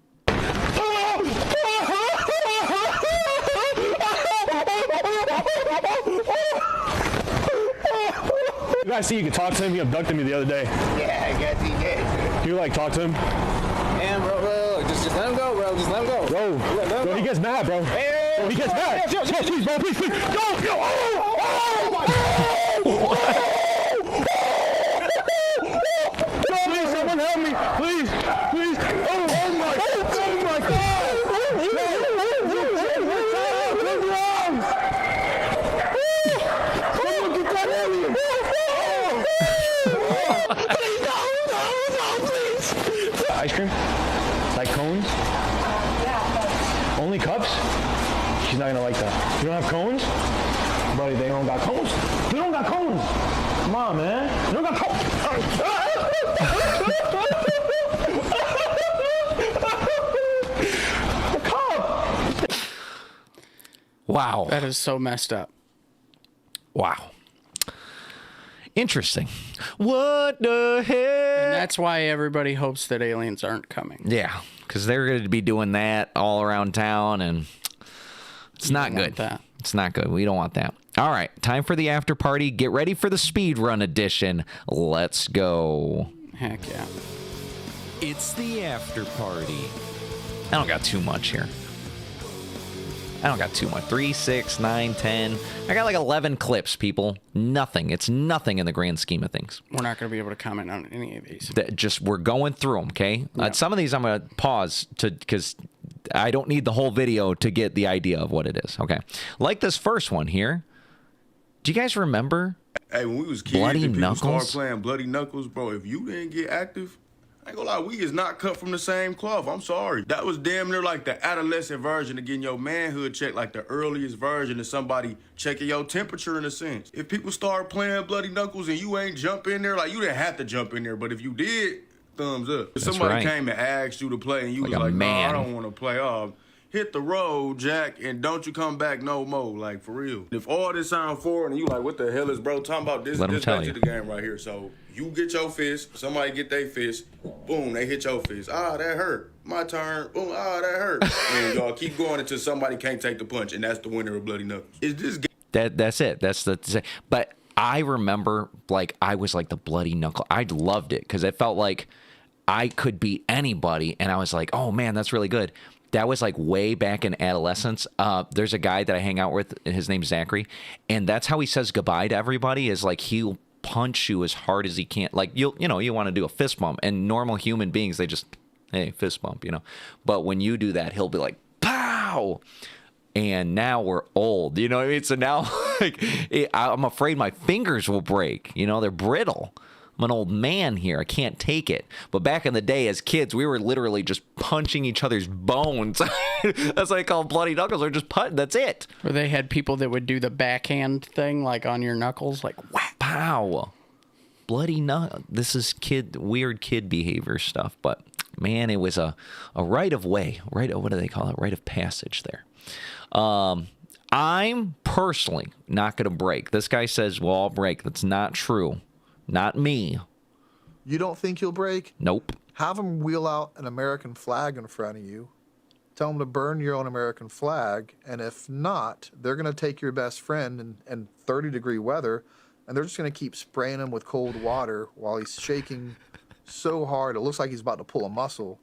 Speaker 7: You guys see you can talk to him? He abducted me the other day.
Speaker 14: Yeah, I guess he did.
Speaker 7: Can you, like, talk to him?
Speaker 14: Man, bro, just let him go, bro. Just let him go.
Speaker 7: Bro, he gets mad, bro.
Speaker 14: Hey,
Speaker 7: bro, he gets mad.
Speaker 14: Yo,
Speaker 7: please, bro, please. Go. Oh my God. Please, someone help me. Please. Oh my God. Someone get that alien. Ice cream? Like cones? Only cups? She's not gonna like that. You don't have cones? Buddy, they don't got cones. We don't got cones. Come on, man. You don't got cones. The cup.
Speaker 3: Wow.
Speaker 4: That is so messed up.
Speaker 3: Wow. Interesting. What the heck?
Speaker 4: And that's why everybody hopes that aliens aren't coming.
Speaker 3: Yeah, because they're going to be doing that all around town, and it's not good. It's not good. We don't want that. All right, time for the after party. Get ready for the speed run edition. Let's go.
Speaker 4: Heck yeah.
Speaker 3: It's the after party. I don't got too much here. I don't got too much. 3, 6, 9, 10. I got like 11 clips, people. Nothing. It's nothing in the grand scheme of things.
Speaker 4: We're not going to be able to comment on any of these.
Speaker 3: We're going through them, okay? Yeah. Some of these I'm going to pause because I don't need the whole video to get the idea of what it is, okay? Like this first one here. Do you guys remember
Speaker 1: Hey, when we was kids
Speaker 3: Bloody
Speaker 1: and people started
Speaker 3: Knuckles?
Speaker 1: playing Bloody Knuckles, bro, if you didn't get active, I ain't gonna lie, we is not cut from the same cloth. I'm sorry. That was damn near like the adolescent version of getting your manhood checked, like the earliest version of somebody checking your temperature in a sense. If people start playing Bloody Knuckles and you ain't jump in there, like you didn't have to jump in there, but if you did, thumbs up. If
Speaker 3: That's
Speaker 1: somebody
Speaker 3: right.
Speaker 1: came and asked you to play and you
Speaker 3: Like
Speaker 1: was
Speaker 3: a
Speaker 1: like,
Speaker 3: man.
Speaker 1: nah, I don't want to play, hit the road, Jack, and don't you come back no more, like for real. If all this sound forward and you like, what the hell is bro talking about? This
Speaker 3: Let 'em
Speaker 1: this
Speaker 3: tell
Speaker 1: back
Speaker 3: you.
Speaker 1: to the game right here. So you get your fist, somebody get their fist, boom, they hit your fist. Ah, that hurt. My turn. Boom, ah, that hurt. And y'all keep going until somebody can't take the punch, and that's the winner of Bloody Knuckles. Is this game?
Speaker 3: That's it. That's the. But I remember, like, I was like the Bloody Knuckle. I loved it because it felt like I could beat anybody, and I was like, oh man, that's really good. That was like way back in adolescence. There's a guy that I hang out with, and his name's Zachary, and that's how he says goodbye to everybody. Is like he'll punch you as hard as he can. Like you want to do a fist bump, and normal human beings, they just, hey, fist bump, But when you do that, he'll be like, pow. And now we're old, you know what I mean? So now, like, I'm afraid my fingers will break. They're brittle. I'm an old man here. I can't take it. But back in the day, as kids, we were literally just punching each other's bones. That's why I call them Bloody Knuckles. They're just punch. That's it.
Speaker 4: Or they had people that would do the backhand thing, like on your knuckles, like whack.
Speaker 3: Pow. Bloody Knuckles. This is weird kid behavior stuff. But man, it was a rite of way. What do they call it? Rite of passage there. I'm personally not going to break. This guy says, well, I'll break. That's not true. Not me.
Speaker 21: You don't think you'll break?
Speaker 3: Nope.
Speaker 21: Have them wheel out an American flag in front of you. Tell them to burn your own American flag. And if not, they're going to take your best friend in 30-degree weather, and they're just going to keep spraying him with cold water while he's shaking so hard it looks like he's about to pull a muscle.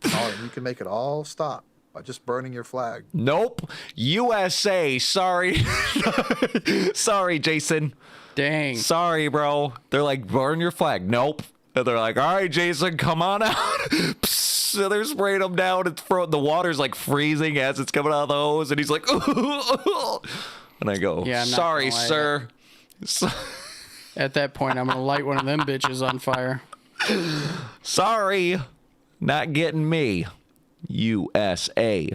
Speaker 21: Oh, and you can make it all stop by just burning your flag.
Speaker 3: Nope. USA. Sorry. Sorry, Jason.
Speaker 4: Dang.
Speaker 3: Sorry, bro. They're like, burn your flag. Nope. And they're like, all right, Jason, come on out. So they're spraying him down. The water's like freezing as it's coming out of the hose. And he's like, and I go,
Speaker 4: Yeah, I'm not
Speaker 3: sorry,
Speaker 4: gonna lie.
Speaker 3: sir.
Speaker 4: At that point, I'm going to light one of them bitches on fire.
Speaker 3: Sorry. Not getting me. USA.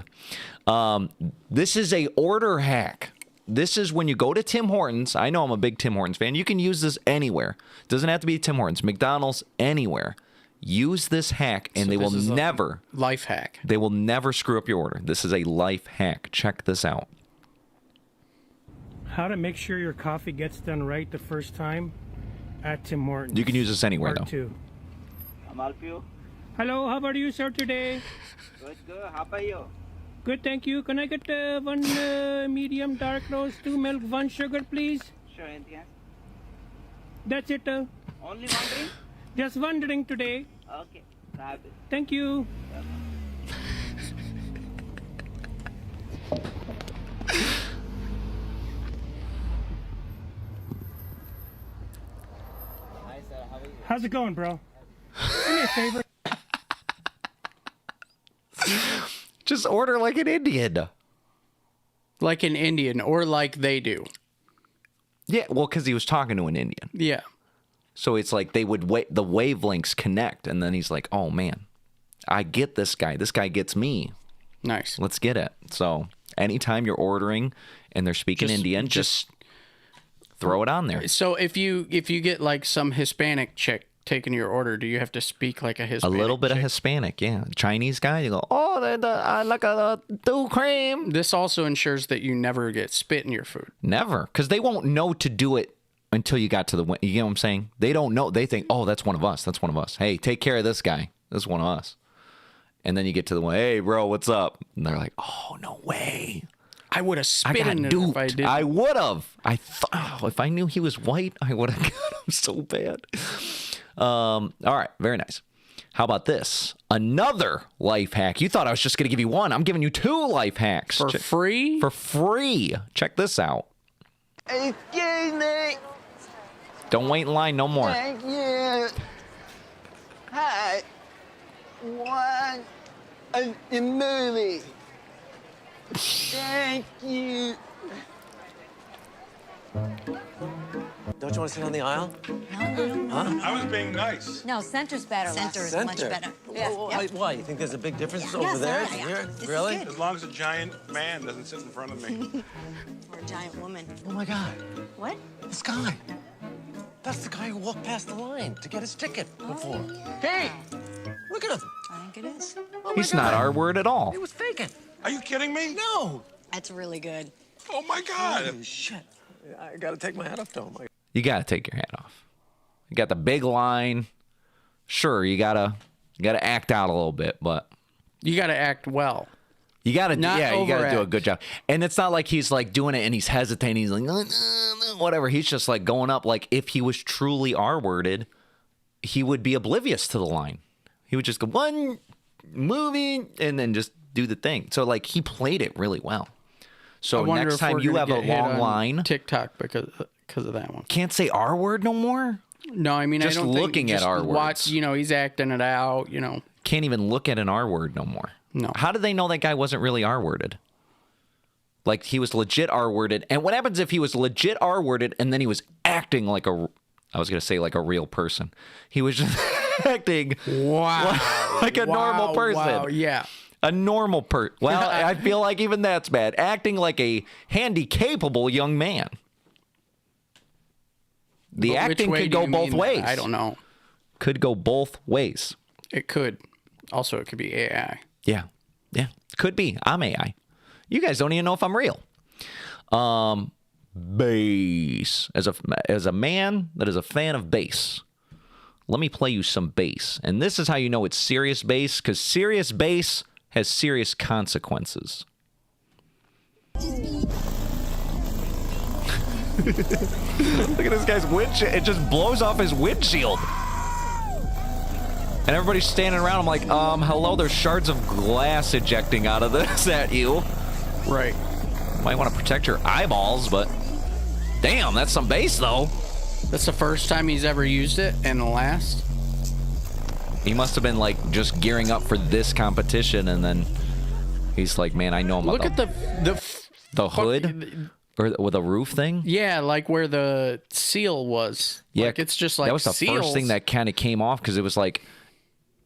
Speaker 3: This is a order hack. This is when you go to Tim Hortons. I know I'm a big Tim Hortons fan. You can use this anywhere. Doesn't have to be Tim Hortons, McDonald's, anywhere. Use this hack, and they will never
Speaker 4: life hack.
Speaker 3: They will never screw up your order. This is a life hack. Check this out.
Speaker 23: How to make sure your coffee gets done right the first time at Tim Hortons.
Speaker 3: You can use this anywhere,
Speaker 23: Part
Speaker 3: though.
Speaker 23: 2.
Speaker 24: I'm help you.
Speaker 23: Hello, how are you, sir, today?
Speaker 24: Good, good. How about you?
Speaker 23: Good, thank you. Can I get one medium dark roast, 2 milk, 1 sugar, please?
Speaker 24: Sure, anything else?
Speaker 23: That's it.
Speaker 24: Only one drink?
Speaker 23: Just 1 drink today.
Speaker 24: Okay, grab it.
Speaker 23: Thank you.
Speaker 24: Hi, sir. How are you?
Speaker 23: How's it going, bro? Do me a favor.
Speaker 3: Just order like an Indian.
Speaker 4: Like an Indian, or like they do.
Speaker 3: Yeah, well, because he was talking to an Indian.
Speaker 4: Yeah.
Speaker 3: So it's like they would the wavelengths connect, and then he's like, "Oh man, I get this guy. This guy gets me.
Speaker 4: Nice.
Speaker 3: Let's get it." So anytime you're ordering and they're speaking Indian, just throw it on there.
Speaker 4: So if you get like some Hispanic chick taking your order, do you have to speak like a
Speaker 3: A
Speaker 4: Hispanic?
Speaker 3: little bit of Hispanic, yeah. Chinese guy, you go, "Oh, I like a do cream."
Speaker 4: This also ensures that you never get spit in your food.
Speaker 3: Never, because they won't know to do it until you got to the. You know what I'm saying? They don't know. They think, "Oh, that's one of us. That's one of us. Hey, take care of this guy. This is one of us." And then you get to the one, "Hey, bro, what's up?" And they're like, "Oh, no way.
Speaker 4: I would have
Speaker 3: I
Speaker 4: spit
Speaker 3: got
Speaker 4: in it
Speaker 3: duped.
Speaker 4: if I did.
Speaker 3: I would have. I thought if I knew he was white, I would have got him so bad." All right, very nice. How about this? Another life hack. You thought I was just going to give you one. I'm giving you 2 life hacks.
Speaker 4: For free?
Speaker 3: For free. Check this out.
Speaker 25: Excuse me.
Speaker 3: Don't wait in line no more.
Speaker 25: Thank you. Hi. Want a movie. Thank you.
Speaker 2: Don't you want to sit on the aisle?
Speaker 19: Huh? I was being nice.
Speaker 22: No, center's better.
Speaker 2: Center
Speaker 22: Les.
Speaker 2: is
Speaker 22: much better.
Speaker 2: Why? You think there's a big difference over
Speaker 22: Yes,
Speaker 2: there
Speaker 22: yeah,
Speaker 2: and here?
Speaker 22: This is
Speaker 2: Really?
Speaker 22: good.
Speaker 19: As long as a giant man doesn't sit in front of me.
Speaker 22: Or a giant woman.
Speaker 2: Oh my God.
Speaker 22: What?
Speaker 2: This guy. That's the guy who walked past the line to get his ticket before.
Speaker 22: Hey!
Speaker 2: Look at him.
Speaker 22: I think it is.
Speaker 2: Oh my
Speaker 3: He's not
Speaker 2: God.
Speaker 3: our word at all.
Speaker 2: He was faking.
Speaker 19: Are you kidding me?
Speaker 2: No.
Speaker 22: That's really good.
Speaker 19: Oh my God.
Speaker 2: Holy shit. I gotta take my hat off to him.
Speaker 3: You gotta take your hat off. You got the big line. Sure, you gotta act out a little bit, but
Speaker 4: you gotta act well.
Speaker 3: You gotta,
Speaker 4: Not
Speaker 3: you gotta do a
Speaker 4: overact.
Speaker 3: good job. And it's not like he's like doing it and he's hesitating. He's like, whatever. He's just like going up. Like if he was truly R-worded, he would be oblivious to the line. He would just go one movie and then just do the thing. So like he played it really well. So
Speaker 4: I wonder
Speaker 3: next
Speaker 4: if
Speaker 3: time
Speaker 4: we're
Speaker 3: you
Speaker 4: gonna
Speaker 3: have a
Speaker 4: get hit
Speaker 3: long
Speaker 4: on
Speaker 3: line,
Speaker 4: TikTok because of that one.
Speaker 3: can't say R word no more.
Speaker 4: No, I mean
Speaker 3: Just
Speaker 4: I don't
Speaker 3: looking
Speaker 4: think
Speaker 3: at
Speaker 4: just
Speaker 3: R
Speaker 4: watch,
Speaker 3: words.
Speaker 4: he's acting it out.
Speaker 3: Can't even look at an R word no more.
Speaker 4: No.
Speaker 3: How did they know that guy wasn't really R worded? Like he was legit R worded. And what happens if he was legit R worded and then he was acting like I was gonna say like a real person. He was just acting like a normal person.
Speaker 4: Wow, yeah.
Speaker 3: A normal person. Well, I feel like even that's bad. Acting like a handy-capable young man. The
Speaker 4: But which
Speaker 3: acting
Speaker 4: way
Speaker 3: could
Speaker 4: do
Speaker 3: go
Speaker 4: you
Speaker 3: both
Speaker 4: mean that?
Speaker 3: ways.
Speaker 4: I don't know.
Speaker 3: Could go both ways.
Speaker 4: It could. Also, it could be AI.
Speaker 3: Yeah. Yeah. Could be. I'm AI. You guys don't even know if I'm real. Bass. As a man that is a fan of bass, let me play you some bass. And this is how you know it's serious bass, because serious bass has serious consequences. Look at this guy's windshield. It just blows off his windshield. And everybody's standing around. I'm like, hello, there's shards of glass ejecting out of this at you.
Speaker 4: Right.
Speaker 3: Might want to protect your eyeballs, but damn, that's some bass, though.
Speaker 4: That's the first time he's ever used it, and the last.
Speaker 3: He must have been, like, just gearing up for this competition, and then he's like, man, I know I'm
Speaker 4: Look at the
Speaker 3: hood? Or with a roof thing?
Speaker 4: Yeah, like where the seal was.
Speaker 3: Yeah,
Speaker 4: like it's just like
Speaker 3: that was the
Speaker 4: seals.
Speaker 3: first thing that kind of came off, because it was like,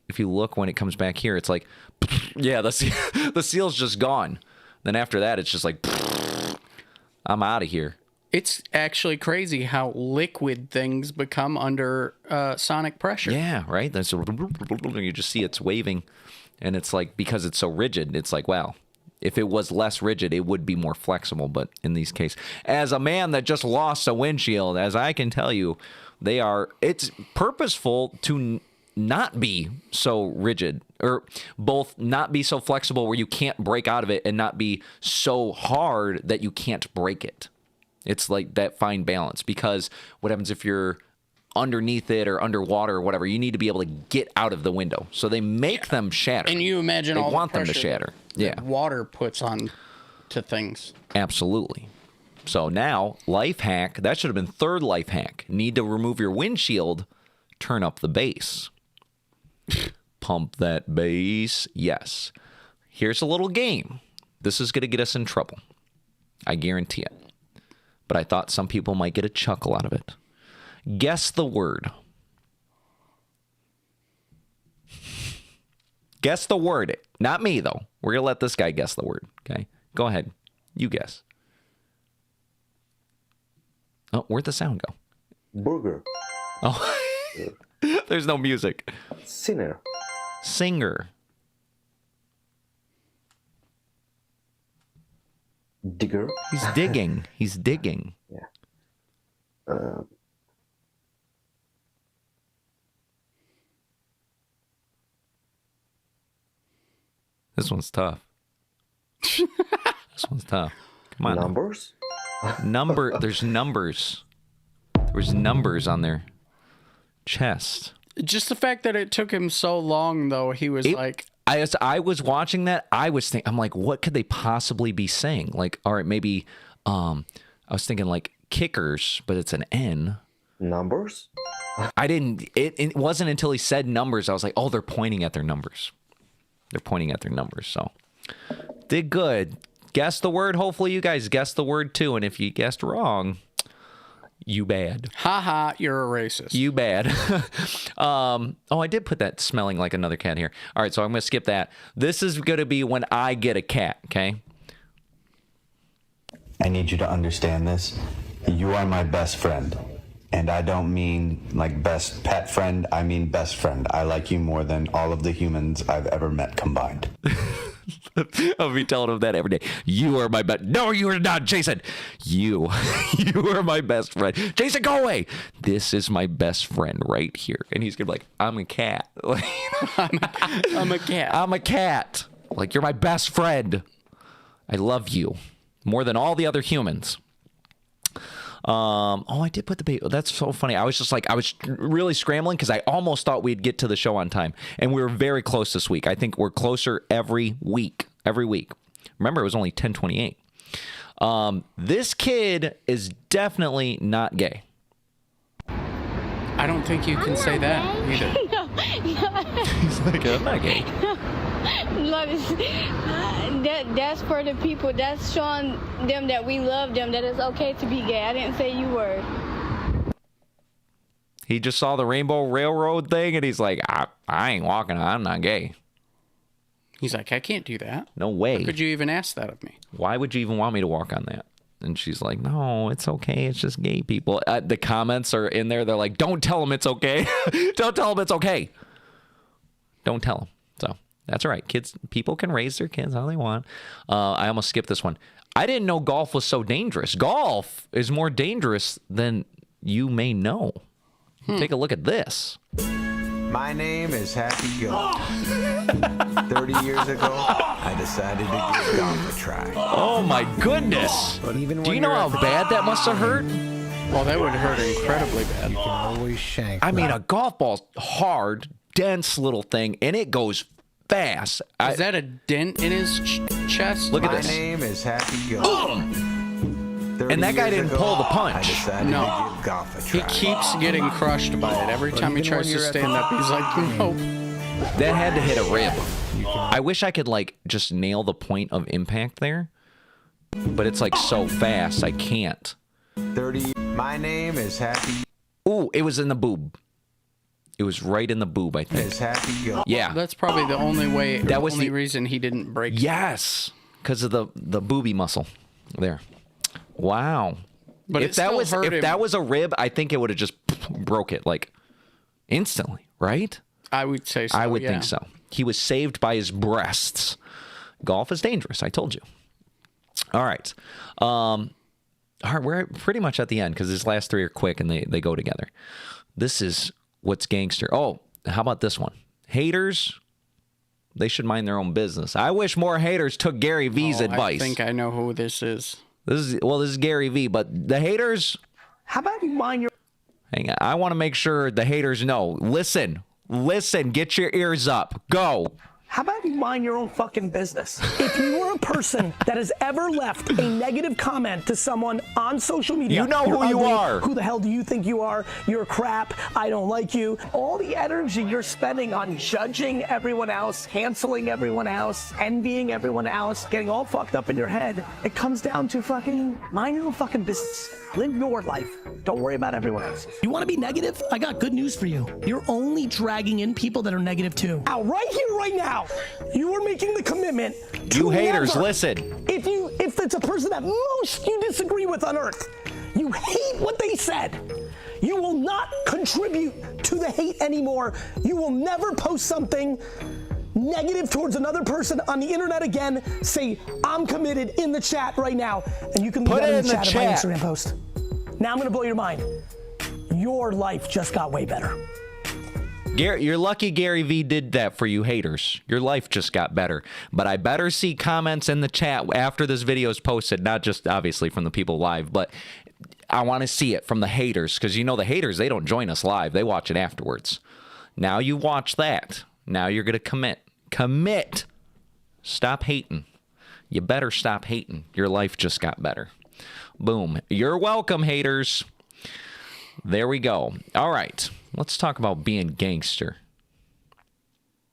Speaker 3: if you look when it comes back here, it's like, yeah, the seal's just gone. Then after that, it's just like, I'm out of here.
Speaker 4: It's actually crazy how liquid things become under sonic pressure.
Speaker 3: Yeah, right? That's you just see it's waving, and it's like, because it's so rigid, it's like, wow. If it was less rigid, it would be more flexible. But in these cases, as a man that just lost a windshield, as I can tell you, it's purposeful to not be so rigid, or both not be so flexible where you can't break out of it, and not be so hard that you can't break it. It's like that fine balance, because what happens if you're underneath it or underwater or whatever? You need to be able to get out of the window. So they make them shatter.
Speaker 4: And you imagine
Speaker 3: they
Speaker 4: all
Speaker 3: want
Speaker 4: the
Speaker 3: them to
Speaker 4: pressure
Speaker 3: shatter.
Speaker 4: that water puts on to things.
Speaker 3: Absolutely. So now, life hack, that should have been third life hack. Need to remove your windshield, turn up the bass. Pump that bass. Yes. Here's a little game. This is going to get us in trouble. I guarantee it. But I thought some people might get a chuckle out of it. Guess the word. Guess the word. Not me, though. We're going to let this guy guess the word. Okay? Go ahead. You guess. Oh, where'd the sound go?
Speaker 2: Burger.
Speaker 3: Oh, there's no music.
Speaker 2: Sinner.
Speaker 3: Singer.
Speaker 2: Digger.
Speaker 3: He's digging. He's digging.
Speaker 2: Yeah.
Speaker 3: This one's tough. This one's tough. Come on.
Speaker 2: Numbers?
Speaker 3: There's numbers. There's numbers on their chest.
Speaker 4: Just the fact that it took him so long, though, he was like...
Speaker 3: I was watching that. I'm like, what could they possibly be saying? Like, all right, maybe, I was thinking like kickers, but it's an N.
Speaker 2: Numbers?
Speaker 3: It wasn't until he said numbers, I was like, oh, they're pointing at their numbers. They're pointing at their numbers. So did good. Guess the word. Hopefully you guys guessed the word too. And if you guessed wrong, You bad.
Speaker 4: Haha, you're a racist.
Speaker 3: You bad. Oh, I did put that smelling like another cat here. All right, so I'm going to skip that. This is going to be when I get a cat, okay?
Speaker 5: I need you to understand this. You are my best friend. And I don't mean like best pet friend. I mean best friend. I like you more than all of the humans I've ever met combined.
Speaker 3: I'll be telling him that every day. You are my best. No, you are not, Jason. You are my best friend. Jason, go away. This is my best friend right here. And he's going to be like, I'm a cat.
Speaker 4: I'm a cat.
Speaker 3: I'm a cat. Like, you're my best friend. I love you more than all the other humans. Oh, I did put the baby. That's so funny. I was just like, I was really scrambling because I almost thought we'd get to the show on time. And we were very close this week. I think we're closer every week. Every week. Remember, it was only 10:28. This kid is definitely not gay.
Speaker 4: I don't think you can say that either.
Speaker 3: He's like, I'm not gay.
Speaker 22: That's for the people. That's showing them that we love them, that it's okay to be gay. I didn't say you were.
Speaker 3: He just saw the Rainbow Railroad thing, and he's like, I ain't walking. I'm not gay.
Speaker 4: He's like, I can't do that.
Speaker 3: No way.
Speaker 4: How could you even ask that of me?
Speaker 3: Why would you even want me to walk on that? And she's like, no, it's okay. It's just gay people. The comments are in there. They're like, don't tell him it's okay. Don't tell him it's okay. Don't tell him. So that's all right. Kids, people can raise their kids how they want. I almost skipped this one. I didn't know golf was so dangerous. Golf is more dangerous than you may know. Take a look at this.
Speaker 6: My name is Happy Go. 30 years ago, I decided to give golf a try.
Speaker 3: Oh my goodness.
Speaker 6: But even
Speaker 3: Do you know how bad that must have hurt?
Speaker 4: Well, that would hurt incredibly bad.
Speaker 6: You can always shank.
Speaker 3: I mean, a golf ball's hard, dense little thing, and it goes fast.
Speaker 4: Is that a dent in his chest?
Speaker 3: Look at this.
Speaker 6: My name is Happy Go.
Speaker 3: And that guy didn't pull the punch.
Speaker 4: No.
Speaker 6: To give golf a try.
Speaker 4: He keeps getting crushed by it. Every time he tries to stand up, he's like, nope.
Speaker 3: That had to hit a rib. I wish I could, like, just nail the point of impact there. But it's, like, so fast, I can't.
Speaker 6: 30. My name is Happy.
Speaker 3: Ooh, it was in the boob. It was right in the boob, I think.
Speaker 6: Is Happy Go.
Speaker 3: Yeah.
Speaker 4: That's probably the only way.
Speaker 3: That was
Speaker 4: the only
Speaker 3: the
Speaker 4: reason he didn't break.
Speaker 3: Yes, because of the booby muscle. There. Wow.
Speaker 4: But
Speaker 3: if that was a rib, I think it would have just broke it like instantly, right?
Speaker 4: I would say so.
Speaker 3: I would
Speaker 4: yeah.
Speaker 3: think so. He was saved by his breasts. Golf is dangerous. I told you. All right. All right, we're pretty much at the end because these last three are quick and they go together. This is what's gangster. Oh, how about this one? Haters, they should mind their own business. I wish more haters took Gary V's advice.
Speaker 4: I think I know who this is.
Speaker 3: This is Gary V, but the haters.
Speaker 8: How about you mind your...
Speaker 3: Hang on. I want to make sure the haters know. Listen, get your ears up. Go.
Speaker 8: How about you mind your own fucking business? If you are a person that has ever left a negative comment to someone on social media,
Speaker 3: you know who
Speaker 8: "You're
Speaker 3: you
Speaker 8: ugly.
Speaker 3: are.
Speaker 8: Who the hell do you think you are? You're crap. I don't like you." All the energy you're spending on judging everyone else, canceling everyone else, envying everyone else, getting all fucked up in your head, it comes down to fucking mind your own fucking business. Live your life. Don't worry about everyone else. You want to be negative? I got good news for you. You're only dragging in people that are negative too. Now, right here, right now, you are making the commitment to
Speaker 3: You haters,
Speaker 8: never,
Speaker 3: listen.
Speaker 8: If it's a person that most you disagree with on earth, you hate what they said, you will not contribute to the hate anymore. You will never post something negative towards another person on the internet again. Say, I'm committed in the chat right now. And you can leave
Speaker 3: Put
Speaker 8: that
Speaker 3: it
Speaker 8: in the chat of my Instagram post. Now I'm going to blow your mind. Your life just got way better.
Speaker 3: You're lucky Gary V did that for you haters. Your life just got better. But I better see comments in the chat after this video is posted, not just obviously from the people live, but I want to see it from the haters because you know the haters, they don't join us live. They watch it afterwards. Now you watch that. Now you're going to commit. Commit. Stop hating. You better stop hating. Your life just got better. Boom. You're welcome, haters. There we go. All right. Let's talk about being gangster.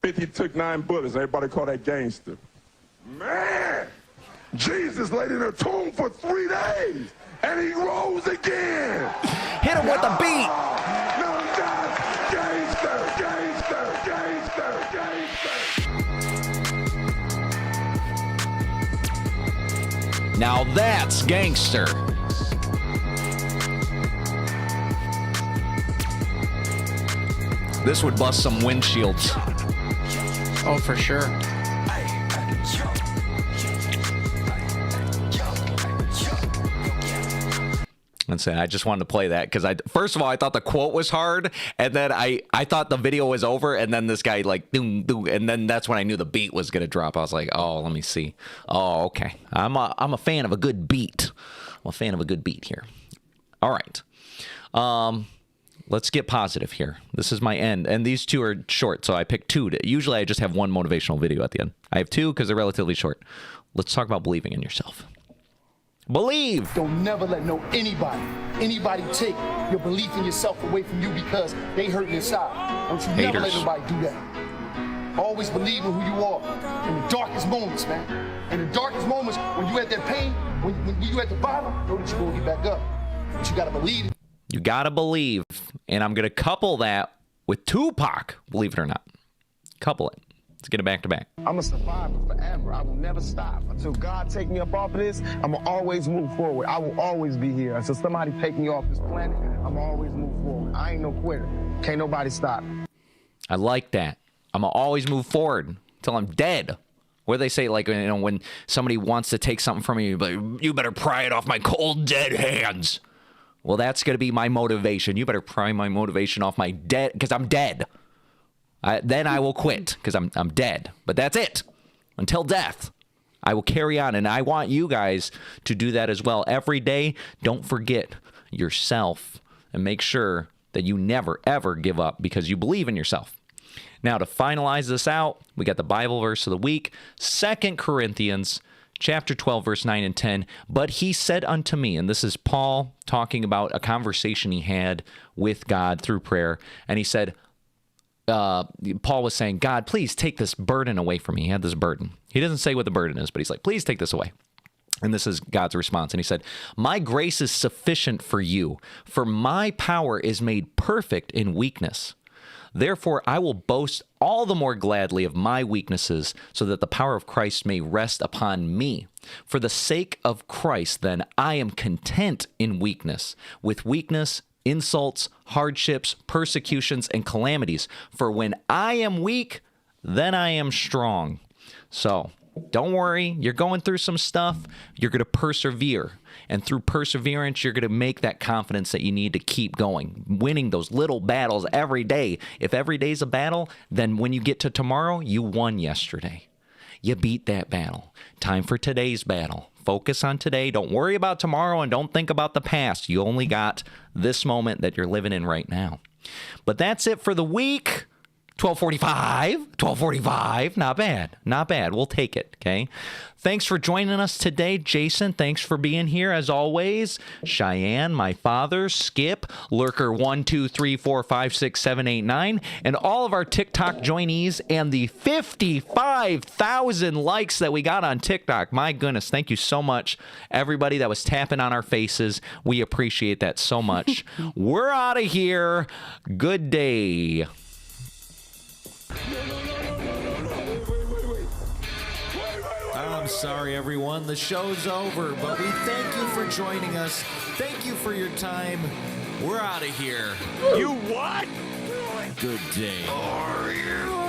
Speaker 9: 50 took 9 bullets. Everybody call that gangster. Man! Jesus laid in a tomb for 3 days, and he rose again.
Speaker 3: Hit him with the beat.
Speaker 9: No, that's gangster, gangster, gangster, gangster.
Speaker 3: Now that's gangster. This would bust some windshields.
Speaker 4: Oh, for sure.
Speaker 3: Let's say I just wanted to play that because first of all I thought the quote was hard, and then I thought the video was over, and then this guy like doom doom, and then that's when I knew the beat was gonna drop. I was like, oh, let me see. Oh, okay. I'm a fan of a good beat. I'm a fan of a good beat here. All right. Let's get positive here. This is my end, and these two are short, so I picked two. Usually I just have one motivational video at the end. I have two because they're relatively short. Let's talk about believing in yourself. Believe.
Speaker 10: Don't never let anybody take your belief in yourself away from you because they hurting inside. Don't you never let nobody do that. Always believe in who you are in the darkest moments, man. In the darkest moments, when you at that pain, when you at the bottom, know that you're gonna get back up. But you gotta believe.
Speaker 3: You gotta believe, and I'm gonna couple that with Tupac. Believe it or not, couple it. Let's get it back to back.
Speaker 25: I'm a survivor forever. I will never stop. Until God take me up off of this, I'm going to always move forward. I will always be here. Until somebody take me off this planet, I'm always move forward. I ain't no quitter. Can't nobody stop me.
Speaker 3: I like that. I'm going to always move forward until I'm dead. What do they say, like, you know, when somebody wants to take something from you, but you better pry it off my cold, dead hands. Well, that's going to be my motivation. You better pry my motivation off my dead, because I'm dead. Then I will quit because I'm dead. But that's it. Until death, I will carry on. And I want you guys to do that as well. Every day, don't forget yourself and make sure that you never, ever give up because you believe in yourself. Now, to finalize this out, we got the Bible verse of the week, 2 Corinthians chapter 12, verse 9 and 10. But he said unto me, and this is Paul talking about a conversation he had with God through prayer. And he said, Paul was saying, God, please take this burden away from me. He had this burden. He doesn't say what the burden is, but he's like, please take this away. And this is God's response. And he said, my grace is sufficient for you, for my power is made perfect in weakness. Therefore, I will boast all the more gladly of my weaknesses, so that the power of Christ may rest upon me. For the sake of Christ, then, I am content in weakness, with weakness, insults, hardships, persecutions, and calamities. For when I am weak, then I am strong. So, don't worry. You're going through some stuff. You're going to persevere. And through perseverance, you're going to make that confidence that you need to keep going, winning those little battles every day. If every day's a battle, then when you get to tomorrow, you won yesterday. You beat that battle. Time for today's battle. Focus on today. Don't worry about tomorrow and don't think about the past. You only got this moment that you're living in right now. But that's it for the week. 12:45. Not bad. Not bad. We'll take it, okay? Thanks for joining us today, Jason. Thanks for being here, as always. Cheyenne, my father, Skip, Lurker 1, 2, 3, 4, 5, 6, 7, 8, 9, and all of our TikTok joinees and the 55,000 likes that we got on TikTok. My goodness, thank you so much, everybody that was tapping on our faces. We appreciate that so much. We're out of here. Good day. I'm sorry, everyone. The show's over, but we thank you for joining us. Thank you for your time. We're out of here.
Speaker 9: You what?
Speaker 3: Good day.
Speaker 9: Are you?